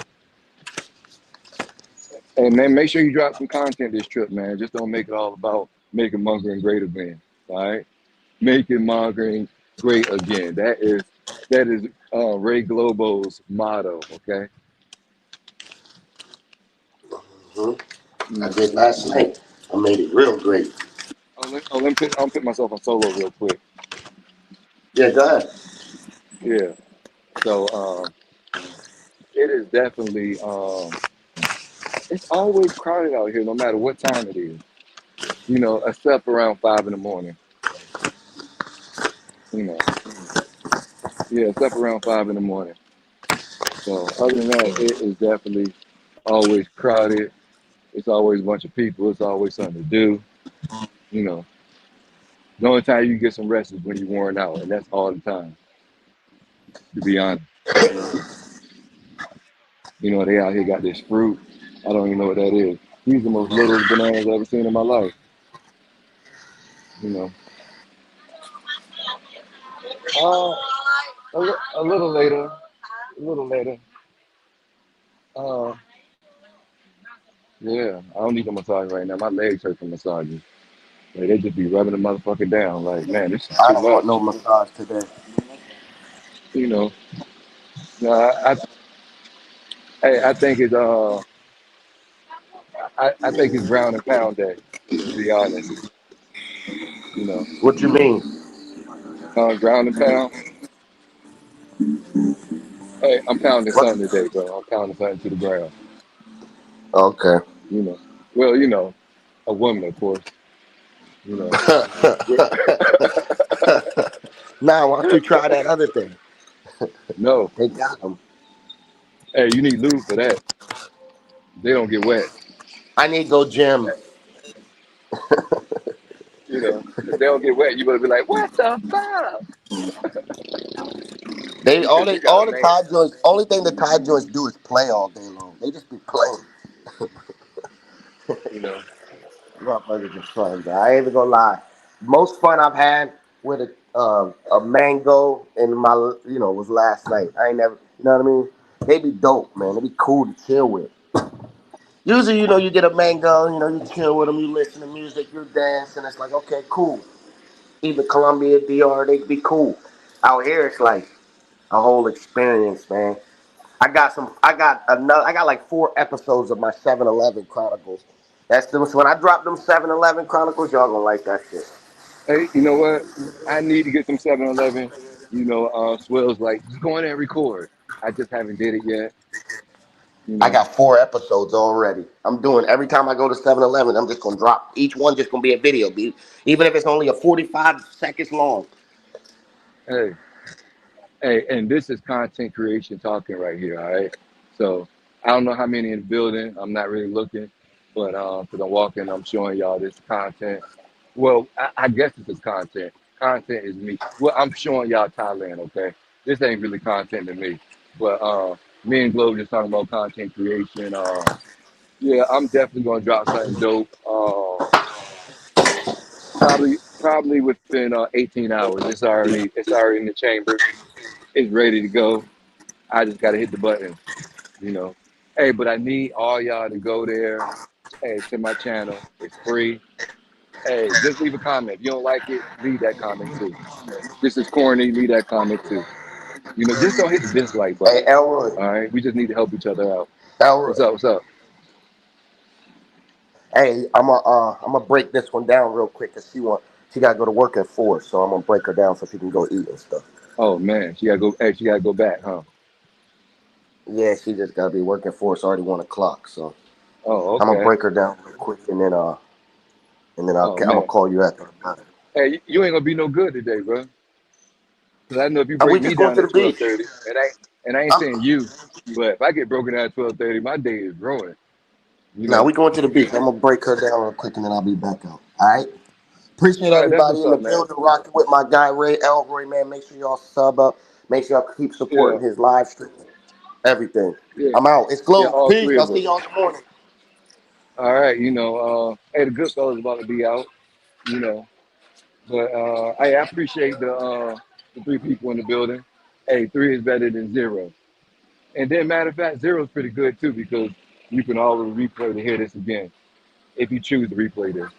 [SPEAKER 1] Hey man, make sure you drop some content this trip, man. Just don't make it all about making mongering great again. All right, making mongering great again. That is Ray Globo's motto. Okay.
[SPEAKER 6] Hmm. I
[SPEAKER 1] Mm,
[SPEAKER 6] did last
[SPEAKER 1] mm.
[SPEAKER 6] night. I made it real great.
[SPEAKER 1] I'll put myself on solo real quick.
[SPEAKER 6] Yeah, go ahead.
[SPEAKER 1] Yeah. So it is definitely it's always crowded out here, no matter what time it is. Except around 5 in the morning. You know, yeah, except around 5 in the morning. So other than that, it is definitely always crowded. It's always a bunch of people. It's always something to do. You know, the only time you get some rest is when you're worn out, and that's all the time. To be honest, They out here got this fruit. I don't even know what that is. These are the most littlest bananas I've ever seen in my life. You know. Uh, a little later, a little later. Uh, yeah, I don't need a massage right now. My legs hurt from massages. Like, they just be rubbing the motherfucker down. Like, man, this is
[SPEAKER 6] I
[SPEAKER 1] too
[SPEAKER 6] don't want no
[SPEAKER 1] much.
[SPEAKER 6] massage today.
[SPEAKER 1] You know. No, I think it's I think it's ground and pound day. To be honest, you know,
[SPEAKER 6] What you mean?
[SPEAKER 1] ground and pound. Hey, I'm pounding
[SPEAKER 6] What?
[SPEAKER 1] something today, bro. I'm pounding something to the ground.
[SPEAKER 6] Okay.
[SPEAKER 1] You know. Well, a woman, of course. You know.
[SPEAKER 6] Now, why don't you try that other thing?
[SPEAKER 1] No.
[SPEAKER 6] They got them.
[SPEAKER 1] Hey, you need lube for that. They don't get wet.
[SPEAKER 6] I need to go gym.
[SPEAKER 1] If they don't get wet, you better be like, what the fuck? Because you got a
[SPEAKER 6] All the
[SPEAKER 1] man.
[SPEAKER 6] Thai joints. Only thing the Thai joints do is play all day long. They just be playing.
[SPEAKER 1] You know.
[SPEAKER 6] Motherfuckers is fun, bro. I ain't even gonna lie. Most fun I've had with a mango in my was last night. I ain't never, you know what I mean? They be dope, man. They be cool to chill with. Usually, you get a mango, you chill with them, you listen to music, you dance, and it's like, okay, cool. Even Colombia, DR, they be cool. Out here, it's like a whole experience, man. I got like 4 episodes of my 7-Eleven Chronicles. That's them. So when I drop them 7-Eleven Chronicles, y'all gonna like that shit.
[SPEAKER 1] Hey, you know what? I need to get some 7-Eleven. Swells like, just go in there and record. I just haven't did it yet. You
[SPEAKER 6] I
[SPEAKER 1] know.
[SPEAKER 6] got 4 episodes already. I'm doing every time I go to 7-Eleven, I'm just gonna drop each one. Just gonna be a video, even if it's only a 45 seconds long.
[SPEAKER 1] Hey, hey, and this is content creation talking right here, all right? So I don't know how many in the building. I'm not really looking, but because I'm walking, I'm showing y'all this content. Well, I guess this is content. Content is me. Well, I'm showing y'all Thailand, okay? This ain't really content to me. But me and Globe just talking about content creation. Yeah, I'm definitely gonna drop something dope. Probably within 18 hours. It's already in the chamber. It's ready to go. I just gotta hit the button, you know. Hey, but I need all y'all to go there. Hey, to my channel. It's free. Hey, just leave a comment. If you don't like it, leave that comment too. This is corny. Leave that comment too. Just don't hit the dislike
[SPEAKER 6] Hey,
[SPEAKER 1] button.
[SPEAKER 6] Elroy,
[SPEAKER 1] All right. We just need to help each other out. What's
[SPEAKER 6] Elroy.
[SPEAKER 1] up? What's up?
[SPEAKER 6] Hey, I'm gonna break this one down real quick because she gotta go to work at 4, so I'm gonna break her down so she can go eat and stuff.
[SPEAKER 1] Oh man, she gotta go. Hey, she gotta go back, huh?
[SPEAKER 6] Yeah, she just gotta be working for. It's already 1 o'clock, so
[SPEAKER 1] Oh,
[SPEAKER 6] I'm gonna
[SPEAKER 1] okay.
[SPEAKER 6] break her down real quick, and then
[SPEAKER 1] Oh
[SPEAKER 6] I'm gonna
[SPEAKER 1] man.
[SPEAKER 6] call you after.
[SPEAKER 1] Hey, you ain't gonna be no good today, bro. Cause I know if you break
[SPEAKER 6] We
[SPEAKER 1] me
[SPEAKER 6] just going
[SPEAKER 1] down
[SPEAKER 6] to the
[SPEAKER 1] at twelve
[SPEAKER 6] beach.
[SPEAKER 1] thirty, and I ain't
[SPEAKER 6] I'm,
[SPEAKER 1] saying you, but if I get broken down at 12:30, my day is ruined. You
[SPEAKER 6] now
[SPEAKER 1] know.
[SPEAKER 6] we going to the beach. I'm gonna break her down real quick, and then I'll be back out. All right. Appreciate
[SPEAKER 1] All right, that's
[SPEAKER 6] everybody
[SPEAKER 1] what's
[SPEAKER 6] in the
[SPEAKER 1] up, man.
[SPEAKER 6] building, rocking with my guy Ray Elroy, man. Make sure y'all sub up. Make sure y'all keep
[SPEAKER 1] Yeah,
[SPEAKER 6] supporting his live stream. Everything.
[SPEAKER 1] yeah,
[SPEAKER 6] I'm out. It's
[SPEAKER 1] yeah.
[SPEAKER 6] Globe.
[SPEAKER 1] All
[SPEAKER 6] Peace.
[SPEAKER 1] three
[SPEAKER 6] I'll
[SPEAKER 1] of
[SPEAKER 6] see
[SPEAKER 1] us.
[SPEAKER 6] y'all in the morning.
[SPEAKER 1] All right, hey, the good fellas about to be out. You know, but hey, I appreciate the three people in the building. Hey, three is better than zero. And then, matter of fact, zero is pretty good too because you can always replay to hear this again if you choose to replay this.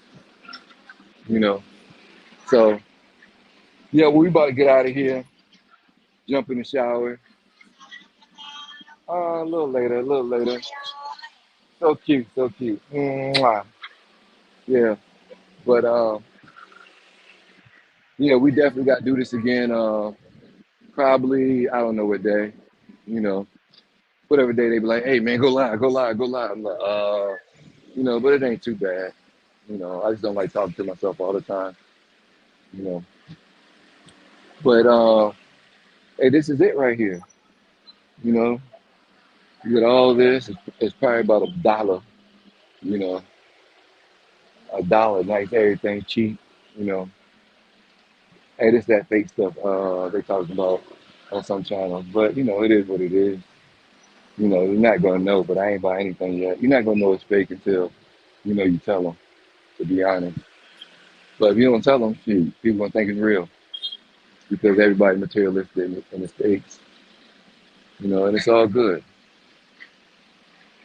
[SPEAKER 1] You know, so yeah, well, we about to get out of here, jump in the shower. A little later, a little later. So cute, so cute. Mwah. Yeah, but yeah, we definitely got to do this again. Probably I don't know what day. You know, whatever day they be like, hey man, go live, go live, go live. I'm like, but it ain't too bad. I just don't like talking to myself all the time. You know, but hey, this is it right here. You know, you get all this. It's probably about $1. You know, $1, nice, everything cheap. You know, hey, this that fake stuff they talking about on some channels, but it is what it is. You know, you're not gonna know, but I ain't buy anything yet. You're not gonna know it's fake until you tell them. To be honest, but if you don't tell them, shoot, people gonna think it's real because everybody materialistic in the states. And it's all good.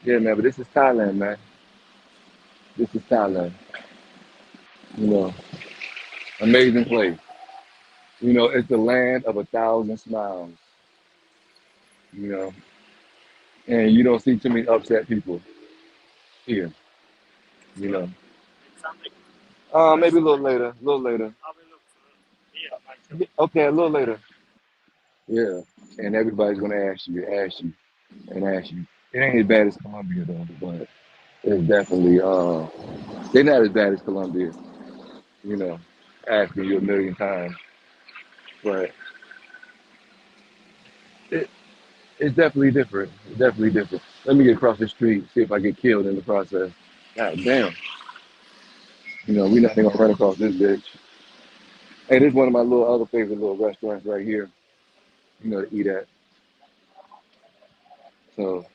[SPEAKER 1] Yeah, man. But this is Thailand, man. This is Thailand. You know, amazing place. It's the land of a thousand smiles. You know, and you don't see too many upset people here. You know, maybe a little later. A little later. Okay, a little later. Yeah, and everybody's gonna ask you, and ask you. It ain't as bad as Colombia though, but it's definitely they're not as bad as Colombia. You know, asking you a million times, but it, it's definitely different. It's definitely different. Let me get across the street, see if I get killed in the process. God damn. We're not even gonna run across this bitch. Hey, this is one of my little other favorite little restaurants right here. To eat at. So,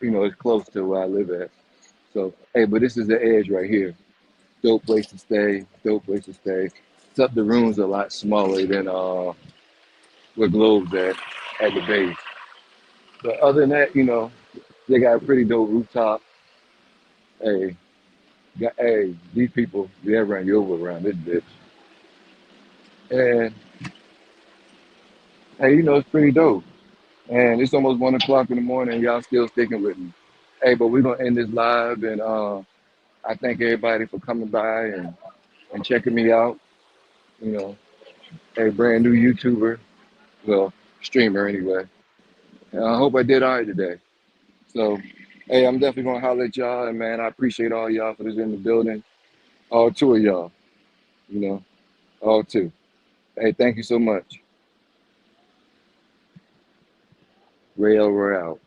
[SPEAKER 1] it's close to where I live at. So, hey, but this is the edge right here. Dope place to stay. Dope place to stay. Except the rooms are a lot smaller than where Globe's at the base. But other than that, they got a pretty dope rooftop. Hey, hey, these people, they'll run you over around this bitch. And hey, it's pretty dope. And it's almost 1 o'clock in the morning, and y'all still sticking with me. Hey, but we're gonna end this live, and I thank everybody for coming by and checking me out. You know, a brand new YouTuber, well, streamer anyway. And I hope I did all right today. So, hey, I'm definitely gonna holler at y'all, and man, I appreciate all y'all for this in the building. All two of y'all, you know, all two. Hey, thank you so much. Rail, out.